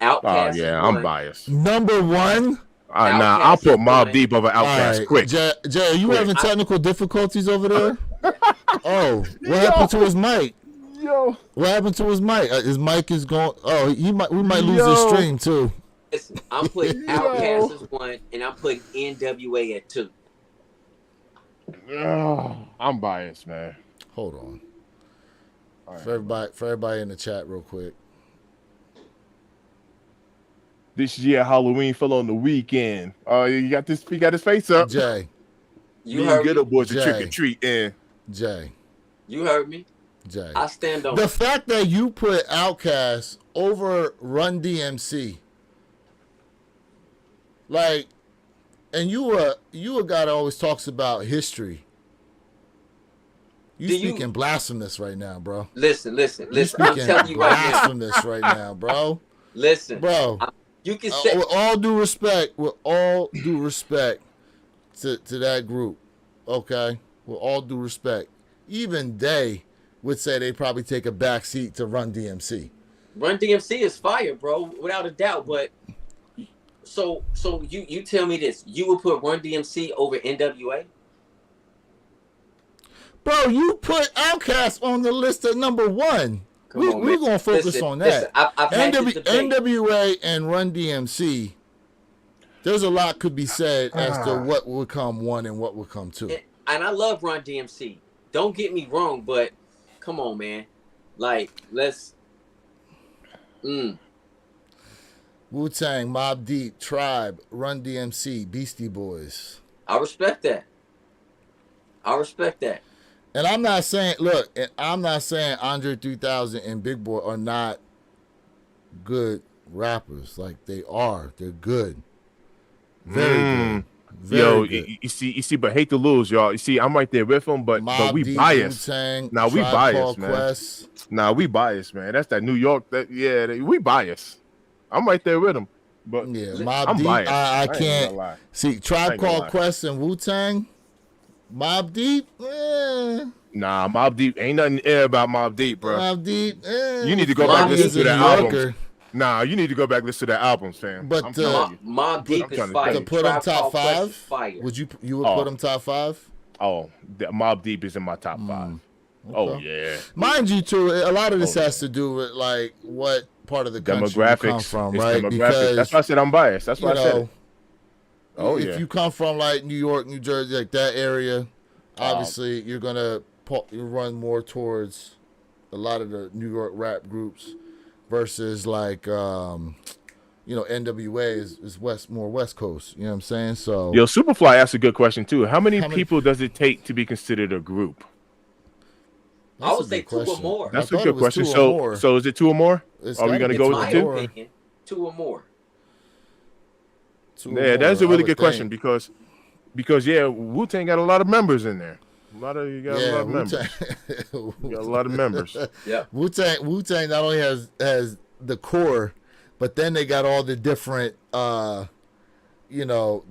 Oh Outkast. yeah, is I'm one. biased. Number 1? Nah, I'll Outkast put is Mobb one. Deep over All Outkast right. quick. Jay, are you Quick. having technical difficulties over there? Oh, what happened to his mic? Yo, What happened to his mic? His mic is going. Oh, we might lose his Yo. stream too. Listen, I'm putting Outkast as one, and I'm putting NWA at 2. I'm biased, man. Hold on. All right. For everybody in the chat, real quick. This year Halloween fell on the weekend. Oh, you got this face up. Jay, You Me and heard Ghetto me. Boys a Jay. trick or treat in. Jay, You heard me. Jay. I stand on The it. fact that you put Outkast over Run DMC, like, and you a guy that always talks about history. You Do you- speaking blasphemous right now, bro. Listen. You I'm speaking telling you right now. blasphemous right now, bro. Listen, Bro, you can say with all due respect to that group, okay? With all due respect, even they would say they probably take a back seat to Run DMC. Run DMC is fire, bro, without a doubt. But so you tell me this: you would put Run DMC over NWA? Bro, you put Outkast on the list at number 1. Come on, We're man. going to focus Listen, on listen, that. I've had this debate. NWA and Run DMC, there's a lot could be said as to what would come 1 and what would come 2. And I love Run DMC. Don't get me wrong, but come on, man. Like, let's. Wu-Tang, Mobb Deep, Tribe, Run DMC, Beastie Boys. I respect that. And I'm not saying, Andre 3000 and Big Boy are not good rappers. Like, they are. They're good. Very good. Very good. You see, but hate to lose, y'all. You see, I'm right there with them, but Mobb we Deep, biased. Wu-Tang, Nah, we Tribe biased, Called man. Quest. Nah, we biased, man. That's that New York. We biased. I'm right there with them. But Yeah, Mobb I'm Deep. biased. I ain't can't gonna lie. see Tribe ain't gonna Called lie. Quest and Wu-Tang. Mobb Deep. Nah, Mobb Deep ain't nothing air about Mobb Deep, bro. Mobb Deep. You need to go back and Mobb listen is to a that New album. Yorker. Nah, you need to go back and listen to the albums, fam. But, I'm telling you. Mobb Deep I'm is trying to fire. tell To put them Tribe top Called Quest 5, is fire. you would put them top 5? Oh, Mobb Deep is in my top 5. Oh yeah. Mind you, too, a lot of this has to do with like what part of the country you come Demographics. from, It's right? demographics. Because That's why I said I'm biased. That's why I said it. Oh, if yeah. you come from like New York, New Jersey, like that area, obviously you're gonna run more towards a lot of the New York rap groups versus like NWA is more West Coast. You know what I'm saying? So Yo, Superfly asked a good question too. How many How many- people does it take to be considered a group? that's I a would say good 2 or question. more. That's I a thought good it was question. 2 or So, more. so is it 2 or more? It's Are we gotta gonna be go In with my the 2? opinion, 2 or more. 2 or Yeah, that's a more, I really would good question think. because yeah, Wu-Tang got a lot of members in there. You got a lot Yeah, of members. Wu-Tang. You got a lot of members. Yeah. Wu-Tang not only has the core, but then they got all the different the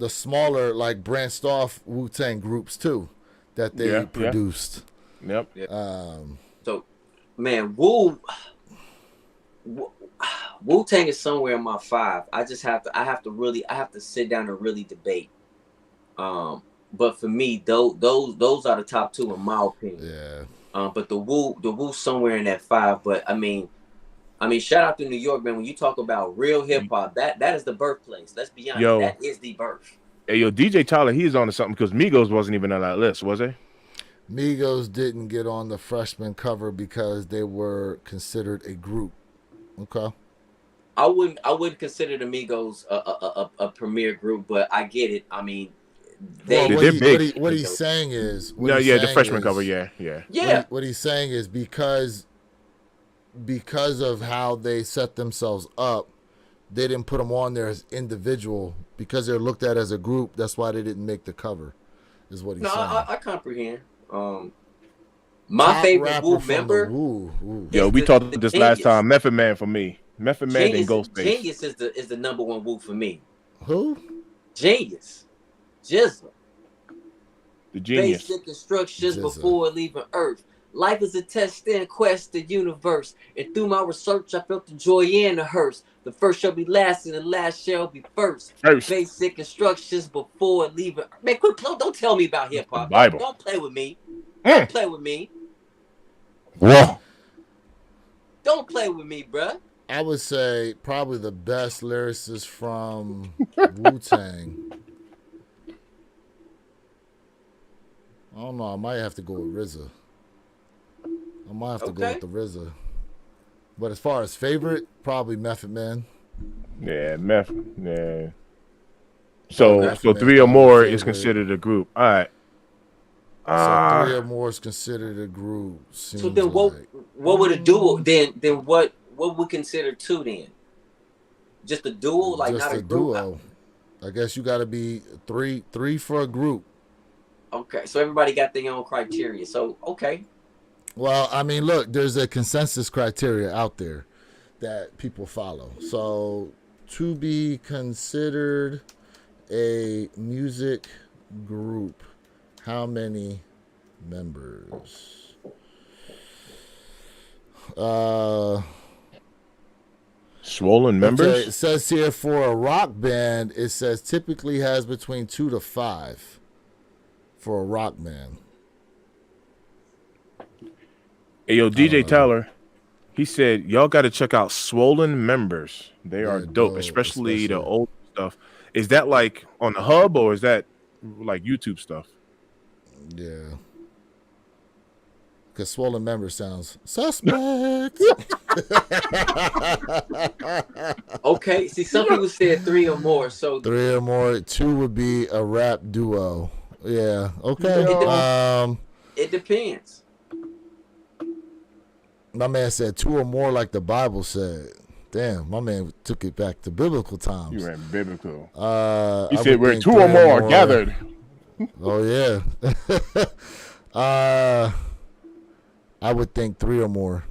smaller like branched off Wu-Tang groups too that they Yeah, yeah. produced. Yep. So, man, Wu-Tang is somewhere in my 5. I have to sit down and really debate. But for me, those are the top 2 in my opinion. Yeah. But the Wu somewhere in that 5. But I mean, shout out to New York, man. When you talk about real hip hop, that is the birthplace. Let's be honest. Yo. That is the birth. Hey, yo, DJ Tyler, he's on to something because Migos wasn't even on that list, was he? Migos didn't get on the freshman cover because they were considered a group. Okay. I wouldn't consider the Migos a premier group, but I get it. I mean, Well, They're big. what he's saying is, The freshman cover, yeah. What he's saying is because of how they set themselves up, they didn't put them on there as individual because they're looked at as a group. That's why they didn't make the cover. Is what he's saying. I comprehend. My favorite Wu member. Yo, we talked about this last time. Method Man for me. Method Man and Ghostface. Genius is the number one Wu for me. Who? Genius. Jizzle. The genius. Basic instructions before leaving Earth. Life is a test and quest the universe. And through my research, I felt the joy and the hearse. The first shall be last and the last shall be first. Basic instructions before leaving Earth. Man, don't tell me about hip hop. Bible. Don't play with me. Don't play with me. Whoa. Don't play with me, bruh. I would say probably the best lyricist from Wu-Tang. I don't know. I might have to go with RZA. I might have to go with the RZA. But as far as favorite, probably Method Man. Yeah, yeah. So three or more is considered a group. All right. So three or more is considered a group. So then what would a duo then what we consider two then? Just a duo, like just not a duo. group? I guess you gotta be three for a group. Okay, so everybody got their own criteria. So okay. Well, I mean, look, there's a consensus criteria out there that people follow. So to be considered a music group, how many members? Swollen members? Okay, it says here for a rock band, it says typically has between 2 to 5 for a rock band. Hey, yo, DJ Tyler, he said, y'all got to check out Swollen Members. They are dope, especially the old stuff. Is that like on the hub or is that like YouTube stuff? Yeah. Because Swollen Members sounds suspect. Okay, see, some people said three or more. So 3 or more, 2 would be a rap duo. Yeah. Okay. It depends. My man said 2 or more, like the Bible said. Damn, my man took it back to biblical times. You ran biblical. He said we're 2 or more gathered. Oh yeah. I would think 3 or more.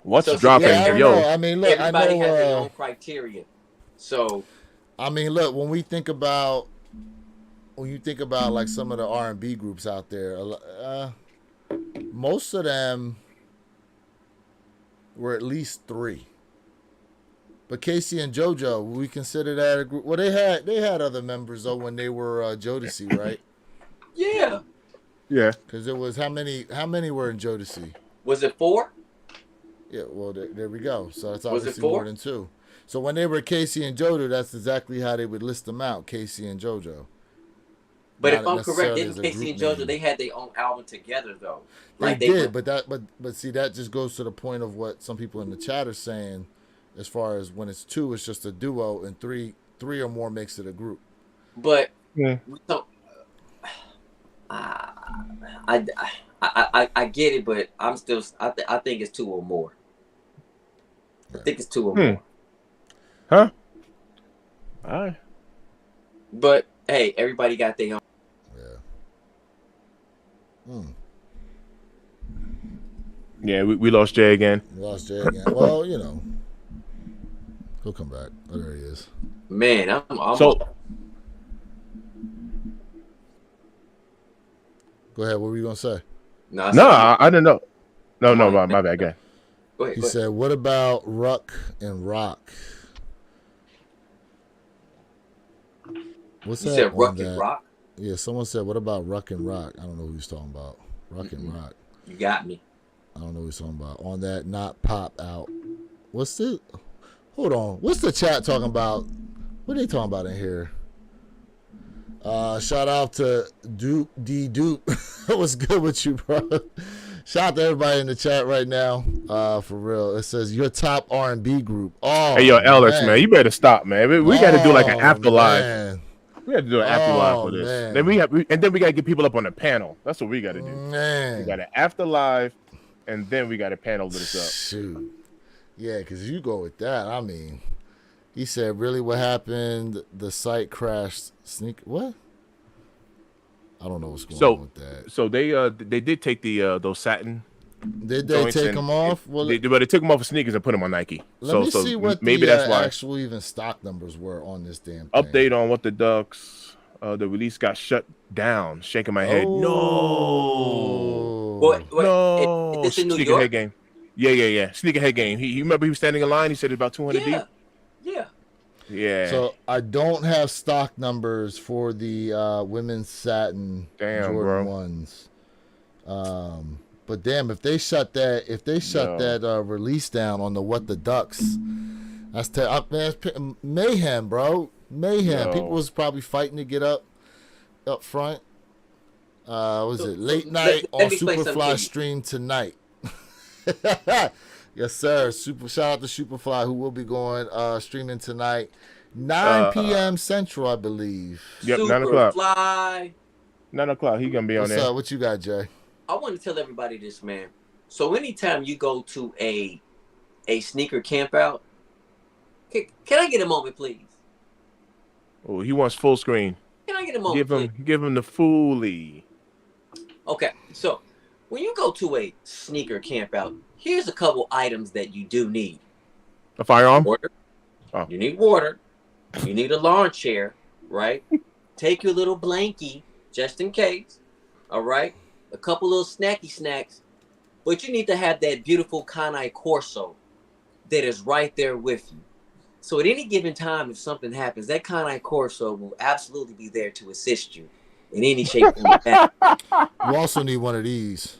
What's dropping? Yo, I mean, look, everybody has their own criteria. So, I mean, look, when you think about like some of the R&B groups out there, most of them were at least 3. But Casey and JoJo, we consider that a group. Well, they had other members though when they were Jodeci, right? Yeah. Yeah. Because it was how many were in Jodeci? Was it 4? Yeah. Well, there we go. So it's Was it obviously 4? more than 2. So when they were Casey and JoJo, that's exactly how they would list them out: Casey and JoJo. But Not if I'm correct, necessarily didn't as a Casey and group JoJo name. they had their own album together though? They Like did, but see, that just goes to the point of what some people in the chat are saying, as far as when it's 2, it's just a duo, and three or more makes it a group. But Yeah. we don't. I get it, but I'm still. I think it's 2 or more. I think it's 2 or more. Huh? All right. But hey, everybody got their own. Yeah. Yeah, we lost Jay again. We lost Jay again. Well, he'll come back. Oh, there he is. Man, I'm So Go ahead. What were you gonna say? no, I didn't know. No, my bad. Again. Go ahead. He said, "What about Ruck and Rock?" What's You that? said on Ruck that? and Rock. Yeah, someone said, "What about Ruck and Rock?" I don't know who he's talking about. Ruck and Rock. You got me. I don't know who he's talking about. On that, not pop out. What's the? Hold on. What's the chat talking about? What are they talking about in here? Shout out to Duke D Duke. What's good with you, bro? Shout out to everybody in the chat right now. For real. It says your top R&B group. Oh, Hey, yo, Ellis, man, you better stop, man. We got to do like an Oh, afterlife. man. We got to do an afterlife for this. man. Then we got to get people up on the panel. That's what we got to do. Man. We got an afterlife, and then we got to panel this up. Shoot. Yeah, because you go with that. I mean, he said, really, what happened? The site crashed. What? I don't know what's going on with that. So they did take the those satin. Did they take them off? Well, they took them off of sneakers and put them on Nike. Let me see what maybe the that's why. actual even stock numbers were on this damn thing. Update on what the Ducks. The release got shut down. Shaking my head. Oh. No. Wait, No. It's in New Sneakerhead York? game. Yeah. Sneakerhead game. He remember he was standing in line. He said it's about 200 Yeah. deep. Yeah. Yeah. So I don't have stock numbers for the women's satin Jordan bro. ones. But damn, if they shut that release down on the What the Ducks, that's mayhem, bro. Mayhem. Yo. People was probably fighting to get up front. Was it late night let on me explain something to Superfly you. stream tonight? Yes, sir. Shout out to Superfly, who will be going streaming tonight, 9 p.m. Central, I believe. Yep, 9 o'clock. Superfly. 9 o'clock. He gonna be on What's there. up? What you got, Jay? I want to tell everybody this, man. So anytime you go to a sneaker camp out, can I get a moment, please? Oh, he wants full screen. Can I get a moment, please? Give him the fully. Okay, so when you go to a sneaker camp out, here's a couple items that you do need. A firearm. Water. Oh. You need water. You need a lawn chair, right? Take your little blankie just in case. All right. A couple little snacky snacks. But you need to have that beautiful Kanai Corso that is right there with you. So at any given time, if something happens, that Kanai Corso will absolutely be there to assist you in any shape or manner. You also need one of these.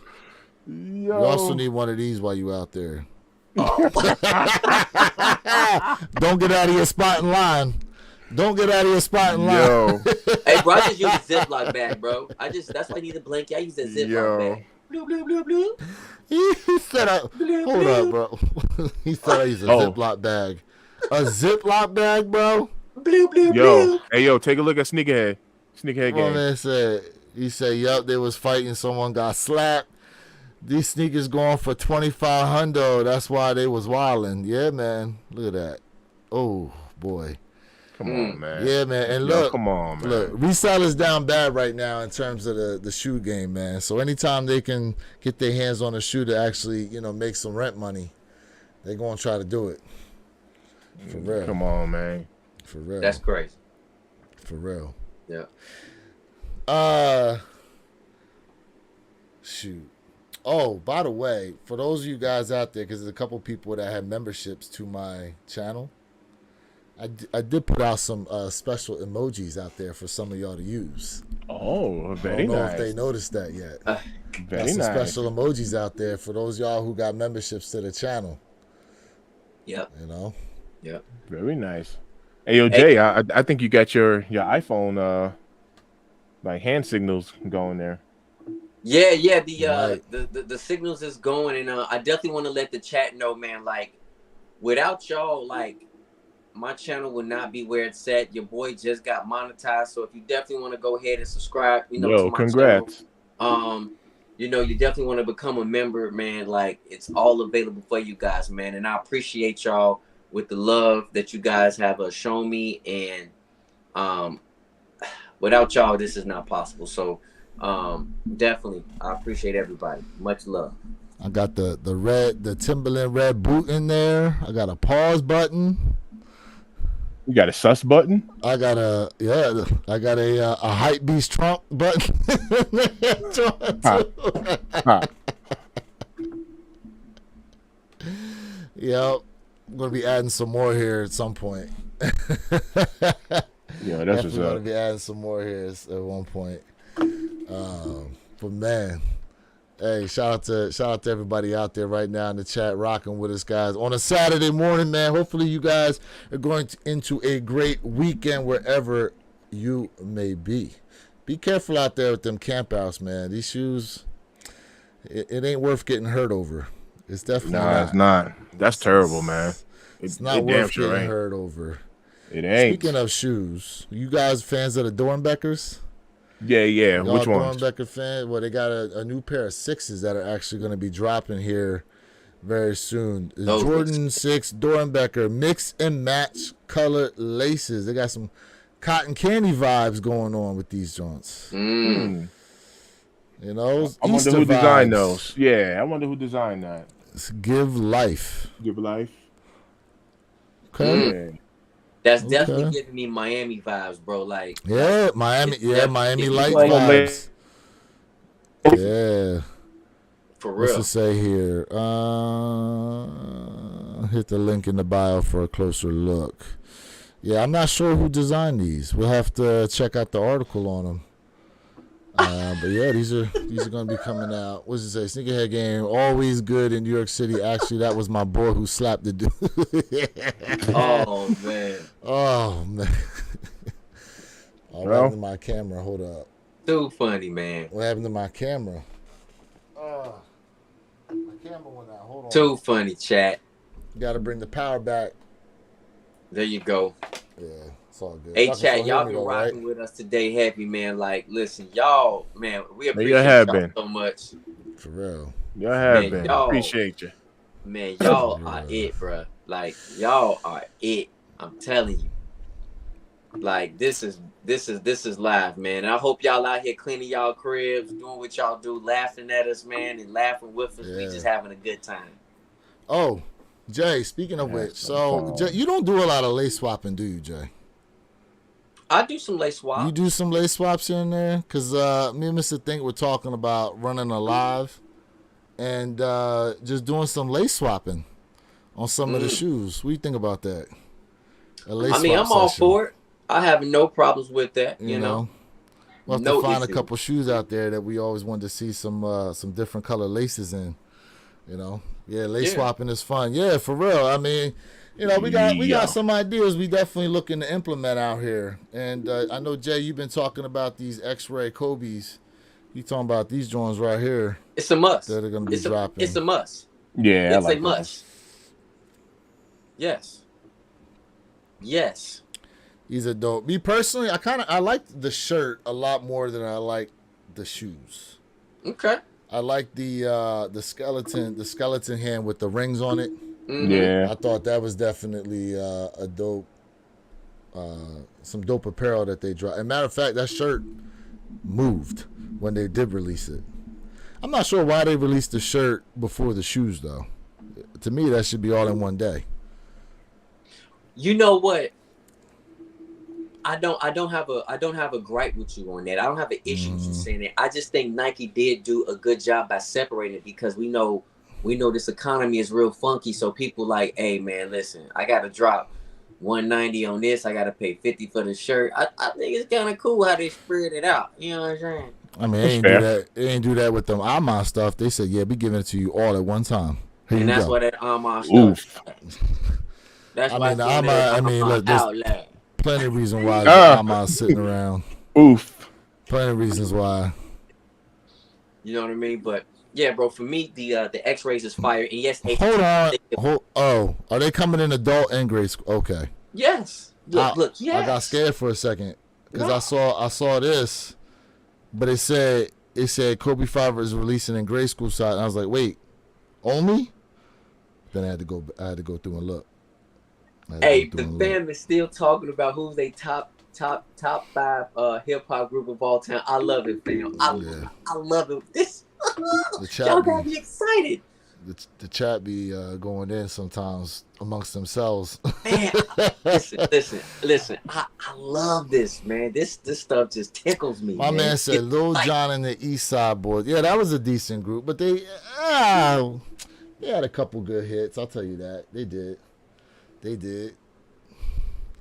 Yo. You also need one of these while you out there. Don't get out of your spot in line. Don't get out of your spot in line. Yo. Hey, bro, I just use a Ziploc bag, bro. That's why I need a blanket. I use a Ziploc Yo. bag. Blue, blue, blue, blue. He said, hold up, bro. He said I use a Ziploc bag. A Ziploc bag, bro? Blue, blue, Yo. blue. Hey, yo, take a look at Sneakerhead. Sneakerhead Well, game. man said, he said, yup, they was fighting. Someone got slapped. These sneakers going for $2,500. That's why they was wilding. Yeah, man. Look at that. Oh, boy. Come on, man. Yeah, man. And Yo, look, come on, man. Look, resellers down bad right now in terms of the shoe game, man. So anytime they can get their hands on a shoe to actually, make some rent money, they're going to try to do it. For real. Come on, man. For real. That's crazy. For real. Yeah. Shoot. Oh, by the way, for those of you guys out there, because there's a couple people that have memberships to my channel, I did put out some special emojis out there for some of y'all to use. Oh, I very don't know nice. if they noticed that yet. Very Got some nice. special emojis out there for those y'all who got memberships to the channel. Yep. Yep. Very nice. Hey, yo, Jay, I think you got your iPhone like hand signals going there. Yeah. Right. The signals is going, and I definitely want to let the chat know, man. Like, without y'all, like, my channel would not be where it's at. Your boy just got monetized, so if you definitely want to go ahead and subscribe, to Yo, my congrats. channel, you definitely want to become a member, man. Like, it's all available for you guys, man. And I appreciate y'all with the love that you guys have shown me, and without y'all, this is not possible. So, definitely, I appreciate everybody. Much love. I got the Timberland red boot in there. I got a pause button. You got a sus button? I got a hype beast Trump button. Huh. Yep. I'm gonna be adding some more here at some point. Yeah, that's what's Definitely gonna up. be adding some more here at one point. But man, hey, shout out to everybody out there right now in the chat rocking with us, guys, on a Saturday morning, man. Hopefully you guys are going into a great weekend wherever you may be. Be careful out there with them campouts, man. These shoes, it ain't worth getting hurt over. It's definitely Nah, not. it's not. That's terrible, man. It's not damn worth sure getting ain't. hurt over. It ain't. Speaking of shoes, you guys fans of the Dornbeckers? Yeah. Y'all Which ones? Dornbecker fan? Well, they got a new pair of 6s that are actually going to be dropping here very soon. The Those Jordan 6 Dornbecker mix and match colored laces. They got some cotton candy vibes going on with these joints. Mm. You know, I wonder Easter who designed vibes. those. Yeah, I wonder who designed that. It's Give Life. Give life. Okay. Yeah. That's definitely Okay. giving me Miami vibes, bro. Like, Yeah, Miami. it's Yeah, definitely Miami giving Light me vibes. Yeah. for What's real. it say here? Hit the link in the bio for a closer look. Yeah, I'm not sure who designed these. We'll have to check out the article on them. But yeah, these are going to be coming out. What's it say? Sneakerhead Game, always good in New York City. Actually, that was my boy who slapped the dude. Oh man, Oh man. What Well. happened to my camera? Hold up. too funny, man. What happened to my camera? My camera went out. Hold on. Too funny, chat. Got to bring the power back. There you go. Yeah, it's all good. Hey, Y'all can chat, still y'all hear me been though, right? rocking with us today, happy man. Like, listen, y'all, man, we you appreciate have y'all been. so much. For real. Y'all have Man, been. y'all- Appreciate you. Man, y'all are it, bruh. Like, y'all are it. I'm telling you. Like, this is live, man. And I hope y'all out here cleaning y'all cribs, doing what y'all do, laughing at us, man, and laughing with us. We Yeah. just having a good time. Oh, Jay, speaking of Yeah, which, so some Jay, you don't do a lot of lace swapping, do you, Jay? I do some lace swap. You do some lace swaps here and there? Because me and Mr. Think were talking about running a live and just doing some lace swapping on some of the shoes. What do you think about that? A lace I mean, swap I'm all session, for it. I have no problems with that. You know, We'll have no to find a issue. couple shoes out there that we always wanted to see some different color laces in. You know, yeah, lace Yeah. swapping is fun. Yeah, for real. I mean, you know, we Yeah. got some ideas we definitely looking to implement out here. And I know Jay, you've been talking about these X-ray Kobe's. You talking about these joints right here it's a must. that are gonna be dropping. It's a must. Yeah, I It's like a that. must. Yes. Yes. These are dope. Me personally, I like the shirt a lot more than I like the shoes. Okay. I like the skeleton hand with the rings on it. Mhm. Yeah. I thought that was definitely a dope, some dope apparel that they dropped. And matter of fact, that shirt moved when they did release it. I'm not sure why they released the shirt before the shoes though. To me, that should be all in one day. You know what? I don't have a gripe with you on that. I don't have an issue with you saying that. I just think Nike did do a good job by separating it because we know this economy is real funky. So people like, hey man, listen, I gotta drop $190 on this. I gotta pay $50 for the shirt. I think it's kind of cool how they spread it out. You know what I'm saying? I mean, That's they ain't do fair. that. They ain't do that with them Amon stuff. They said, yeah, we giving it to you all at one time. Here And you that's go. why that Armand stuff. Oof. That's I why mean, the it's doing Armand- that I mean, look, this- outlet. Plenty of reason why Ah. Amon's sitting around. Oof. Plenty of reasons why. You know what I mean? But yeah, bro, for me, the X-rays is fire. And yes, Hold on. Are they coming in adult and grade school? Okay. Yes. Look, yes. I got scared for a second because No. I saw this, but it said Kobe Fiver is releasing in grade school side, and I was like, wait, only? Then I had to go through and look. Hey, the fam is still talking about who's they top 5 hip hop group of all time. I love it, fam. I love it. This The chat y'all be- got me excited, the chat be going in sometimes amongst themselves. man. Listen. I love this, man. This stuff just tickles me. My man said Lil Jon and the East Side Boys. Yeah, that was a decent group, but they had a couple good hits. I'll tell you that. They did.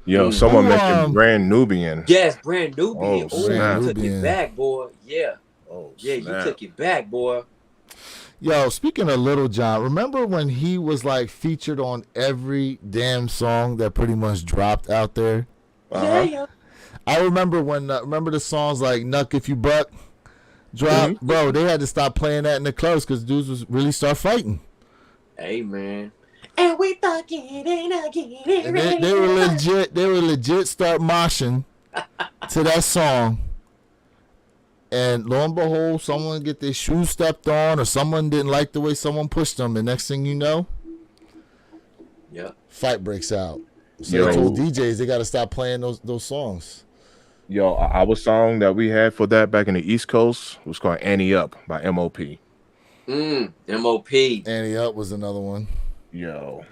Yo, someone Who, mentioned Brand Nubian. Yes, Brand Nubian. Oh, Oh, snap. you took Nubian. it back, boy. Yeah, Oh, yeah, you snap. took it back, boy. Yo, speaking of Little John, remember when he was like featured on every damn song that pretty much dropped out there? Uh-huh. Yeah. I remember when remember the songs like "Nuck If You Buck" drop, bro. They had to stop playing that in the clubs because dudes was really start fighting. Hey man. And we fucking and again. And they were legit. They were legit start moshing to that song. And lo and behold, someone get their shoes stepped on, or someone didn't like the way someone pushed them. And next thing you know, fight breaks out. So they told DJs they got to stop playing those songs. Yo, our song that we had for that back in the East Coast was called "Annie Up" by M.O.P. M.O.P. Annie Up was another one. Yo.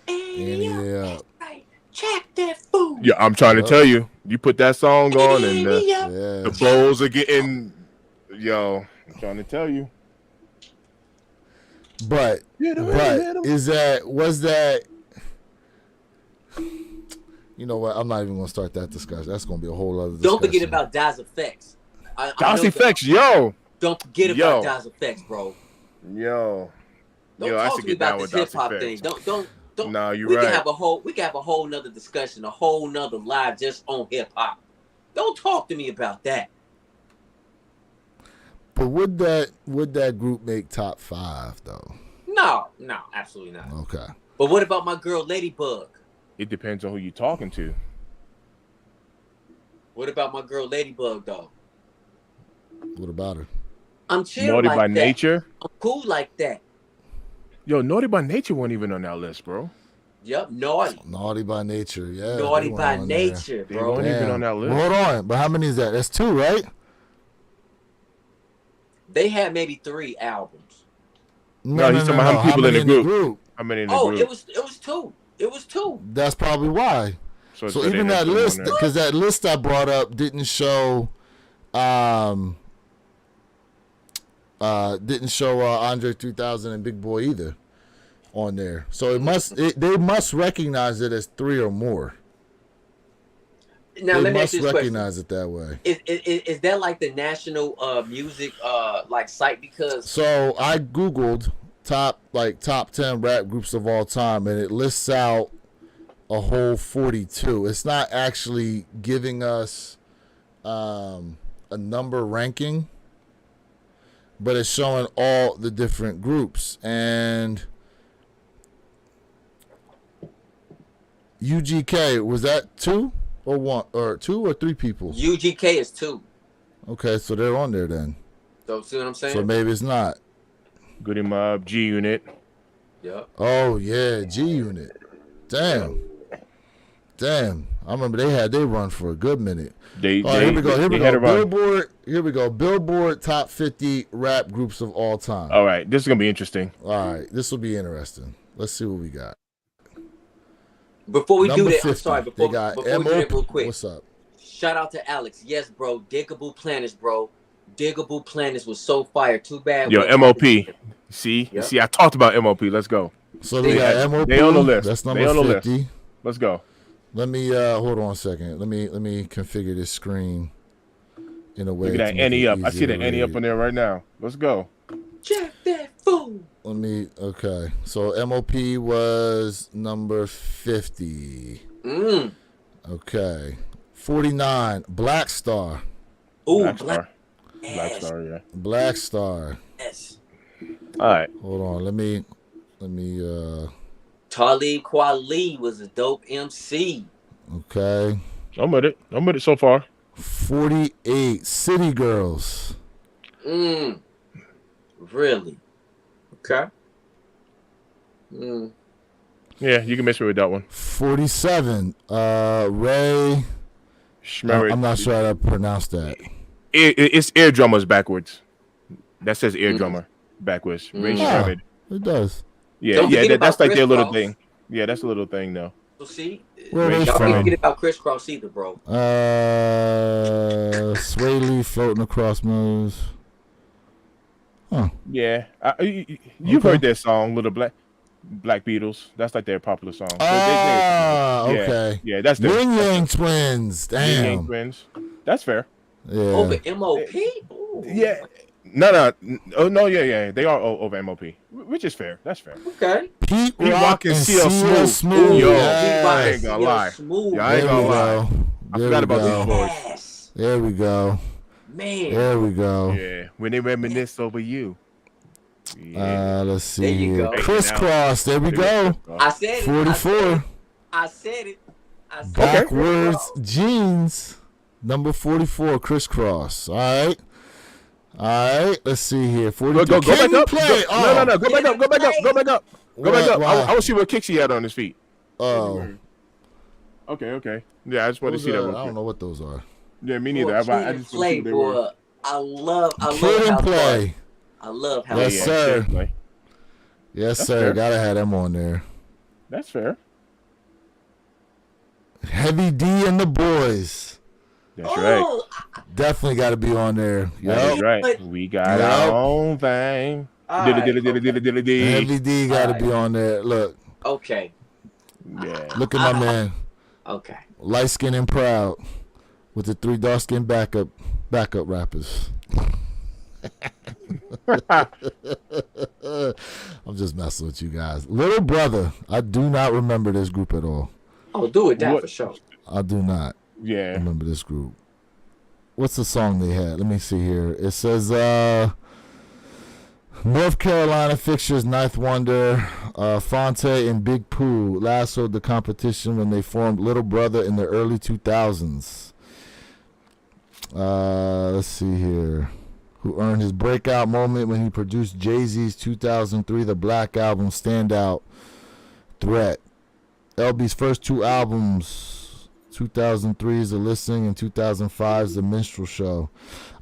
Annie Up. Check that food. Yeah, I'm trying to tell you. You put that song on and the bowls are getting. Yo, I'm trying to tell you. But was that? You know what? I'm not even gonna start that discussion. That's gonna be a whole other discussion. Don't forget about Das Effects. Das Effects, yo. Don't forget about Das Effects, bro. Yo. Don't talk to me about this hip hop thing. Don't. No, you're right. We can have a whole nother discussion, a whole nother live just on hip hop. Don't talk to me about that. But would that group make top 5 though? No, absolutely not. Okay. But what about my girl Ladybug? It depends on who you're talking to. What about my girl Ladybug though? What about her? I'm chill Naughty like by that. Nature. I'm cool like that. Yo, Naughty by Nature wasn't even on that list, bro. Yep, naughty. Naughty by Nature, yeah. Naughty by Nature, They bro. weren't even on that list. Well, hold on, but how many is that? That's 2, right? They had maybe 3 albums. No, he's talking about how many people in the group. How many in the group? It was 2. It was 2. That's probably why. So they even didn't that put him on list, there. because that list I brought up didn't show Andre 3000 and Big Boy either on there. So they must recognize it as 3 or more. Now they let me must ask you this recognize it that way. Is that like the national music like site? Because so I googled top 10 rap groups of all time, and it lists out a whole 42. It's not actually giving us a number ranking, but it's showing all the different groups. And UGK, was that 2 or 1 or 2 or 3 people? UGK is 2. Okay, so they're on there then. So see what I'm saying? So maybe it's not. Goody Mob, G Unit. Yep. Oh yeah, G Unit. Damn. I remember they run for a good minute. Here we go. Billboard. Here we go. Billboard top 50 rap groups of all time. All right, this is gonna be interesting. All right, this will be interesting. Let's see what we got. Before we Number do that, 50, I'm sorry. Before we do that, real quick. What's up? Shout out to Alex. Yes, bro. Diggable Planets, bro. Diggable Planets was so fire. Too bad. Yo, M.O.P. See, I talked about M.O.P. Let's go. So they got M.O.P. They on the list. That's They number on the 50. list. Let's go. Let me hold on a second. Let me configure this screen in a way. Look at that Annie Up. I see the Annie Up on there right now. Let's go. Check that fool. Okay. So M.O.P. was number 50. Okay. 49, Black Star. Ooh, Black Star. Black Star, yeah. Black Star. Yes. All right. Hold on. Let me Talib Kweli was a dope MC. Okay. I'm with it so far. 48, City Girls. Really? Okay. Yeah, you can mess me with that one. 47, Ray. I'm not sure how to pronounce that. It's Ear Drummers backwards. That says Ear Drummer backwards. Ray Sherman. It does. Yeah, that's like their little thing. Yeah, that's a little thing though. So see, Where y'all they can't from? forget about Crisscross either, bro. Sway Lee floating across moves. Huh. Yeah, you've heard their song, Little Black Beatles. That's like their popular song. Okay. Yeah, that's their Yin Yang Twins. Yin Yang Damn. Twins. That's fair. Yeah. Over M.O.P. Ooh. Yeah. No. Oh no, yeah. They are over M.O.P., which is fair. That's fair. Okay. Pete Rock and CL Smooth. Yo, Yes. I ain't gonna lie. Smooth. Yeah, I ain't gonna lie. I forgot about these boys. Yes. There we go. Man. There we go. Yeah, when they reminisce over you. Yeah. Let's see There you here. go. Crisscross. There we go. I said it. 44. I said it. Backwards jeans. Number 44. Crisscross. All right. Let's see here. 42. Go back up. Play? No. Go back up. Go back up. Go back up. Go back up. Why? I want to see what kicks he had on his feet. Oh. Okay. Yeah, I just want to see that. I don't know what those are. Yeah, me neither. I just want to play, see what they were. boy. I love Kid and how play. I love how Yes, Yeah, sir. kid play. Yes, That's sir. fair. Gotta have them on there. That's fair. Heavy D and the boys. That's right. Oh, Definitely got to be on there. That's Yep. right. We got Yep. our own thing. all right. Dilly. Heavy D got to Alright. be on there. Look, Okay. Yeah. look at my man. Okay. Light skin and proud with the 3 dark skin backup rappers. I'm just messing with you guys. Little Brother. I do not remember this group at all. Oh, do it down What- for sure. I do not Yeah. remember this group. What's the song they had? Let me see here. It says North Carolina fixtures Ninth Wonder, Fonte and Big Pooh lassoed the competition when they formed Little Brother in the early 2000s. Let's see here. Who earned his breakout moment when he produced Jay-Z's 2003 The Black Album standout Threat. LB's first 2 albums, 2003 is The Listening and 2005 is The Minstrel Show.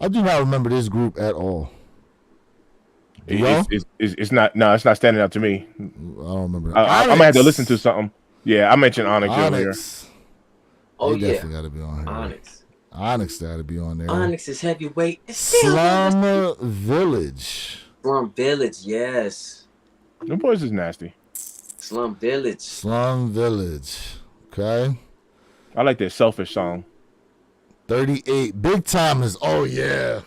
I do not remember this group at all. It's not. No, it's not standing out to me. I don't remember. I might have to listen to something. Yeah, I mentioned Onyx earlier. Onyx. Oh They yeah. definitely got to be on here. Onyx got to be on there. Onyx is heavyweight. It's still Slum Village. Slum Village, yes. Them boys is nasty. Slum Village. Slum Village. Okay. I like that Selfish song. 38. Big Timers. Oh, yeah.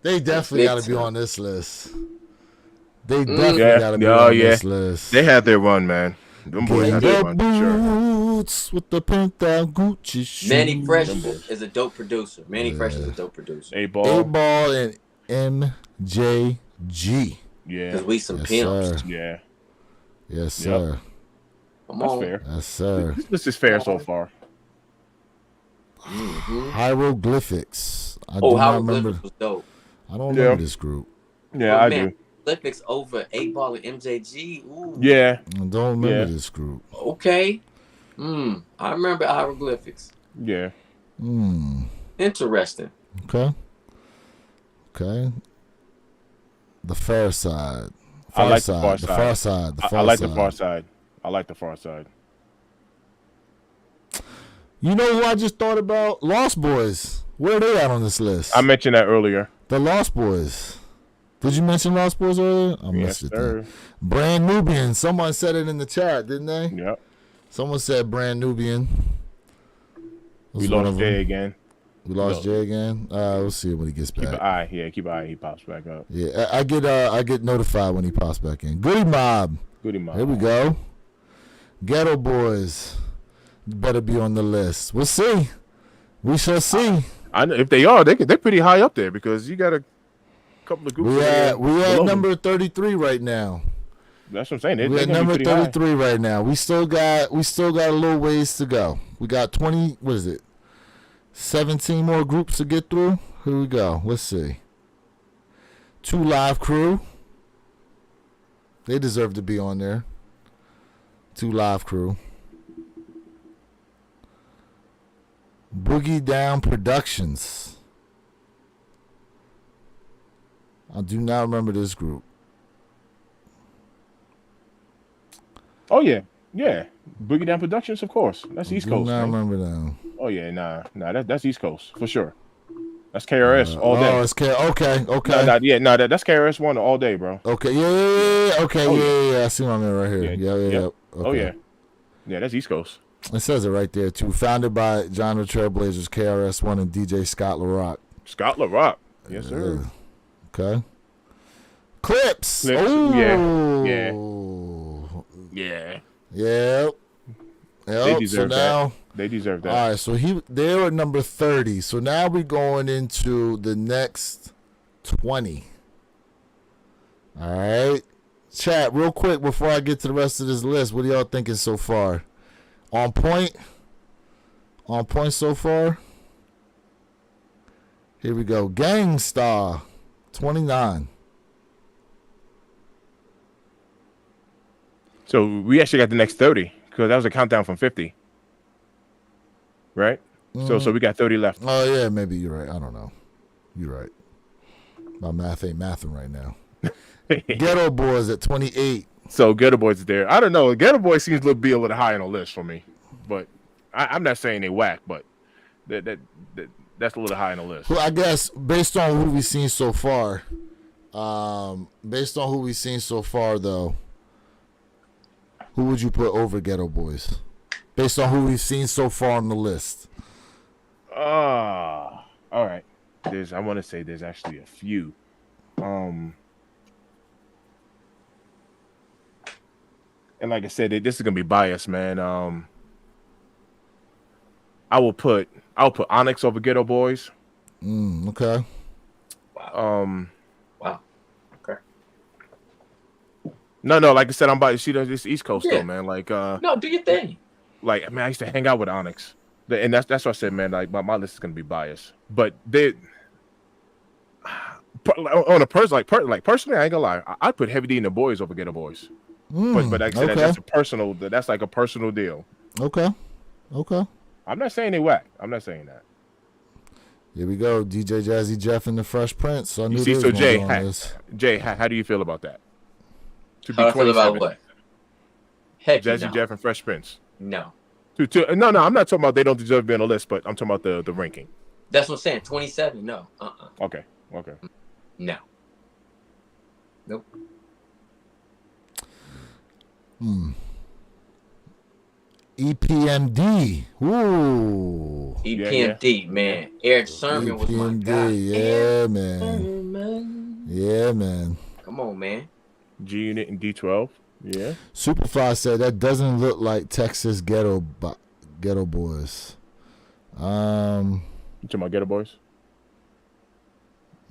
They definitely Big got to be Time. on this list. They definitely Yeah. got to be Oh, on yeah. this list. They had their run, man. Them boys Get had their the run for sure. boots with the pimped out Gucci shoes. Manny Fresh Them boys. is a dope producer. Manny Fresh is a dope producer. 8Ball. 8Ball and MJG. Yeah. Cause we some Yes, pimps. sir. Yeah. Yes, Yep. sir. Come That's on. fair. Yes, sir. This is fair so far. Mhm. Hieroglyphics. I Oh, do not Howard remember. Griffith was dope. I don't Yeah. remember this group. Yeah, Oh, I man. do. Olympics over 8Ball and MJG. Ooh. Yeah. I don't remember Yeah. this group. Okay. I remember hieroglyphics. Yeah. Interesting. Okay. Okay. The Fair Side. I like the Far The Side. Far Side. The Far I like Side. the Far Side. I like the Far Side. You know who I just thought about? Lost Boys. Where are they at on this list? I mentioned that earlier. The Lost Boys. Did you mention Lost Boys earlier? I Yes, missed it. sir. Then. Brand Nubian. Someone said it in the chat, didn't they? Yep. Someone said Brand Nubian. We Was one lost of Jay them. again. We lost No. Jay again. We'll see when he gets Keep an back. eye. Yeah, keep an eye. He pops back up. Yeah, I get notified when he pops back in. Goody Mob. Goody mob. Here we go. Ghetto Boys. Better be on the list. We'll see. We shall see. I know if they are, they're pretty high up there because you got a couple of groups. We that at are we at below them. number 33 right now. That's what I'm saying. They're We at gonna be number pretty high. 33 right now. We still got a little ways to go. We got 20. What is it? 17 more groups to get through. Here we go. Let's see. 2 Live Crew. They deserve to be on there. 2 Live Crew. Boogie Down Productions. I do not remember this group. Oh yeah, yeah. Boogie Down Productions, of course. That's East Do Coast. not man. remember them. Oh yeah, nah. That's East Coast for sure. That's KRS all Oh, day. it's okay. That's KRS One all day, bro. Okay, yeah. Okay, Oh, yeah. I see my man right here. Yeah. Yep. Okay. Oh yeah, yeah. That's East Coast. It says it right there too. Founded by Genre Trailblazers, KRS-One, and DJ Scott LaRock. Scott LaRock. Yes, sir. Okay. Clips. Clips, Ooh. yeah. Yeah. Yeah. Yep. They So deserve now, that. They deserve that. all right. So they were at number 30. So now we're going into the next 20. All right. Chat real quick before I get to the rest of this list. What are y'all thinking so far? On point? On point so far? Here we go. Gangstar, 29. So we actually got the next 30 because that was a countdown from 50. Right? So we got 30 left. Oh, yeah, maybe you're right. I don't know. You're right. My math ain't mathing right now. Ghetto Boys at 28. So Ghetto Boys is there. I don't know. Ghetto Boys seems to be a little high on the list for me. But I'm not saying they whack, but that's a little high on the list. Well, I guess based on who we've seen so far, though, who would you put over Ghetto Boys? Based on who we've seen so far on the list. All right. I want to say there's actually a few. And like I said, this is gonna be biased, man. I'll put Onyx over Ghetto Boys. Okay. Wow. Okay. No, like I said, I'm biased. This East Coast though, man. Like, No, do your thing. like, I mean, I used to hang out with Onyx, and that's what I said, man. Like, my list is gonna be biased, but on a person, personally, I ain't gonna lie, I'd put Heavy D and the Boys over Ghetto Boys. But like I said, okay. that's like a personal deal. Okay. I'm not saying they whack. I'm not saying that. Here we go. DJ Jazzy Jeff and the Fresh Prince. So I knew You see, they so was gonna go on this. Jay, how do you feel about that? To How I feel about 27, what? Heck Jazzy no. Jeff and Fresh Prince. No. No, I'm not talking about they don't deserve to be on the list, but I'm talking about the ranking. That's what I'm saying. 27. No. Okay. No. Nope. EPMD. Ooh. EPMD, man. Eric Sermon was my EPMD. guy. Yeah, man. Sermon. Yeah, man. Come on, man. G Unit and D12. Yeah. Superfly said that doesn't look like Texas ghetto boys. You talking about Ghetto Boys?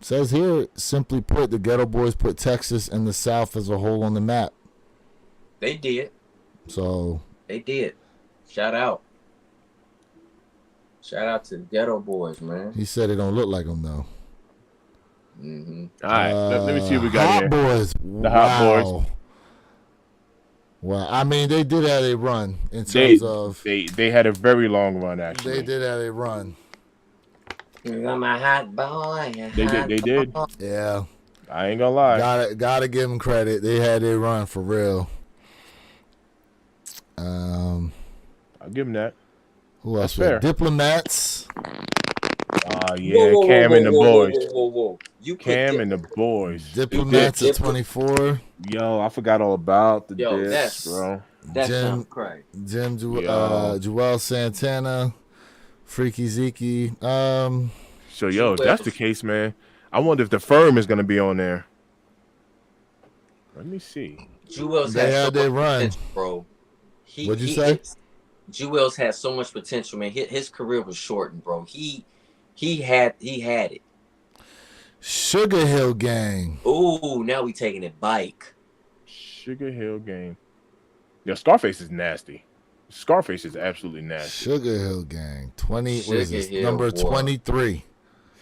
Says here, simply put, the Ghetto Boys put Texas and the South as a whole on the map. They did. So They did. Shout out. Shout out to the Ghetto Boys, man. he said it don't look like them though. Mm-hmm. All right. Let me see what we got Hot here. Boys. The Hot Boys. Well, I mean, they did have a run in terms of. They had a very long run actually. They did have a run. I'm a hot boy. They did. Yeah. I ain't gonna lie. Gotta give them credit. They had a run for real. I'll give them that. Who else? Fair. Diplomats. Yeah, Cam and the boys. Whoa. You put Cam and the boys. Diplomats at 24. Yo, I forgot all about the Yo, dips, that's- bro. That Jim- sounds crazy. Jim Yo. Joel Santana. Freaky Zeke. So, yo, if that's the case, man, I wonder if the firm is gonna be on there. Let me see. Jewels They has had so their much run. potential, bro. What'd you say? Jewels has so much potential, man. His career was shortened, bro. He had it. Sugar Hill Gang. Ooh, now we taking it bike. Sugar Hill Gang. Yo, Scarface is nasty. Scarface is absolutely nasty. Sugar Hill Gang. 20. What is this? Sugar Hill Number War. 23.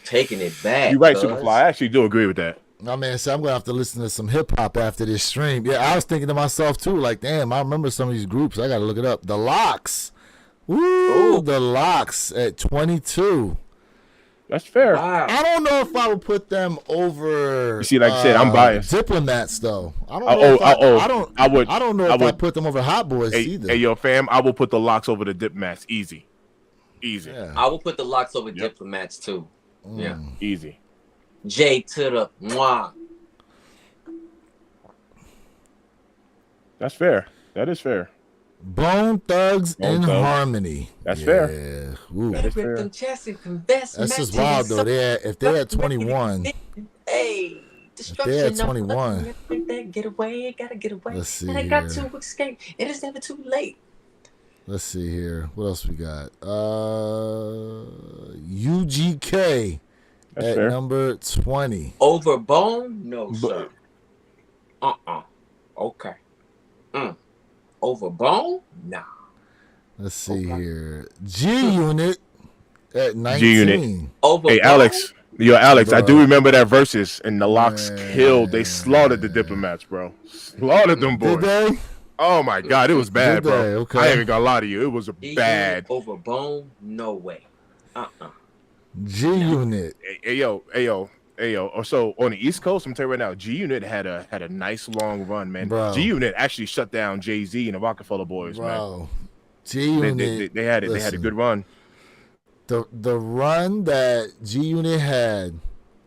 Taking it back. You're right, cuz. Superfly. I actually do agree with that. My man said I'm gonna have to listen to some hip hop after this stream. Yeah, I was thinking to myself too, like, damn, I remember some of these groups. I gotta look it up. The Locks. Woo, the Locks at 22. That's fair. Wow. I don't know if I would put them over. You see, like I said, I'm biased. Diplomats, though. I don't I know. would- I don't know if I put them over Hot Boys Hey, either. hey, yo, fam, I will put the locks over the Diplomats. Easy. Yeah. I will put the locks over Yep. Diplomats too. Yeah. Easy. J to the mwah. That's fair. That is fair. Bone Thugs Bone in Thugs. Harmony. That's fair. Ooh. Better fair. rip them chests and confess. That's just Matches wild though. and If they're at 21, Hey, destruction. they're at 21. Get away, gotta get away. Let's see And I got here. to escape. It is never too late. Let's see here. What else we got? UGK That's at fair. number 20. Over Bone? No, But- sir. Okay. Over Bone? Nah. Let's see Okay. here. G Unit at 19. G-Unit. Over Hey, Bone? Alex. Yo, Alex, I do Bruh. remember that versus, and the Locks Man. killed. They slaughtered the Diplomats, bro. Slaughtered them Did boys. they? Oh my God, it was bad, Did bro. they? Okay. I ain't even gonna lie to you, it was G-Unit bad. over Bone? No way. G Unit. Hey yo. So on the East Coast, I'm telling you right now, G Unit had a nice long run, man. Bro. G Unit actually shut down Jay-Z and the Rockefeller Boys, man. Bro. G Unit. They had a good run. The run that G Unit had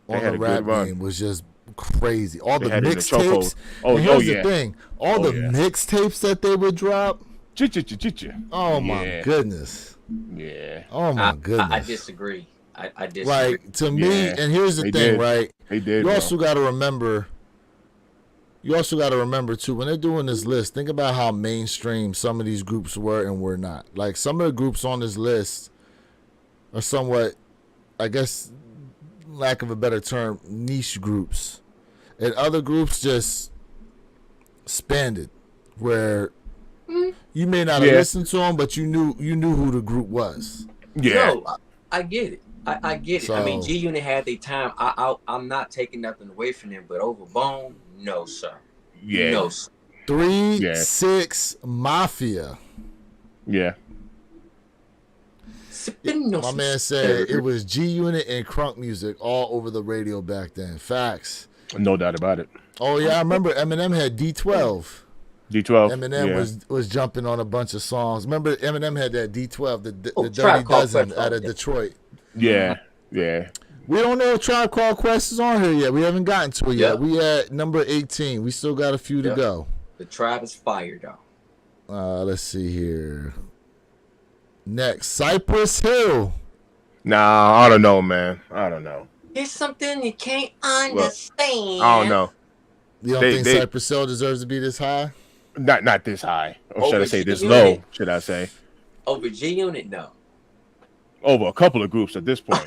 They on had the a good rap run. game was just crazy. All They the had it in the mixtapes. chokehold. Oh, And here's yeah. the thing. All Oh, the yeah. mixtapes that they would drop. Ch-ch-ch-ch-ch. Oh my Yeah. goodness. Yeah, Oh my goodness. I disagree. I disagree. Like, to me, Yeah, and here's the they thing, did. right? they did. You Bro. also got to remember. You also got to remember too, when they're doing this list, think about how mainstream some of these groups were and were not. Like, some of the groups on this list are somewhat, I guess, lack of a better term, niche groups, and other groups just expanded, where you may not have Yeah. listened to them, but you knew who the group was. Yeah, No, I get it. I get it. I mean, So- G Unit had their time. I'm not taking nothing away from them, but over Bone, no, sir. yeah, No, sir. 3-6 Mafia. yeah. Sipping no My man said it was G Unit and Crunk music all over the radio back then. Facts. No doubt about it. Oh yeah, I remember Eminem had D12. D12. Eminem yeah. was jumping on a bunch of songs. Remember Eminem had that D12, the Oh, Dirty Tribe Called Dozen Quest, out of yeah. Detroit. Yeah, yeah. We don't know if Tribe Called Quest is on here yet. We haven't gotten to it yet. Yeah. We at number 18. We still got a few to Yeah. go. The tribe is fire, though. Let's see here. Next, Cypress Hill. Nah, I don't know, man. I don't know. It's something you can't understand. I don't know. You don't They- think Cypress Hill deserves to be this high? Not this high, or should I Over say this G-Unit. low? Should I say Over G Unit, no. over a couple of groups at this point?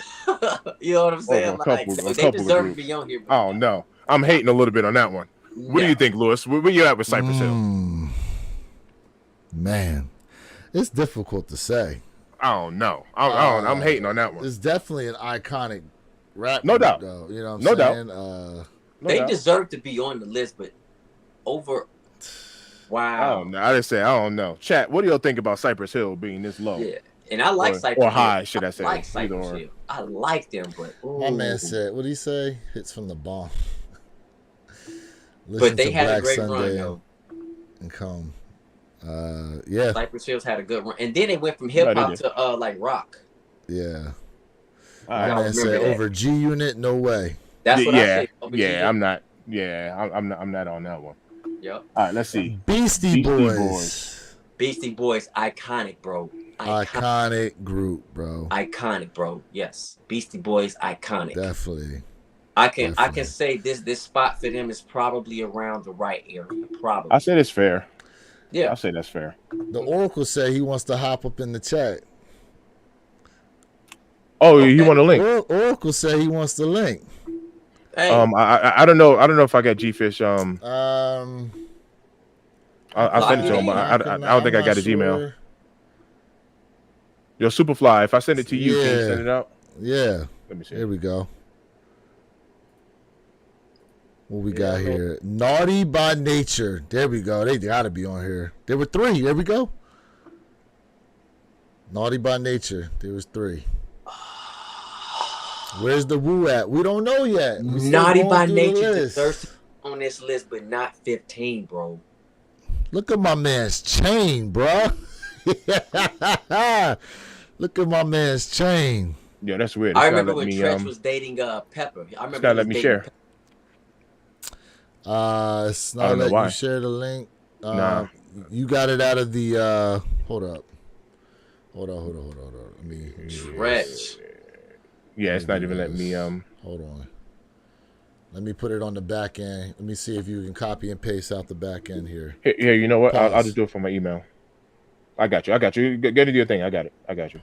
You know what I'm saying? Over a couple they of deserve groups. to be on here. I don't know. I'm hating a little bit on that one. What do you think, Lewis? Where you at with Cypress Hill? Man, it's difficult to say. I don't know. I'm hating on that one. It's definitely an iconic rap. No group, doubt. though. You know what I'm No doubt. saying? No They doubt. deserve to be on the list, but over. I Wow. don't know. I just say I don't know. Chat. What do y'all think about Cypress Hill being this low? Yeah. And I like Or- Cypress or Hill. high, should I say, like either Cypress or. Hill. I like them, but My man ooh. said, what did he say? Hits from the bomb. But they had a great run, Sunday though. and come. Yeah, Cypress Hill's had a good run, and then they went from hip hop did. to like rock. yeah. All My Y'all man remember said that. over G Unit, no way. That's what I yeah, said. Over yeah. G-Unit. I'm not. Yeah, I'm not on that one. Yep. All right, let's see. Beastie, Beastie Boys. Boys. Beastie Boys, iconic, bro. Iconic group, bro. Iconic, bro. Yes, Beastie Boys, iconic. Definitely. I can definitely. say this spot for them is probably around the right area. Probably. I said it's fair. Yeah. I say that's fair. The Oracle said he wants to hop up in the chat. Oh, you want a link? Oracle said he wants the link. Hey, I don't know. I don't know if I got G-Fish. I I'll send it to him, but I don't think I got his email. Yo, Superfly, if I send it to you, can you Yeah. send it out? Yeah, Let me see. here we go. What we got here? Naughty by Nature. There we go. They gotta be on here. There were 3. There we go. Naughty by Nature. There was 3. Where's the Woo at? We don't know yet. We still Naughty going by through the Nature list. deserves to be on this list, but not 15, bro. Look at my man's chain, bro. Look at my man's chain. Yeah, that's weird. I It's remember gotta when let me, Tretch was dating Pepper. I it's remember gotta he let was me dating share. Pepper. It's I not don't know letting why. you share the link. Nah. You got it out of the. Hold up. Hold on. Let me. Tretch. Yeah, it's not even letting me. Hold on. Let me put it on the back end. Let me see if you can copy and paste out the back end here. Here, you know what? I'll Pause. just do it from my email. I got you. Get into your thing. I got you.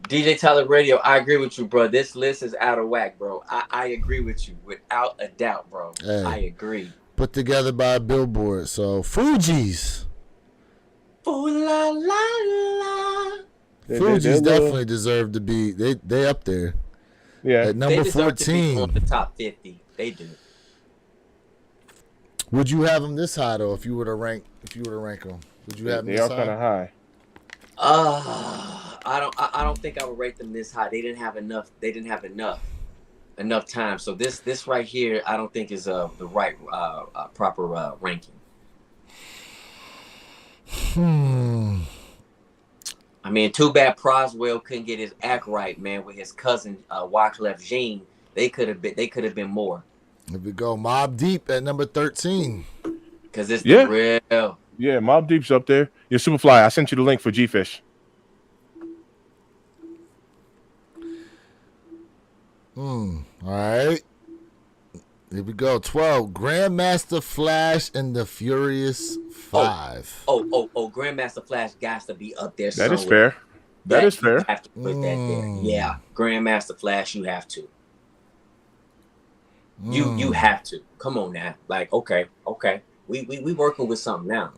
DJ Tyler Radio, I agree with you, bro. This list is out of whack, bro. I agree with you without a doubt, bro. Hey. I agree. Put together by Billboard. So Fugees. Ooh la la la. Fugees definitely deserve to be. They up there. Yeah. At number They deserve to be 14. on the top 50. They do. Would you have them this high though? If you were to rank them, would you have them They this are kind of high. I don't think I would rate them this high. They didn't have enough time. So this right here, I don't think is the right proper ranking. I mean, too bad Proswell couldn't get his act right, man, with his cousin Wyclef Jean. They could have been more. If we go Mobb Deep at number 13. Because it's the real. Yeah, Mobb Deep's up there. You're Superfly. I sent you the link for G-Fish. All right. Here we go. 12. Grandmaster Flash and the Furious 5. Oh, Grandmaster Flash got to be up there. That is fair. That is fair. You have to put that there. Yeah, Grandmaster Flash, you have to. You have to. Come on now. Like, okay. We working with something now.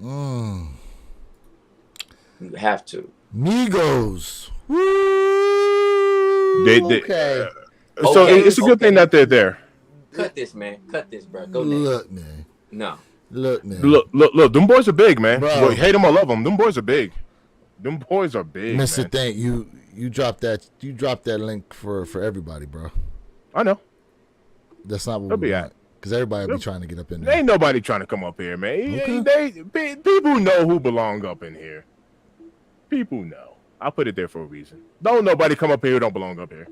You have to. Migos. Woo! Okay. So it's a good thing that they're there. Cut this, man. Cut this, bro. Go next. Look, man. No. Look, man. Look. Them boys are big, man. Bro. Well, hate them or love them. Them boys are big. Them boys are big, Mr. man. Thank you dropped that link for everybody, bro. I know. That's not what They'll we be want. Because everybody will be trying to get up in There there. ain't nobody trying to come up here, man. Okay. People know who belong up in here. People know. I put it there for a reason. Don't nobody come up here who don't belong up here.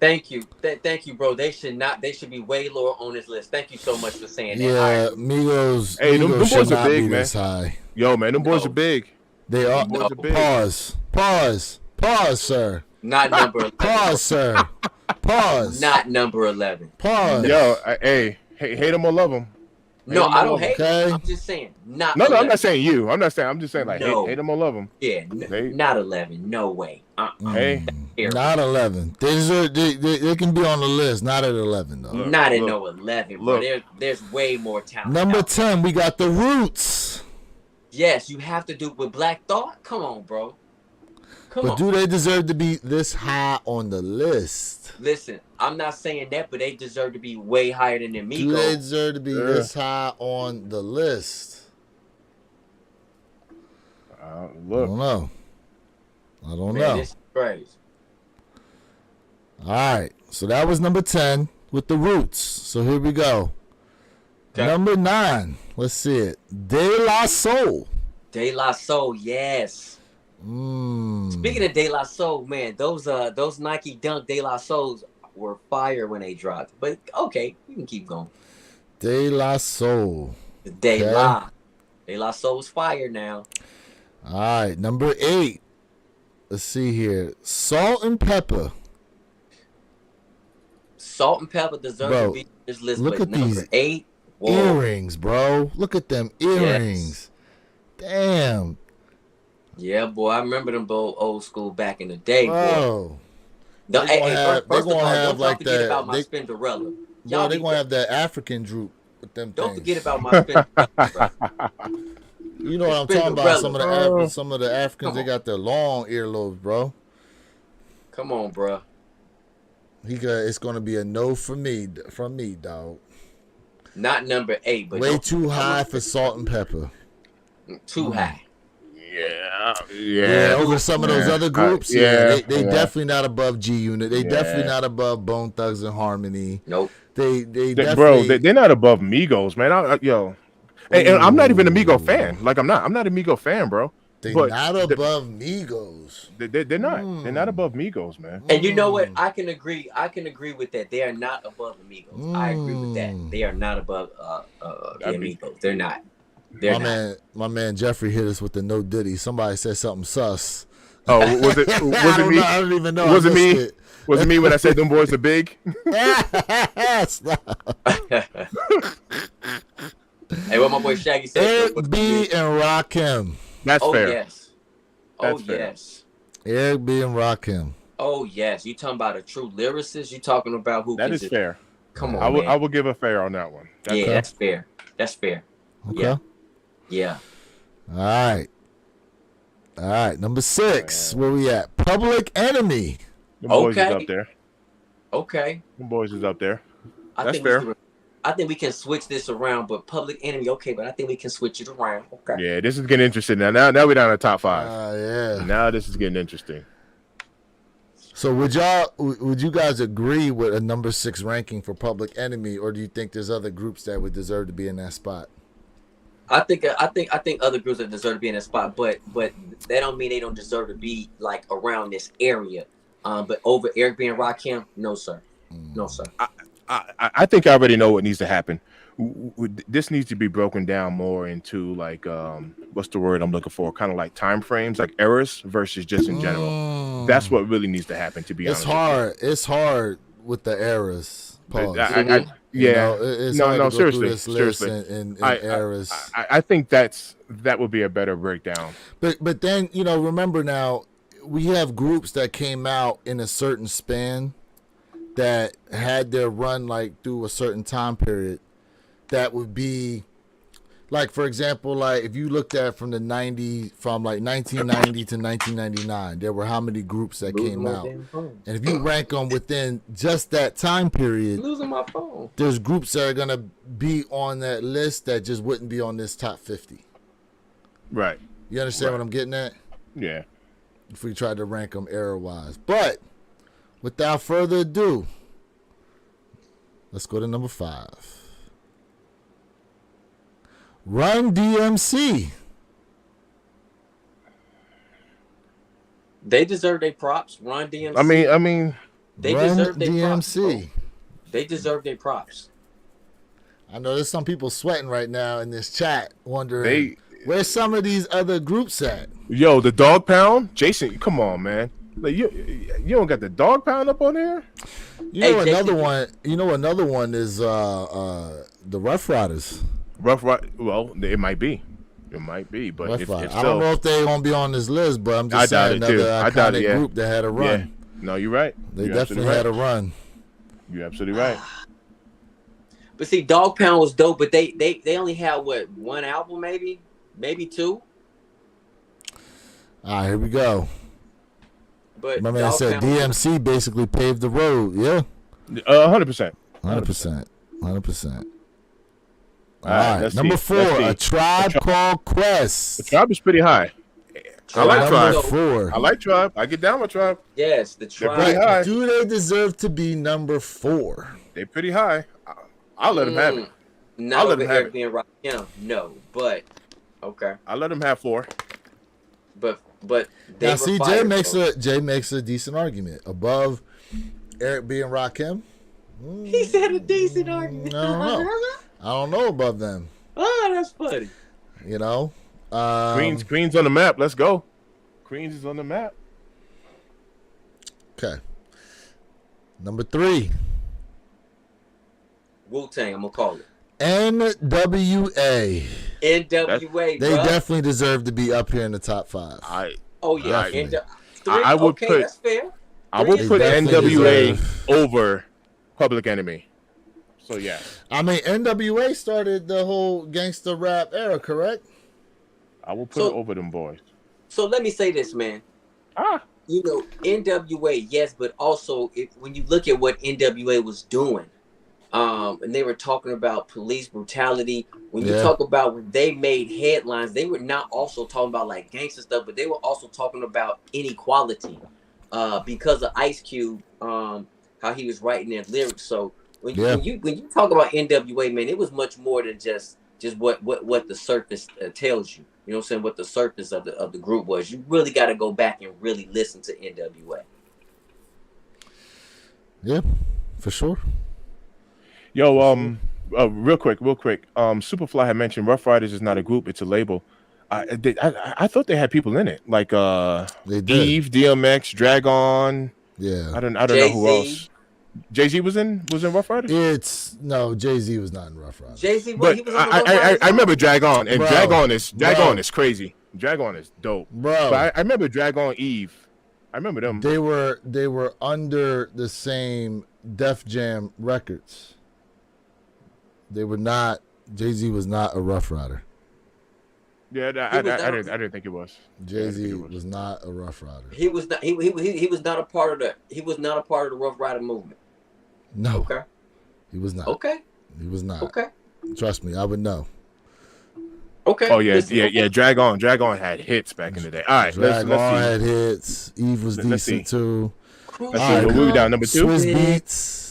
Thank you. Thank you, bro. They should be way lower on this list. Thank you so much for saying that. Yeah, Migos. Hey, them Migos should boys are not big, be man. this high. Yo, man, them boys are big. They are. Boys are big. Pause, sir. Not number 11. Pause, sir. Pause. Not number 11. Pause. Yo, hey, hate them or love them. No, I don't hate okay. them. I'm just saying. Not No, 11. I'm not saying you. I'm just saying like No. hate them or love them. Yeah, not 11. No way. Hey, Not 11. They can be on the list. Not at 11 though. Not at no 11, bro. There's way more talent. Number out there. 10, we got the Roots. Yes, you have to do it with Black Thought. Come on, bro. Come But on. do they deserve to be this high on the list? Listen, I'm not saying that, but they deserve to be way higher than the Do they Migos. deserve to be this high on the list? I look. don't know. I don't Man, know. this is crazy. All right. So that was number 10 with the Roots. So here we go. Okay. Number 9. Let's see it. De La Soul. De La Soul, yes. Speaking of De La Soul, man, those Nike Dunk De La Souls were fire when they dropped. But okay, you can keep going. De La Soul. De La Soul's fire now. All right. Number 8. Let's see here. Salt and Pepper. Salt and Pepper deserve Bro, to be on this list. look but at number these 8. Whoa. Earrings, bro. Look at them earrings. Damn. Yeah, boy, I remember them old school back in the day, boy. Bro. No, They gonna have- first they of gonna all, have don't like forget that- about my they- Spinderella. Bro, Y'all they need gonna to- have that African droop with them Don't things. forget about my Spinderella, bro. You know what I'm talking about? Some of the Africans, they got their long earlobes, bro. Come on, bro. It's gonna be a no from me, dog. Not number 8, but Way too high for Salt and Pepper. too high. Yeah, over some of those other groups. They definitely not above G Unit. They Yeah. definitely not above Bone Thugs and Harmony. Nope. They Bro, definitely. they're not above Migos, man. Yo, and I'm not even a Migo fan. Like I'm not a Migo fan, bro. They're But not above Migos. They're not. They're not above Migos, man. And you know what? I can agree with that. They are not above Amigos. I agree with that. They are not above the Amigos. They're not. They're not. My man Jeffrey hit us with the no Diddy. Somebody said something sus. Oh, was it me? I don't even know. Was it me? It. Was it me when I said them boys are big? Hey, what my boy Shaggy said. Eric B and Rakim. That's Oh fair. yes. Oh That's fair. yes. Eric B. and Rakim. Oh yes. You talking about a true lyricist? You talking about who That can is just fair. come on, I will man. I will give a fair on that one. That's Yeah, Okay. that's fair. That's fair. Okay. Yeah. Yeah. All right. All right. Number 6. Where we at? Public Enemy. Them boys is Okay. up there. Okay. Them boys is up there. I That's think fair. I think we can switch this around, but Public Enemy, okay, but I think we can switch it around. Okay. Yeah, this is getting interesting now. Now we're down to top 5. Yeah. Now this is getting interesting. So would you guys agree with a number 6 ranking for Public Enemy, or do you think there's other groups that would deserve to be in that spot? I think other groups that deserve to be in that spot, but that don't mean they don't deserve to be like around this area. But over Eric B. and Rakim, no sir, no sir. I think I already know what needs to happen. This needs to be broken down more into like what's the word I'm looking for? Kind of like time frames, like eras versus just in general. That's what really needs to happen. To be It's honest, with you. hard. It's hard with the eras. Pause. Yeah. You know, it's hard to go Seriously, through this list seriously. and I- eras. I think that would be a better breakdown. But then, you know, remember now, we have groups that came out in a certain span that had their run like through a certain time period. That would be like, for example, like if you looked at from like 1990 to 1999, there were how many groups that came out? And if you rank them within just that time period, Losing my phone. there's groups that are gonna be on that list that just wouldn't be on this top 50. Right. You understand what I'm getting at? Yeah. If we tried to rank them era-wise. But without further ado, let's go to number 5. Run DMC. They deserve their props. Run DMC. I mean, they Run deserve their props. DMC. Bro. They deserve their props. I know there's some people sweating right now in this chat, wondering where's some of these other groups at. Yo, the Dog Pound, Jason, come on, man. Like you don't got the Dog Pound up on there. You know Hey, another Jason. one. You know another one is the Rough Riders. Rough Ride. Well, it might be. It might be, but Rough if Riders. so, I don't know if they won't be on this list, but I'm I just doubt saying it, too. another I doubt it, iconic yeah. group that had a run. yeah. No, you're right. They You're definitely absolutely had a right. run. You're absolutely right. But see, Dog Pound was dope, but they only had what, one album, maybe 2. All right, here we go. But My man Dog said Pound- DMC basically paved the road. Yeah, 100%. 100%. 100%. All All right, right, let's number see. 4, Let's see. A Tribe Called Quest. The Tribe is pretty high. I like Number Tribe. 4. I like Tribe. I get down with Tribe. Yes, the They're pretty Tribe. high. Do they deserve to be number 4? They're pretty high. I'll let them have it. Not I'll let over him have Eric B. and Rakim. No, but okay. I'll let them have 4. But they Now, were see, fired, Jay makes a decent argument above Eric B. and Rakim. He said a decent argument. I don't know. I don't know above them. Oh, that's funny. You know, Queens on the map. Let's go. Queens is on the map. Okay. Number 3, Wu-Tang, I'm gonna call it. NWA. NWA, They bruh. definitely deserve to be up here in the top 5. Oh yeah, Definitely. Three? I would okay, put- that's fair. I would They put definitely NWA deserve- over Public Enemy. So yeah, I mean, NWA started the whole gangster rap era, correct? I will put So- it over them boys. So let me say this, man. You know, NWA, yes, but also when you look at what NWA was doing, and they were talking about police brutality. When you Yeah. talk about when they made headlines, they were not also talking about like gangster stuff, but they were also talking about inequality, because of Ice Cube, how he was writing their lyrics. So when you talk about NWA, man, it was much more than just what the surface tells you. You know what I'm saying? What the surface of the group was. You really got to go back and really listen to NWA. Yeah, for sure. Yo, real quick. Superfly had mentioned Rough Riders is not a group; it's a label. I thought they had people in it, like They did. Eve, DMX, Dragon. Yeah. I don't know who else. Jay-Z was in Rough Riders. Jay-Z was not in Rough Riders. Jay-Z, But he was on the I Rough Riders remember song. Dragon, and Bro, Dragon is bro. crazy. Dragon is dope, bro. But I remember Dragon Eve. I remember them. They were under the same Def Jam Records. They were not. Jay-Z was not a Rough Rider. Yeah, I didn't think it was. Jay-Z was not a Rough Rider. He was not. He was not a part of the. He was not a part of the Rough Rider movement. No, Okay. he was not. Okay. He was not. Okay. Trust me, I would know. Okay. Oh yeah, Listen, yeah. Dragon had hits back in the day. All right, Dragon let's see. had hits. Eve was Let's decent see. too. Cruise Let's All see. right, What we down number 2? Swiss Beats.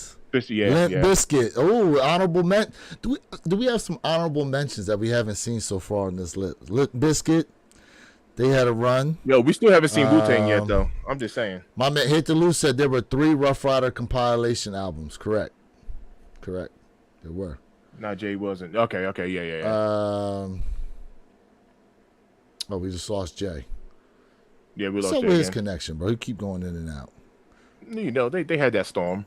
Yeah, Limp yeah. Bizkit. Oh, honorable men. Do we have some honorable mentions that we haven't seen so far on this list? Limp Bizkit. They had a run. Yo, we still haven't seen Wu-Tang yet, though. I'm just saying. My man Hit the Loose said there were 3 Rough Rider compilation albums. Correct. There were. No, Jay wasn't. Okay, yeah. Oh, we just lost Jay. Yeah, we lost So Jay with his again. connection, bro. He keep going in and out. You know, they had that storm.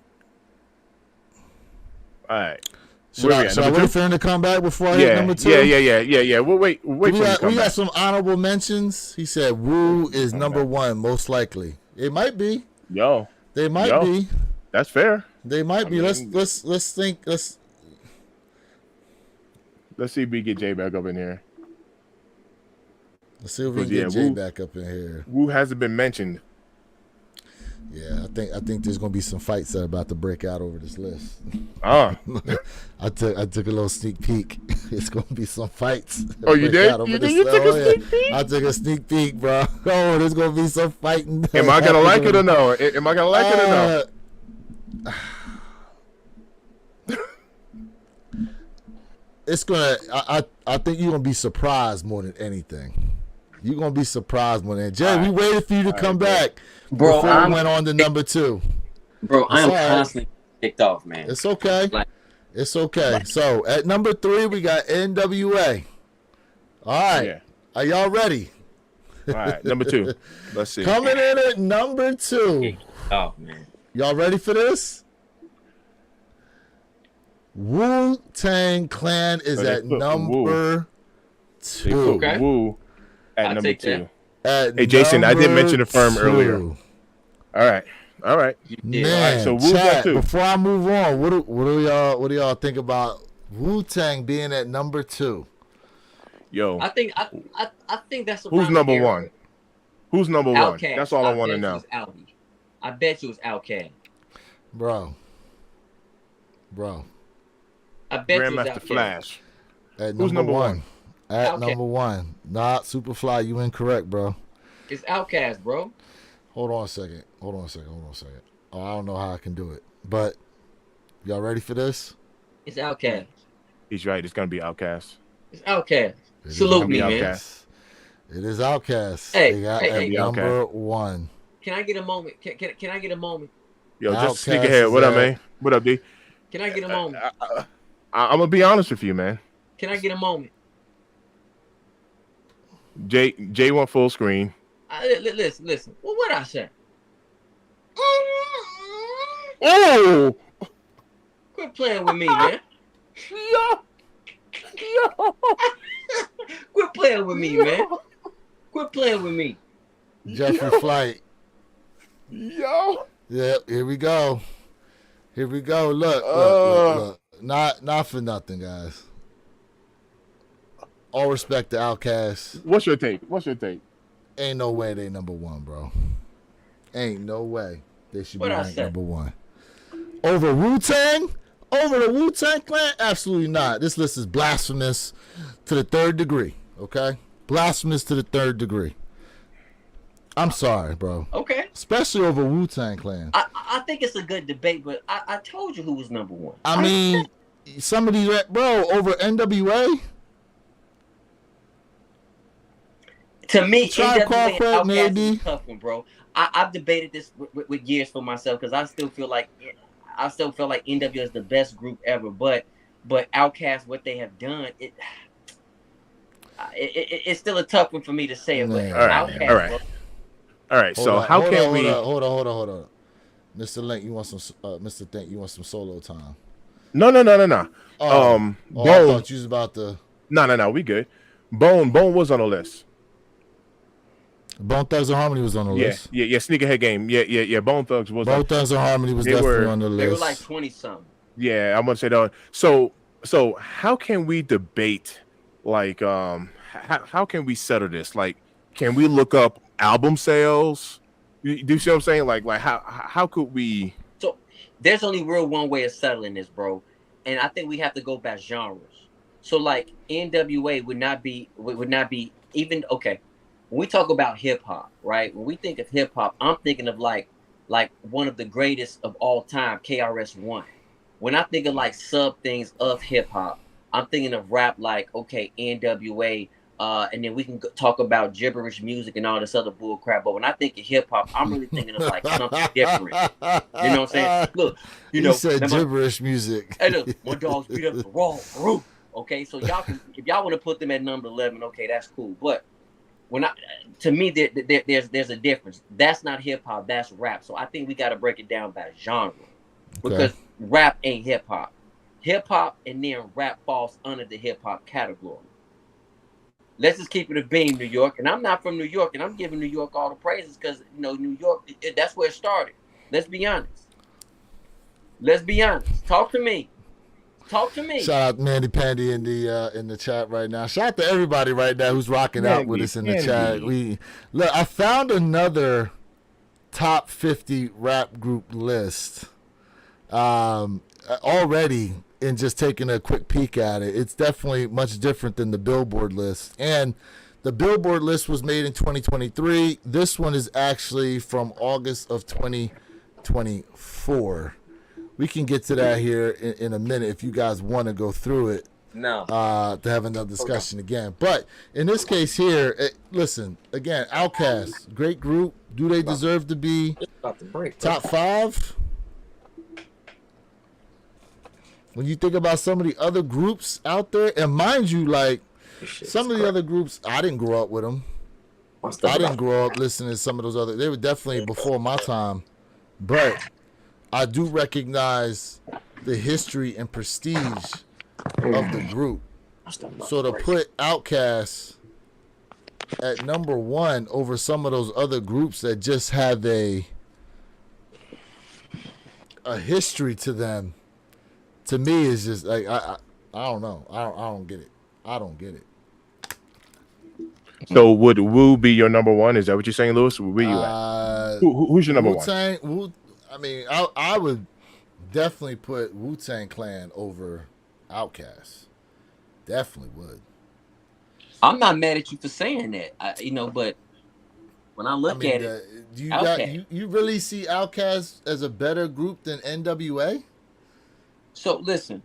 All right. Should Where I we at? wait Number for him to come back before I hit Yeah, number 2? yeah. We'll wait for We him to got, come we got back. some honorable mentions. He said Wu is number 1, most likely. It might be. Yo, They might be. that's fair. They might be. mean- Let's think. Let's see if we get Jay back up in here. Let's see if we can Yeah, get Jay Wu- back up in here. Wu hasn't been mentioned. Yeah, I think there's gonna be some fights that are about to break out over this list. Ah, I took a little sneak peek. It's gonna be some fights. that Oh, you break did? out over You this- did? You took a oh, yeah. sneak peek? I took a sneak peek, bro. Oh, there's gonna be some fighting. am I gonna like it or no? Am I gonna like it or no? It's gonna. I think you're gonna be surprised more than anything. You're gonna be surprised more than Jay. We waited for you to come back Bro, before I'm- we went on to number 2. Bro, I am all right. constantly kicked off, man. It's okay. Like- It's okay. So at number 3, we got NWA. All right. Yeah. Are y'all ready? All right, number 2. Let's see. Coming in at number 2. Oh man. Y'all ready for this? Wu-Tang Clan is So they at put number They 2. put Okay. Wu at I'll number take 2. that. At Hey, Jason, I did mention the firm number earlier. 2. All right. You did. Man, Alright, so Wu got chat, 2. before I move on, what do y'all think about Wu-Tang being at number 2? Yo, I think that's who's around number here. 1? Who's number 1? Outkast. That's all I want to bet know. you it's Audi. I bet you it's Outkast. Bro. I bet you it's Grandmaster Outkast. Flash. At Who's number 1? At Outkast. number 1. Nah, Superfly, you incorrect, bro. It's Outkast, bro. Hold on a second. Oh, I don't know how I can do it. But y'all ready for this? It's Outkast. He's right. It's gonna be Outcast. It's Outkast. It is Salute me, Outkast. man. Outkast. It is Outkast. Hey, They got hey, at hey. number 1. Can I get a moment? Can I get a moment? Yo, just Outkast sneak ahead. What up, is man? What up, D? Can I get a moment? I'm gonna be honest with you, man. Can I get a moment? Jay went full screen. Listen. Well, what I say? Oh, Quit playing with me, man. yo. Quit playing with me, man. Quit playing with me. Jeffrey Flight. Yo. Yep, here we go. Look. Not for nothing, guys. All respect to Outkast. What's your take? Ain't no way they number 1, bro. Ain't no way they should be What I ranked said? number 1. Over Wu-Tang? Over the Wu-Tang Clan? Absolutely not. This list is blasphemous to the 3rd degree, okay? Blasphemous to the 3rd degree. I'm sorry, bro. Okay. Especially over Wu-Tang Clan. I think it's a good debate, but I told you who was number 1. I mean, some of these, bro, over NWA? To me, Tribe NWA Called and Quest, Outkast maybe. is a tough one, bro. I've debated this with years for myself because I still feel like NWA is the best group ever. But Outkast, what they have done, it's still a tough one for me to say. But Man. All right, Outkast, all right. bro, All right. So how can we? Hold on. Mr. Link, you want some? Mr. Think, you want some solo time? No. I Bone. thought you was about to. No. We good. Bone was on the list. Bone Thugs and Harmony was on the Yeah, list. yeah. Sneakerhead Game. Yeah. Bone Thugs was. Bone Thugs and Harmony was They definitely were- on the They were list. like 20 something. Yeah, I'm gonna say that. So how can we debate? Like, how can we settle this? Like, can we look up album sales? Do you see what I'm saying? Like how could we? So there's only real one way of settling this, bro. And I think we have to go by genres. So like NWA would not be even okay. When we talk about hip hop, right? When we think of hip hop, I'm thinking of like one of the greatest of all time, KRS-One. When I think of like sub things of hip hop, I'm thinking of rap like okay, NWA, and then we can talk about gibberish music and all this other bull crap. But when I think of hip hop, I'm really thinking of like something different. You know what I'm saying? Look, You said gibberish music. Hey, look, my dogs beat up the raw roof. Okay, so y'all can, if y'all want to put them at number 11, okay, that's cool. But to me, there's a difference. That's not hip hop. That's rap. So I think we got to break it down by genre, because rap ain't hip hop. Hip hop and then rap falls under the hip hop category. Let's just keep it a beam, New York. And I'm not from New York, and I'm giving New York all the praises because New York, that's where it started. Let's be honest. Talk to me. Shout out Mandy Pandy in the chat right now. Shout out to everybody right now who's rocking out with us in the chat. I found another top 50 rap group list already, and just taking a quick peek at it. It's definitely much different than the Billboard list. And the Billboard list was made in 2023. This one is actually from August of 2024. We can get to that here in a minute if you guys want to go through it. No. To have another discussion again. But in this case here, listen, again, Outkast, great group. Do they deserve to be top 5? When you think about some of the other groups out there, and mind you, like some of the other groups, I didn't grow up with them. I didn't grow up listening to some of those other. They were definitely before my time, but I do recognize the history and prestige of the group. So to put Outkast at number 1 over some of those other groups that just have a history to them, to me is just like I don't know. I don't get it. I don't get it. So would Wu be your number 1? Is that what you're saying, Lewis? Where you at? Who's your number 1? I mean, I would definitely put Wu-Tang Clan over Outkast. Definitely would. I'm not mad at you for saying that, but when I look at it, you really see Outkast as a better group than NWA? So listen,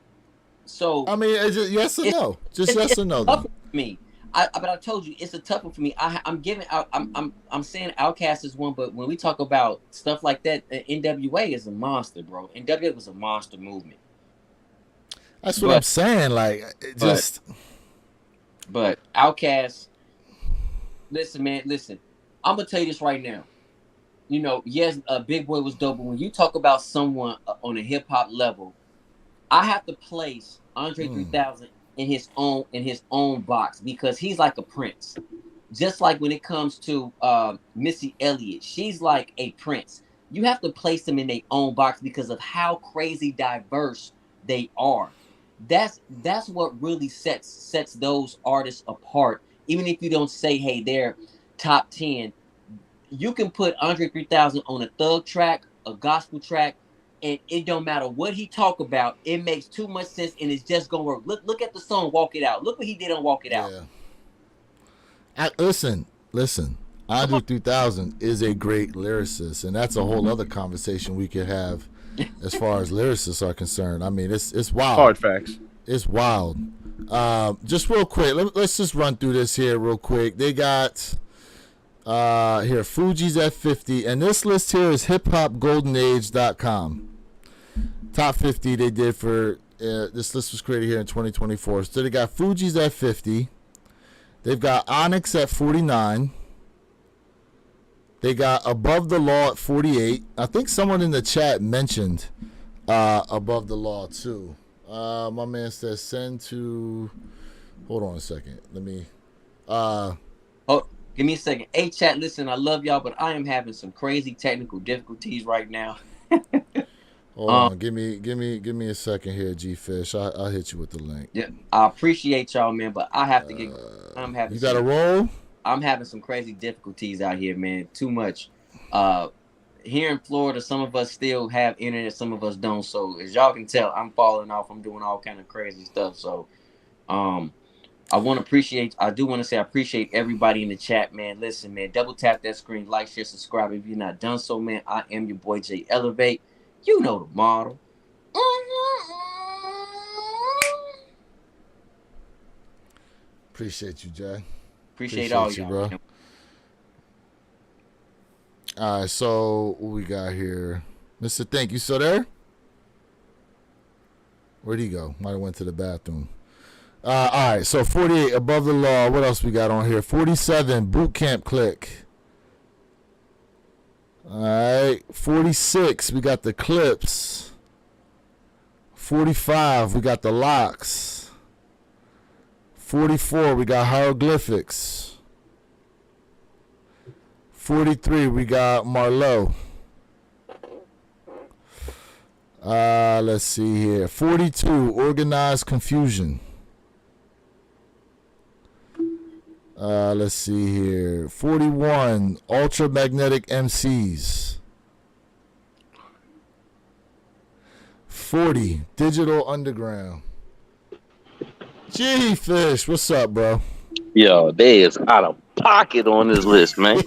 I mean, is it yes or no? Just yes or no. Tough for me. But I told you it's a tough one for me. I'm saying Outkast is one, but when we talk about stuff like that, NWA is a monster, bro. NWA was a monster movement. That's what I'm saying. Like, But Outkast, listen, man, listen. I'm gonna tell you this right now. Yes, Big Boy was dope, but when you talk about someone on a hip hop level, I have to place Andre 3000 in his own box, because he's like a prince. Just like when it comes to Missy Elliott, she's like a prince. You have to place them in their own box because of how crazy diverse they are. That's what really sets those artists apart. Even if you don't say, hey, they're top 10, you can put Andre 3000 on a thug track, a gospel track, and it don't matter what he talk about. It makes too much sense, and it's just gonna work. Look at the song "Walk It Out." Look what he did on "Walk It Out." Yeah. Listen. Andre 3000 is a great lyricist, and that's a whole other conversation we could have as far as lyricists are concerned. I mean, it's wild. Hard facts. It's wild. Just real quick, let's just run through this here real quick. They got here Fuji's at 50, and this list here is hiphopgoldenage.com. Top 50 they did for this list was created here in 2024. So they got Fuji's at 50. They've got Onyx at 49. They got Above the Law at 48. I think someone in the chat mentioned Above the Law too. My man says send to. Hold on a second. Let me. Give me a second. Hey, chat, listen, I love y'all, but I am having some crazy technical difficulties right now. Hold on, give me a second here, G Fish. I'll hit you with the link. Yeah, I appreciate y'all, man, but I have to get. You got to roll. I'm having some crazy difficulties out here, man. Too much. Here in Florida, some of us still have internet, some of us don't. So as y'all can tell, I'm falling off. I'm doing all kind of crazy stuff. So, I want to appreciate. I do want to say I appreciate everybody in the chat, man. Listen, man, double tap that screen, like, share, subscribe if you're not done so, man. I am your boy Jay Elevate. You know the model. Appreciate you, Jay. Appreciate all you, y'all, bro. man. All right, so what we got here? Mr. Think, you still there? Where'd he go? Might have went to the bathroom. All right, so 48, Above the Law. What else we got on here? 47, Boot Camp Click. All right, 46, we got the Clips. 45, we got the Locks. 44, we got Hieroglyphics. 43, we got Marlowe. Let's see here. 42, Organized Confusion. Let's see here. 41, Ultramagnetic MCs. 40, Digital Underground. G Fish, what's up, bro? Yo, they is out of pocket on this list, man.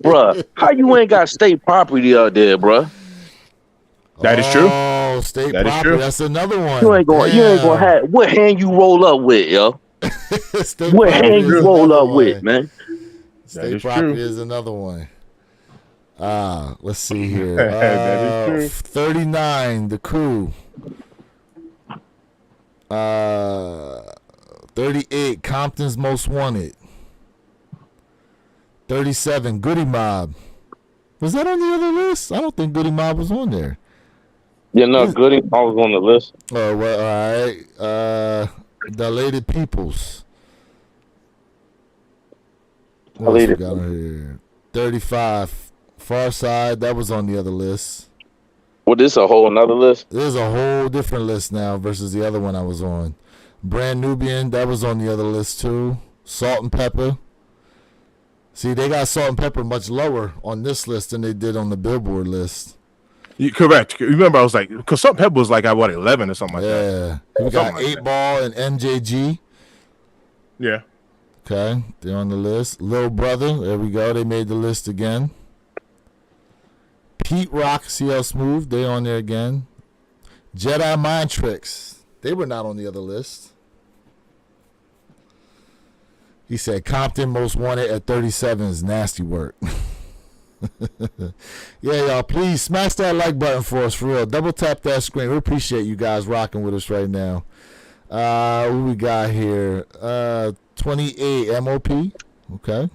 Bruh, how you ain't got state property out there, bruh? That is true. Oh, state That is property. true. That's another one. You ain't gonna have what hand you roll up with, yo. State What property hand you is roll another up with, one. man? State is property true. is another one. Let's see here. That is true. 39, The Coup. 38, Compton's Most Wanted. 37, Goody Mob. Was that on the other list? I don't think Goody Mob was on there. Yeah, no, Goody, I was on the list. Oh, well, all right. Dilated Peoples. What else we Dilated got on here? 35, Far Side. That was on the other list. Well, this a whole nother list. There's a whole different list now versus the other one I was on. Brand Nubian, that was on the other list too. Salt and Pepper. See, they got Salt and Pepper much lower on this list than they did on the Billboard list. Correct. Remember, I was like, because Salt and Pepper was like at what 11 or something like that. Yeah. We got Something like 8 Ball and MJG. Yeah. Okay, they're on the list. Lil Brother, there we go. They made the list again. Pete Rock, CL Smooth, they on there again. Jedi Mind Tricks, they were not on the other list. He said Compton Most Wanted at 37 is nasty work. Yeah, y'all, please smash that like button for us, for real. Double tap that screen. We appreciate you guys rocking with us right now. What we got here? 28 MOP. Okay.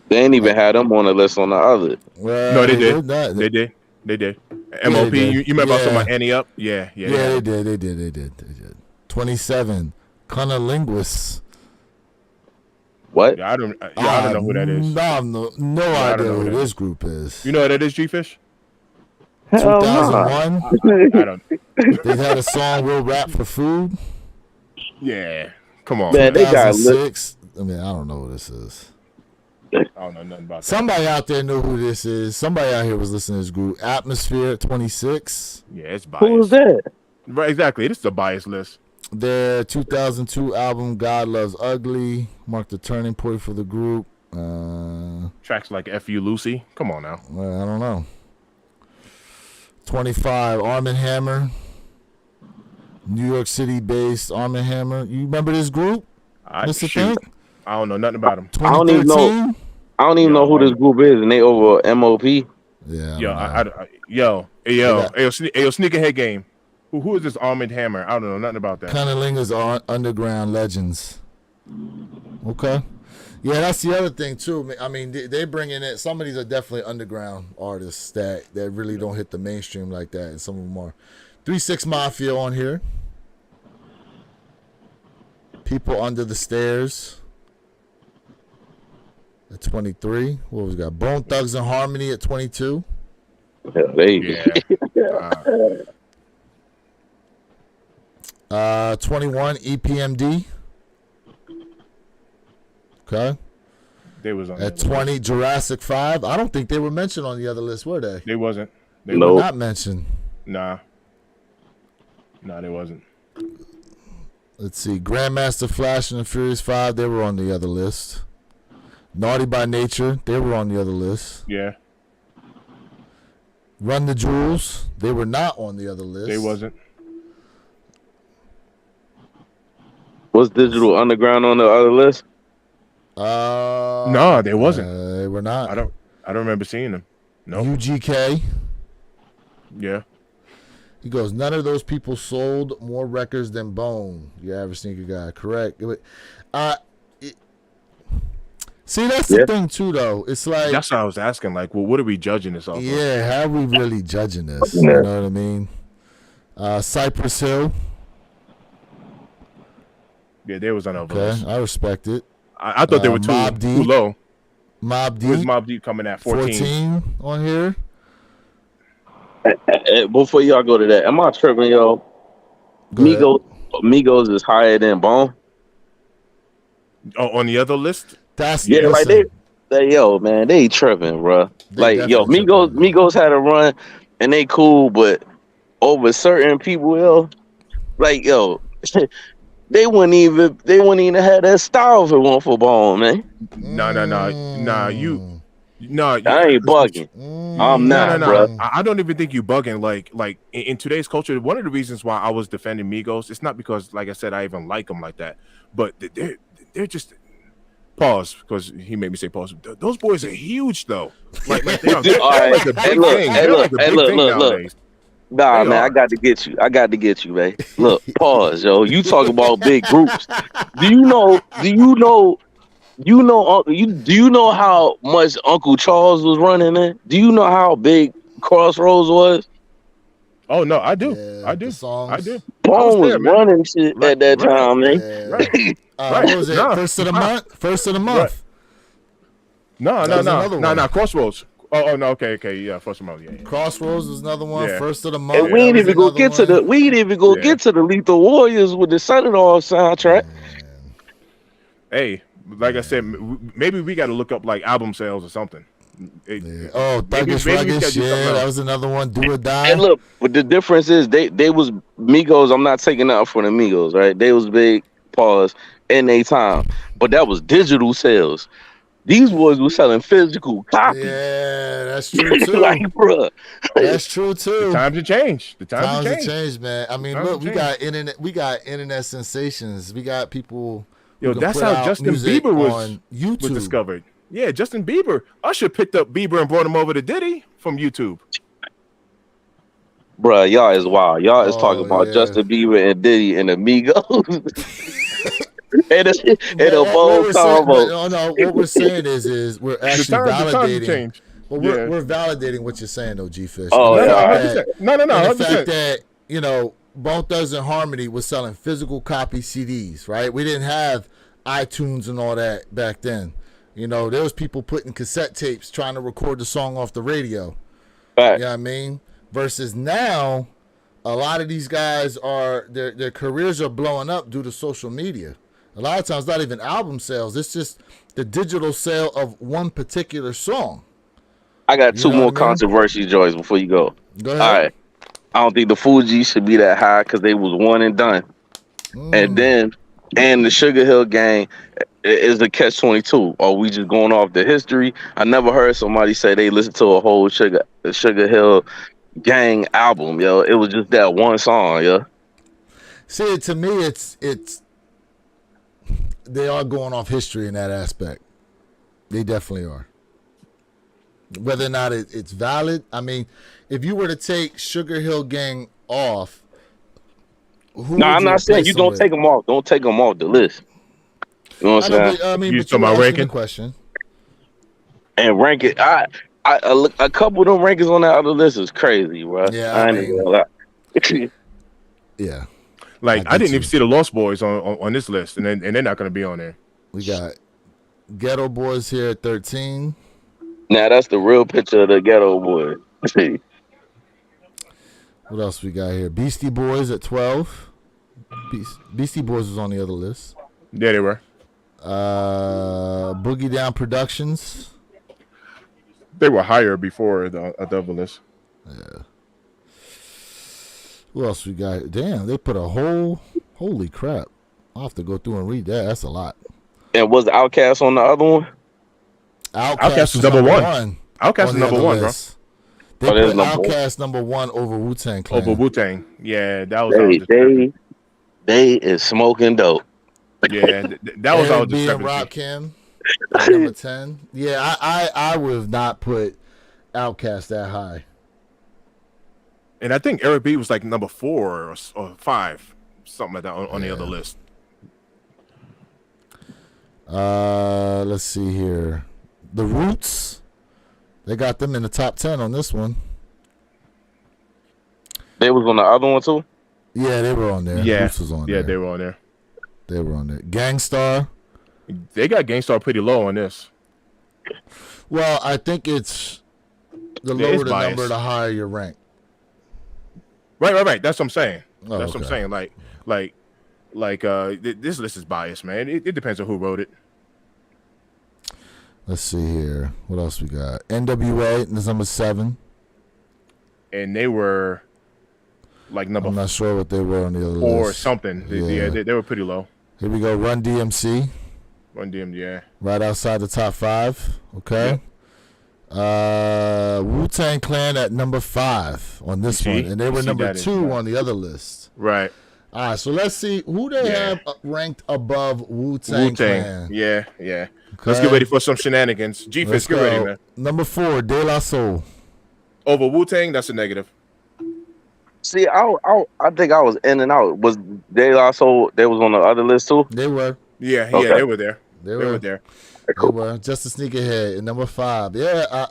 They ain't even had them on the list on the other. Well, No, they did. not. They did. They did. they MOP, did. you remember I was talking Yeah. about Annie Up? Yeah. They did. 27 Cunnilinguists. What? Yeah, I don't know who that is. No I don't idea know who who that this group is. You know what that is, G-Fish? Hell nah. 2001. I don't. They had a song "We'll Rap for Food." Yeah. Come on. Man, they got 2006. I mean, I don't know what this is. I don't know nothing about that. Somebody out there knew who this is. Somebody out here was listening to this group. Atmosphere 26. Yeah, it's biased. Who was that? Right, exactly. This is a biased list. Their 2002 album "God Loves Ugly" marked a turning point for the group. Tracks like "F U Lucy." Come on now. Well, I don't know. 25 Arm & Hammer. New York City based Arm & Hammer. You remember this group? Mr. Shoot. Think? I don't know nothing about him. I don't even know. 2013? I don't even know who this group is, and they over MOP. Yeah. Yo, Sneakerhead Game. Who is this Armored Hammer? I don't know nothing about that. Cunnilingus are underground legends. Okay. Yeah, that's the other thing too. I mean, they bring in it. Some of these are definitely underground artists that really don't hit the mainstream like that, and some of them are. 3-6 Mafia on here. People Under the Stairs. at 23. What was we got? Bone Thugs and Harmony at 22. Yeah, there you Yeah. 21 EPMD. Okay. They was on At the 20 Jurassic 5. I don't think they were mentioned on the other list, were they? They wasn't. They They Nope. were not mentioned. Nah, they wasn't. Let's see. Grandmaster Flash and the Furious 5, they were on the other list. Naughty by Nature, they were on the other list. Yeah, Run the Jewels, they were not on the other list. they wasn't. Was Digital Underground on the other list? No, they wasn't. They were not. I don't remember seeing them. No. UGK. Yeah. He goes, none of those people sold more records than Bone. Your average sneaker guy. Correct. See, that's the thing, too, though. It's like, That's what I was asking. Like, well, what are we judging this off of? yeah, how are we really judging this? You know what I mean? Cypress Hill. Yeah, they was on our Okay, list. I respect it. I thought they were Mobb too Deep. low. Mob Where's Deep. Mobb Deep coming at 14? 14 on here. Before y'all go to that, am I tripping, yo? Go ahead. Migos is higher than Bone. Oh, on the other list? That's Yeah, like listen, yo, man, they tripping, bro. They Like, yo, definitely Migos had a run, and they cool, but over certain people, yo, like, yo, they wouldn't even have that style if it weren't for Bone, man. No. I ain't bugging. I'm not, bro. I don't even think you bugging. Like in today's culture, one of the reasons why I was defending Migos, it's not because, like I said, I even like them like that, but they're just pause because he made me say pause. Those boys are huge though. Like they're All right. like a big Hey, look, thing. hey, They're look, like a hey, big look, thing look, look. nowadays. Nah, They man, are. I got to get you, man. Look, pause, yo. You talk about big groups. Do you know how much Uncle Charles was running, man? Do you know how big Crossroads was? Oh no, I do. Yeah, I do. the songs. I do. Bone was there, man. running shit Right, at that right. time, man. Yeah. Right. What was it? No. First of the month? First of the month. No. That was another one. Crossroads. Oh no. Okay. Yeah. First of all, yeah. Crossroads was another one. Yeah. First of the month. And we ain't that was even go another get to one. the Lethal Warriors with the Son-in-Law soundtrack. Hey, like I said, maybe we got to look up like album sales or something. Yeah. Oh, Maybe Thuggish we gotta Ruggish. do something Yeah, that else. was another one. Do or Die. And look, but the difference is they was Migos. I'm not taking out for the Migos, right? They was big, pause, in their time, but that was digital sales. These boys were selling physical copies. Yeah, that's true too. Like, bruh. That's true too. The times have changed. The times Times have have changed. changed, man. I mean, Times look, have we got internet sensations. We got people. who Yo, can that's put how out Justin music Bieber was on YouTube. was discovered. Yeah, Justin Bieber. Usher picked up Bieber and brought him over to Diddy from YouTube. Bruh, y'all is wild. Y'all is Oh, talking about yeah. Justin Bieber and Diddy and the Migos. and a Man, bold combo. what we're saying is we're actually The times have validating. changed. Well, Yeah. we're validating what you're saying, though, G-Fish. Oh, And the yeah, fact 100%. that- No, and the fact 100%. that, Bone Thugs and Harmony was selling physical copy CDs, right? We didn't have iTunes and all that back then. There was people putting cassette tapes trying to record the song off the radio. Fact. You know what I mean? Versus now, a lot of these guys their careers are blowing up due to social media. A lot of times, not even album sales. It's just the digital sale of one particular song. I got You two know more what I mean? controversy joys before you go. Go ahead. All right. I don't think the Fuji should be that high because they was one and done. And the Sugar Hill Gang is the catch-22. Are we just going off the history? I never heard somebody say they listened to a whole Sugar Hill Gang album, yo. It was just that one song, yo. See, to me, it's they are going off history in that aspect. They definitely are. Whether or not it's valid, I mean, if you were to take Sugar Hill Gang off, who No, would I'm you not saying replace you them don't with? take them off. Don't take them off the list. You know what I'm saying? I mean, You but talking you about asking ranking? the question. And rank it. I look, a couple of them rankings on that other list is crazy, bro. Yeah, I I ain't mean- even gonna lie. Yeah, Like I I get didn't you. even see the Lost Boys on this list, and they're not going to be on there. we got Ghetto Boys here at 13. Now that's the real picture of the Ghetto Boy. What else we got here? Beastie Boys at 12. Beastie Boys was on the other list. Yeah, they were. Boogie Down Productions. They were higher before the other list. Yeah. Who else we got? Damn, they put a holy crap. I'll have to go through and read that. That's a lot. And was Outkast on the other one? Outkast was number one. Outkast is number one, bro. They put Outkast number one over Wu-Tang Clan. Over Wu-Tang. Yeah, that was they is smoking dope. Yeah, that was all being Rakim number 10. Yeah, I would have not put Outkast that high. And I think Eric B was like number 4 or 5, something like that on the other list. Let's see here. The Roots, they got them in the top 10 on this one. They was on the other one too? Yeah, they were on there. Yeah, Roots was on there. they were on there. They were on there. Gangstar. They got Gangstar pretty low on this. Well, I think it's the lower the number, the higher your rank. Right. That's what I'm saying. Oh, That's what I'm saying. Like, this list is biased, man. It depends on who wrote it. Let's see here. What else we got? NWA is number 7. And they were like number. I'm not sure what they were on the other list. Or something. They were pretty low. Here we go. Run DMC. Run DMC, yeah. Right outside the top 5. Okay. Yep. Wu-Tang Clan at number 5 on this one. And they were number 2 on the other list. Right. All right, so let's see who they have ranked above Wu-Tang Clan. Yeah. Okay. Let's get ready for some shenanigans. G-Fist, get ready, man. Number 4, De La Soul. Over Wu-Tang, that's a negative. See, I think I was in and out. Was De La Soul, they was on the other list too? They were. Yeah, Okay. they were there. They were there. They were. Just to sneak ahead. And number 5. Yeah,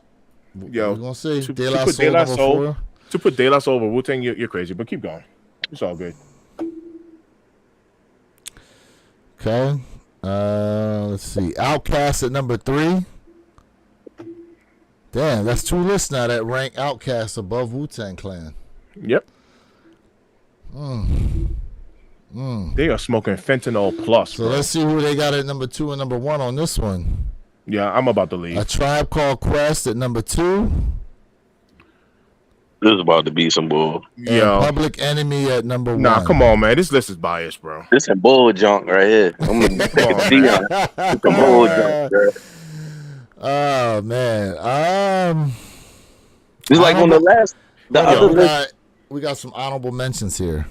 yo, we're going to see. To De La put Soul, De La number Soul 4. To put De La Soul over Wu-Tang, you're crazy, but keep going. It's all good. Okay. Let's see. Outkast at number 3. Damn, that's 2 lists now that rank Outkast above Wu-Tang Clan. Yep. They are smoking fentanyl plus. So bro. let's see who they got at number 2 and number 1 on this one. Yeah, I'm about to leave. A Tribe Called Quest at number 2. This is about to be some bull. Yo, Public Enemy at number 1. nah, come on, man. This list is biased, bro. This is bull junk right here. I'm gonna take a Dion. It's some bull junk, bro. Oh man. It's like on the last other list. We got some honorable mentions here.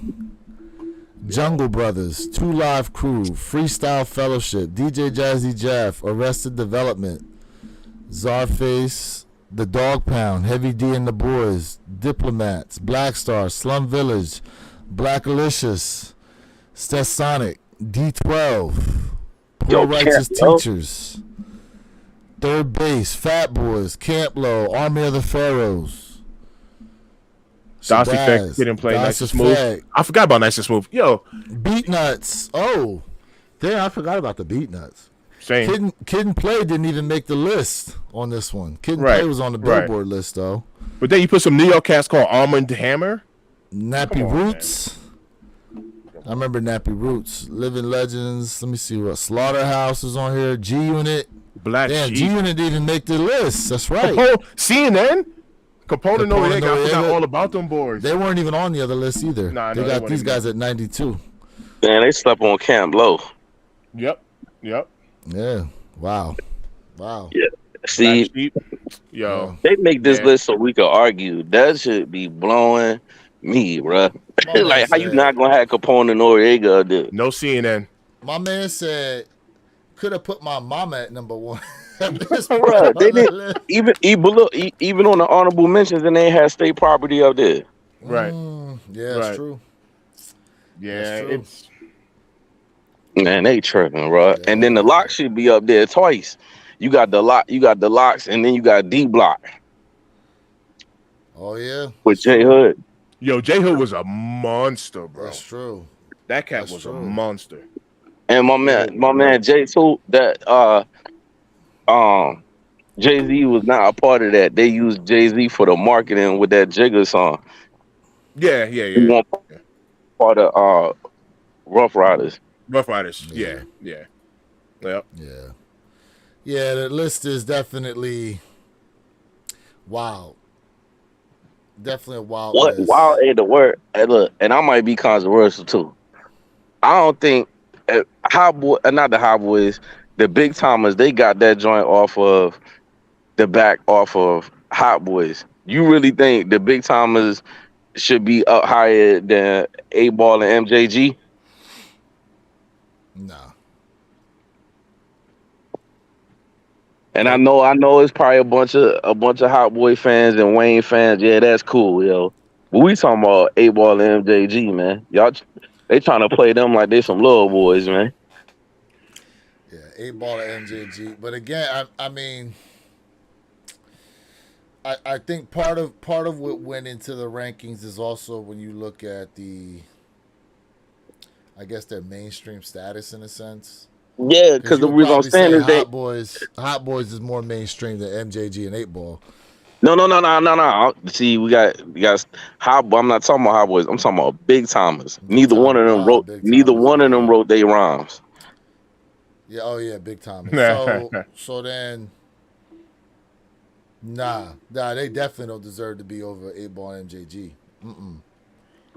Jungle Brothers, 2 Live Crew, Freestyle Fellowship, DJ Jazzy Jeff, Arrested Development, Czarface, The Dog Pound, Heavy D and the Boys, Diplomats, Black Star, Slum Village, Black Alicious, Stetsonic, D12, Poor Righteous Teachers, Third Base, Fat Boys, Camp Low, Army of the Pharaohs. Das Effect didn't play Nice and Smooth. I forgot about Nice and Smooth. Yo, Beat Nuts. Oh, damn! I forgot about the Beat Nuts. Same. Kid and Play didn't even make the list on this one. Kid and Play was on the Billboard list though. But then you put some New York cats called Armand Hammer. Nappy Roots. I remember Nappy Roots. Living Legends. Let me see what Slaughterhouse is on here. G Unit. Black Damn, Sheep. G Unit didn't even make the list. That's right. CNN. Capone and Noriega. I Noriega. forgot all about them boys. They weren't even on the other list either. Nah, they got these guys at 92. Man, they slept on Camp Low. Yep. Yeah. Wow. Yeah. See, yo, they make this list so we could argue. That should be blowing me, bruh. Like, how you not gonna have Capone and Noriega up there? No CNN. My man said, could have put my mama at number 1. Bruh, they did even on the honorable mentions, and they had state property up there. Right. Yeah, that's true. Yeah, That's true. it's Man, they tripping, bro. Yeah. And then the lock should be up there twice. You got the locks, and then you got D Block Oh yeah. with J Hood. Yo, J Hood was a monster, bro. That's true. That cat That's was true. a monster. And my man J2, that Jay-Z was not a part of that. They used Jay-Z for the marketing with that Jigga song. Yeah. He wasn't part of Rough Riders. Rough Riders. Yeah. Yep. Yeah, the list is definitely wild. Definitely a wild What list. wild ain't the word. Hey, look, and I might be controversial too. I don't think not the Hot Boys, the Big Timers, they got that joint off of Hot Boys. You really think the Big Timers should be up higher than 8Ball and MJG? Nah. And I know it's probably a bunch of Hot Boy fans and Wayne fans. Yeah, that's cool, yo. But we talking about 8Ball and MJG, man. Y'all, they trying to play them like they some little boys, man. Yeah, 8Ball and MJG. But again, I mean, I think part of what went into the rankings is also when you look at I guess their mainstream status in a sense. Yeah, because the reason I'm saying is Hot Boys is more mainstream than MJG and 8Ball. No. See, we got Hot. I'm not talking about Hot Boys. I'm talking about Big Timers. Neither one of them wrote their rhymes. Yeah. Oh yeah, Big Timers. So then, nah, they definitely don't deserve to be over 8Ball and MJG.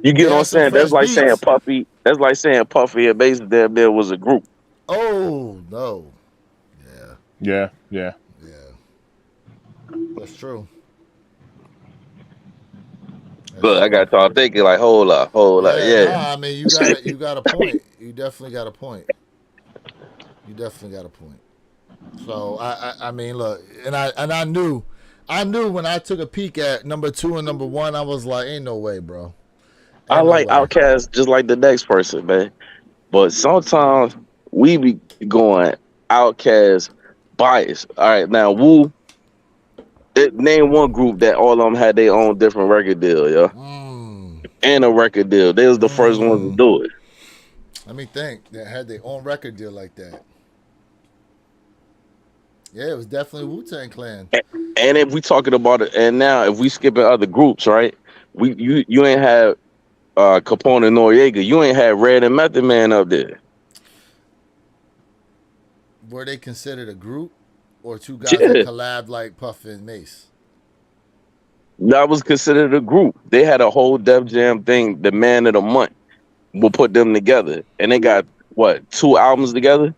You get what I'm saying? That's like saying Puffy. That's like saying Puffy and Bass there was a group. Oh no. Yeah. That's true. Look, I got y'all thinking like, hold up. Yeah. Nah, I mean, you got a point. You definitely got a point. So I mean, look, and I knew when I took a peek at number 2 and number 1, I was like, ain't no way, bro. I like Outkast just like the next person, man. But sometimes we be going Outkast bias. All right, now Wu. Name one group that all of them had their own different record deal, and a record deal. They was the first ones to do it. Let me think. That had their own record deal like that. Yeah, it was definitely Wu-Tang Clan. And if we talking about it, and now if we skipping other groups, right? You ain't have Capone and Noriega. You ain't had Red and Method Man up there. Were they considered a group? Or two guys that collabed like Puff and Mace? That was considered a group. They had a whole Def Jam thing. The Man of the Month will put them together, and they got 2 albums together.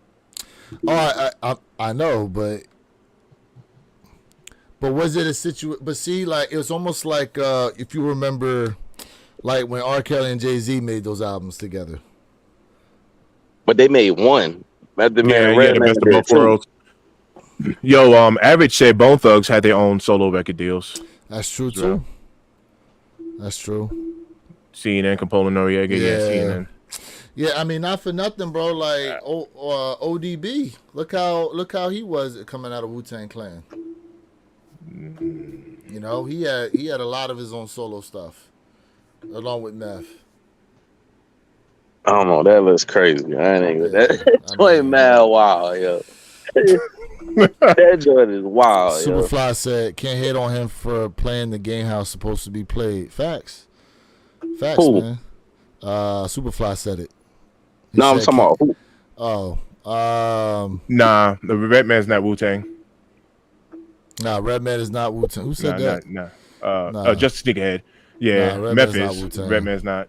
Oh, I know, but was it a situation? But see, like it was almost like if you remember, like when R. Kelly and Jay-Z made those albums together. But they made one. Method Man, Red the Man best of both worlds. Yo, Average said Bone Thugs had their own solo record deals. That's true too. That's true. CNN, Capone, Noriega, CNN. Yeah, I mean, not for nothing, bro. Like ODB, look how he was coming out of Wu-Tang Clan. You know, he had a lot of his own solo stuff, along with Meth. I don't know. That looks crazy. I ain't even that. Ain't mad wild, yo. That joint is wild. Superfly said, "Can't hate on him for playing the game how it's supposed to be played." Facts, who? Man. Superfly said it. No, I'm talking about who? Oh, nah, the Redman's not Wu-Tang. Nah, Redman is not Wu-Tang. Who said that? Nah. Just Sneakerhead. Yeah, Memphis. Redman's not.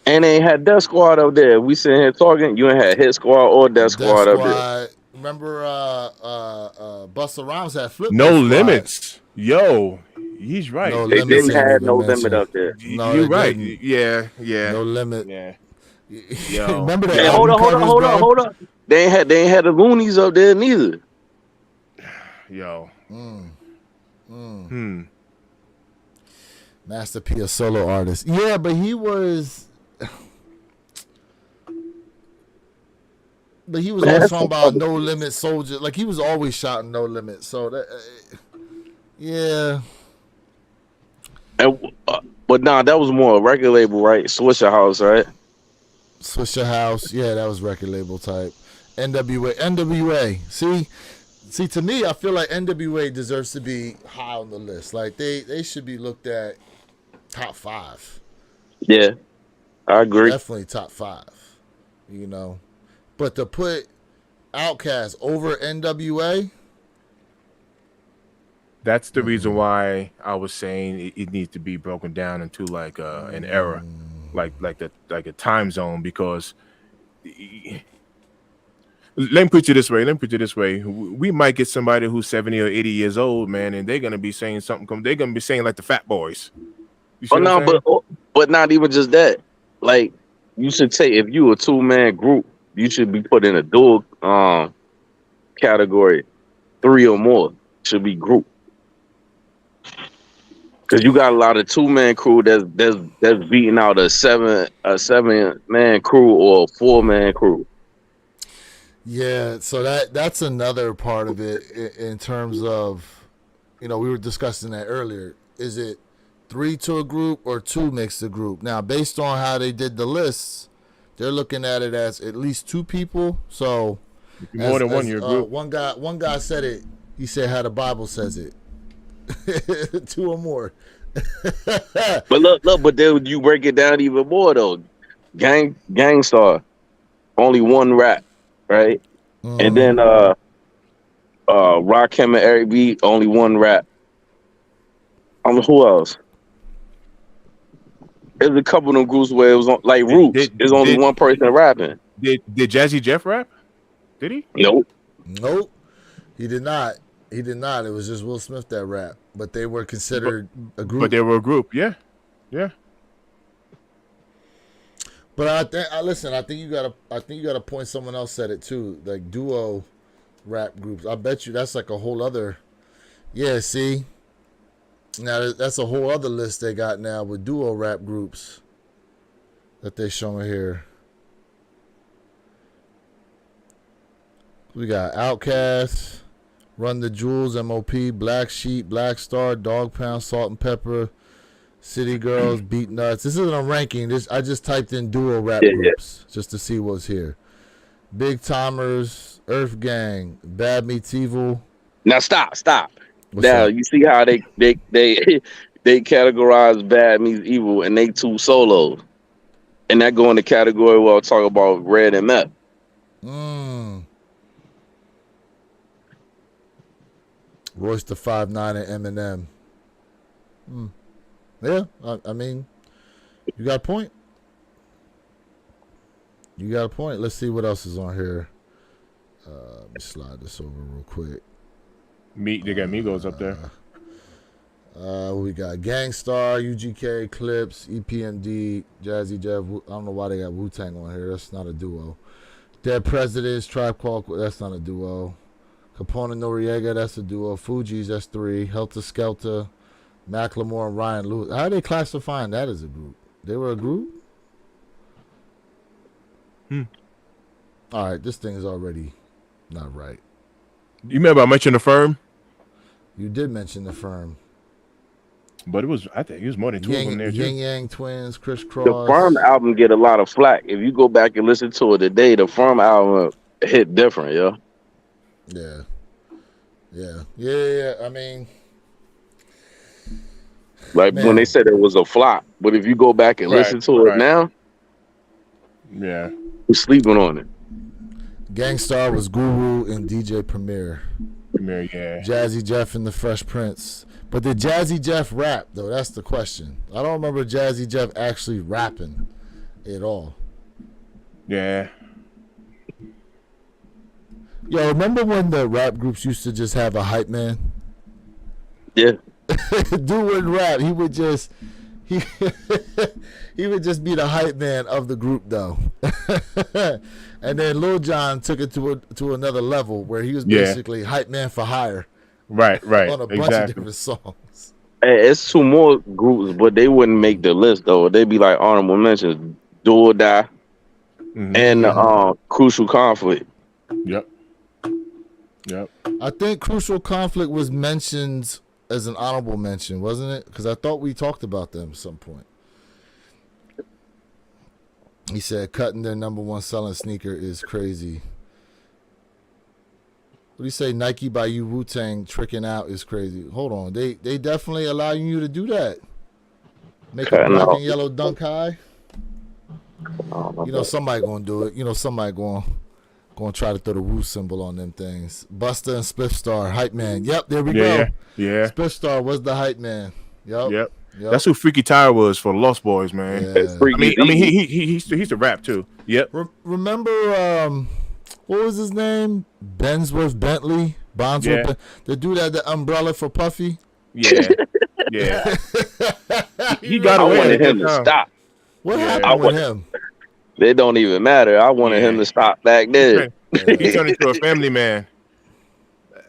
And they ain't had Death Squad up there. We sitting here talking. You ain't had Hit Squad or Death Squad up there. Remember, Busta Rhymes had Flip. No Limits. Yo, he's right. No they Limits didn't have No Limit up there. No, you're right. Didn't. Yeah. No Limit. Yeah. Yo. Remember that? Hey, hold on. They ain't had the Loonies up there neither. Yo. Master P, a solo artist. Yeah, but he was. But he was always talking about No Limit Soldier. Like he was always shouting No Limit. So that, yeah. And, but nah, that was more a record label, right? Swisher House, right? Swisher House. Yeah, that was record label type. NWA. See, See, to me, I feel like NWA deserves to be high on the list. Like they should be looked at top 5. Yeah, I agree. Definitely top 5. You know, but to put Outkast over NWA, That's the reason why I was saying it needs to be broken down into like an era, like a time zone. Because let me put it this way. We might get somebody who's 70 or 80 years old, man, and they're gonna be saying something. They're gonna be saying like the Fat Boys. You see Oh what I'm no, saying? but not even just that. Like you should take if you a 2-man group, you should be put in a dual category. 3 or more should be group. Because you got a lot of 2-man crew that's beating out a 7-man crew or a 4-man crew. yeah. So that's another part of it in terms of, we were discussing that earlier. Is it 3 to a group or 2 makes a group? Now, based on how they did the lists, they're looking at it as at least 2 people. So More than one, your group. One guy said it. He said how the Bible says it. 2 or more. But look, but then you break it down even more though. Gangstar, only 1 rap, right? And then Rakim and Eric B, only 1 rap. Who else? There's a couple of them groups where it was like Roots. There's only 1 person rapping. Did Jazzy Jeff rap? Did he? Nope. He did not. It was just Will Smith that rap, but they were considered a group. But they were a group, yeah. But I think you gotta point. Someone else said it too, like duo rap groups. I bet you that's like a whole other. Yeah, see. Now that's a whole other list they got now with duo rap groups that they're showing here. We got Outkast, Run the Jewels, M.O.P., Black Sheep, Black Star, Dog Pound, Salt and Pepper, City Girls, Beat Nuts. This isn't a ranking. I just typed in duo rap groups just to see what's here. Big Timers, Earth Gang, Bad Meets Evil. Now stop. What's Now up? you see how they categorize Bad Meets Evil and they 2 solos, and that go in the category where I'll talk about Red and Meth. Royce the 5'9" and Eminem. Yeah, I mean, you got a point. Let's see what else is on here. Let me slide this over real quick. They got Migos up there. We got Gangstar, UGK, Clips, EPMD, Jazzy Jeff. I don't know why they got Wu-Tang on here. That's not a duo. Dead Presidents, Tribe Called. That's not a duo. Capone Noriega, that's a duo. Fugees, that's 3. Helter Skelter, Macklemore, and Ryan Lewis. How are they classifying that as a group? They were a group? All right, this thing is already not right. You remember I mentioned the Firm? You did mention the Firm. But I think it was more than 2 of them there too. Yin Yang Twins, Criss Cross. The Firm album get a lot of flack. If you go back and listen to it today, the Firm album hit different, yo. Yeah. I mean, like when they said it was a flop, but if you go back and listen to it now, yeah, you're sleeping on it. Gangstar was Guru and DJ Premier. Yeah. Jazzy Jeff and the Fresh Prince. But did Jazzy Jeff rap though? That's the question. I don't remember Jazzy Jeff actually rapping at all. Yeah. Yo, remember when the rap groups used to just have a hype man? Yeah. Dude wouldn't rap. He would just be the hype man of the group though. And then Lil Jon took it to another level where he was basically hype man for hire. Right. On a bunch of different songs. Hey, it's 2 more groups, but they wouldn't make the list though. They'd be like honorable mentions: Do or Die and Crucial Conflict. Yep. I think Crucial Conflict was mentioned as an honorable mention, wasn't it? Because I thought we talked about them at some point. He said cutting their #1 selling sneaker is crazy. What do you say? Nike by you, Wu-Tang tricking out is crazy. Hold on, they definitely allowing you to do that. Make a black and yellow dunk high. You know somebody gonna do it. You know somebody gonna try to throw the Wu symbol on them things. Buster and Spiff Star, hype man. Yep, there we go. Yeah. Spiff Star was the hype man. Yep. That's who Freaky Tire was for the Lost Boys, man. Yeah. I mean, he's a rap too. Yep. Remember, what was his name? Bensworth Bentley. Bondsworth. Yeah. The dude had the umbrella for Puffy. Yeah. He got I away. wanted him to stop. What Yeah. happened with him? It don't even matter. I wanted him to stop back then. He turned into a family man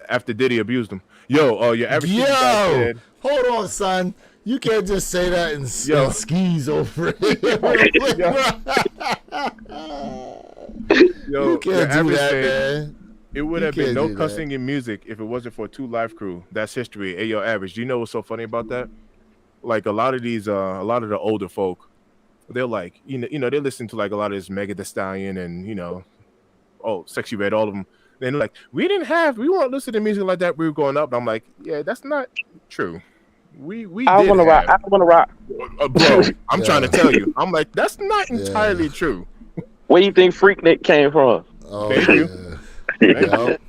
after Diddy abused him. Your average Freaky guy said, Hold on, son. You can't just say that and skis over it. You can't your do average that, said, man. it would You have been can't no do that. cussing in music if it wasn't for 2 Live Crew. That's history. Hey, yo, average. Do you know what's so funny about that? Like a lot of the older folk, they're like, you know, they listen to like a lot of this Megan Thee Stallion and Sexy Red, all of them. Then they're like, we weren't listening to music like that. We were growing up. And I'm like, yeah, that's not true. We I did want to rock. I want to rock. bro. I'm trying to tell you. I'm like, that's not entirely true. Where do you think Freaknik came from? Oh, Thank you. Yep.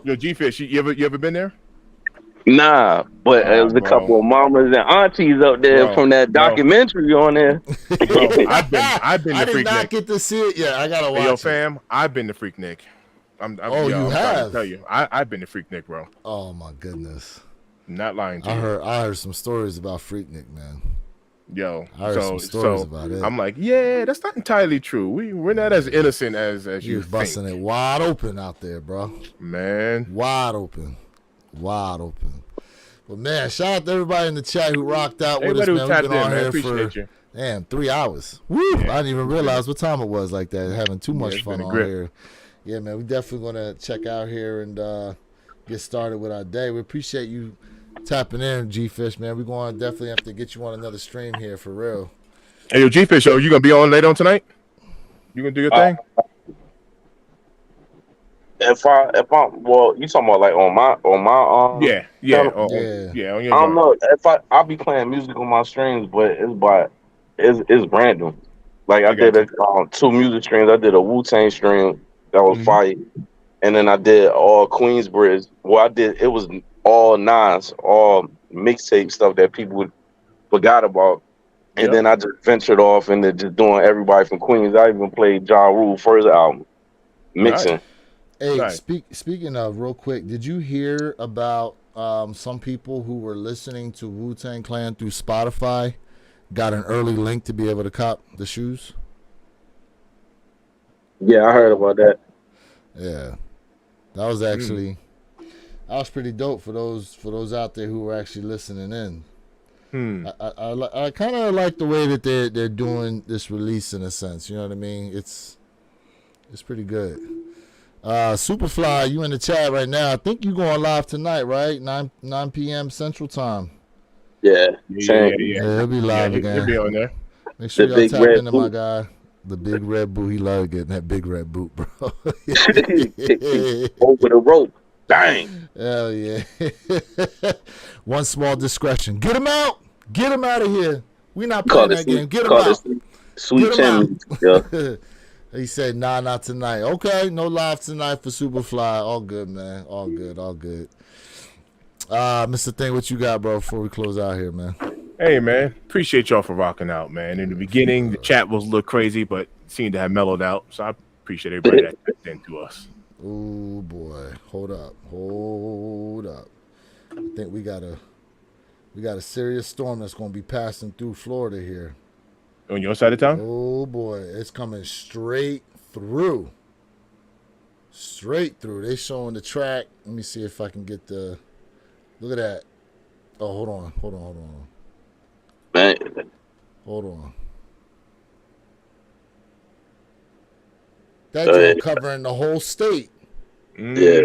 Yo, G-Fish, you ever been there? Nah, but there was a bro. couple of mamas and aunties up there Bro, from that documentary on there. Bro, I've been I to did not Freaknik. get to see it yet. I gotta watch Hey, yo, it. fam, I've been to Freaknik. I'm You trying have? to tell you, I've been to Freaknik, bro. Oh my goodness. Not lying to I you. heard some stories about Freaknik, man. Yo, I heard some stories about it. I'm like, yeah, that's not entirely true. We're not as innocent as You you was busting think, it wide open out there, bro. man. Wide open. Well, man, shout out to everybody in the chat who rocked out with Everybody us, who man. tapped We've been in, on man, here appreciate for you. damn 3 hours. Woo! I didn't even realize what time it was like that. Having too much it's fun been a on grip. here. Yeah, man, we definitely gonna check out here and get started with our day. We appreciate you tapping in, G-Fish, man. We're going to definitely have to get you on another stream here for real. Hey, yo, G-Fish, you gonna be on later on tonight? You gonna do your thing? If I'm, well, you talking about like on my Yeah, Yeah. on your I don't joint. know if I'll be playing music on my streams, but it's random. Like I got did 2 music streams. I did a Wu-Tang stream that was fire, and then I did all Queensbridge. Well, it was all Nas, all mixtape stuff that people forgot about. And then I just ventured off into just doing everybody from Queens. I even played Ja Rule first album, mixing. Nice. Hey, Right. speaking of, real quick, did you hear about some people who were listening to Wu-Tang Clan through Spotify got an early link to be able to cop the shoes? Yeah, I heard about that. Yeah, that was actually that was pretty dope for those out there who were actually listening in. I kind of like the way that they're doing this release in a sense. You know what I mean? It's pretty good. Superfly, you in the chat right now? I think you going live tonight, right? 9 p.m. Central Time. Yeah, Yeah. He'll be live He'll again. be on there. Make sure The y'all big tap red into my boot. guy, the big red boot. He love getting that big red boot, bro. Over the rope, bang. Hell yeah. One small discretion. Get him out. Get him out of here. We not playing that game. Get him out. Sweet Get him Chin. Yeah. He said, nah, not tonight. Okay, no live tonight for Superfly. All good, man. All good. Mr. Thing, what you got, bro, before we close out here, man? Hey, man, appreciate y'all for rocking out, man. In the beginning, the chat was a little crazy, but seemed to have mellowed out. So I appreciate everybody that tapped into us. Oh, boy. Hold up. I think we got a serious storm that's going to be passing through Florida here. On your side of town? Oh, boy. It's coming straight through. They showing the track. Let me see if I can get the... Look at that. Oh, hold on. Man, Hold on. That joint covering the whole state. yeah.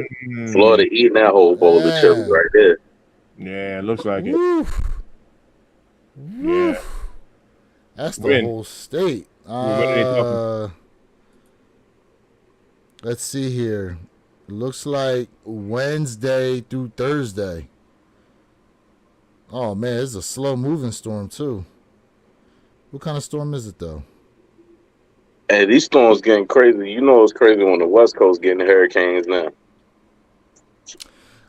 Florida eating that whole bowl of chips right there. Yeah, it looks like it. Woof. Yeah. That's the When? whole state. When are they talking? Let's see here. Looks like Wednesday through Thursday. Oh man, it's a slow moving storm too. What kind of storm is it though? Hey, these storms getting crazy. You know it's crazy when the West Coast getting hurricanes now.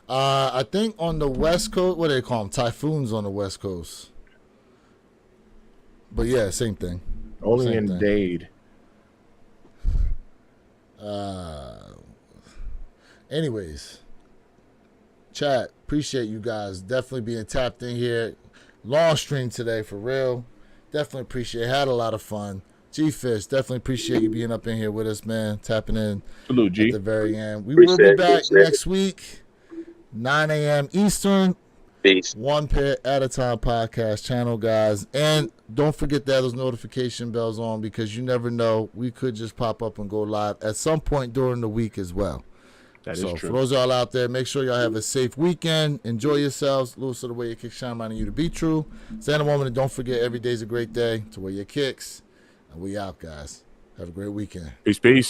I think on the West Coast, what do they call them? Typhoons on the West Coast. But yeah, same thing. Only Same in thing. Dade. Anyways, chat, appreciate you guys definitely being tapped in here. Long stream today for real. Definitely appreciate it. Had a lot of fun. G-Fish, definitely appreciate you being up in here with us, man. Tapping in Salute, at G. the very end. We will be back next week, 9 a.m. Eastern. Peace. One pair at a time podcast channel, guys. And don't forget to have those notification bells on because you never know. We could just pop up and go live at some point during the week as well. That is So true. for those y'all out there, make sure y'all have a safe weekend. Enjoy yourselves. Lewis of the Way Your Kicks Shine, reminding you to be true. Stand a moment and don't forget every day's a great day to wear your kicks. And we out, guys. Have a great weekend. Peace, peace.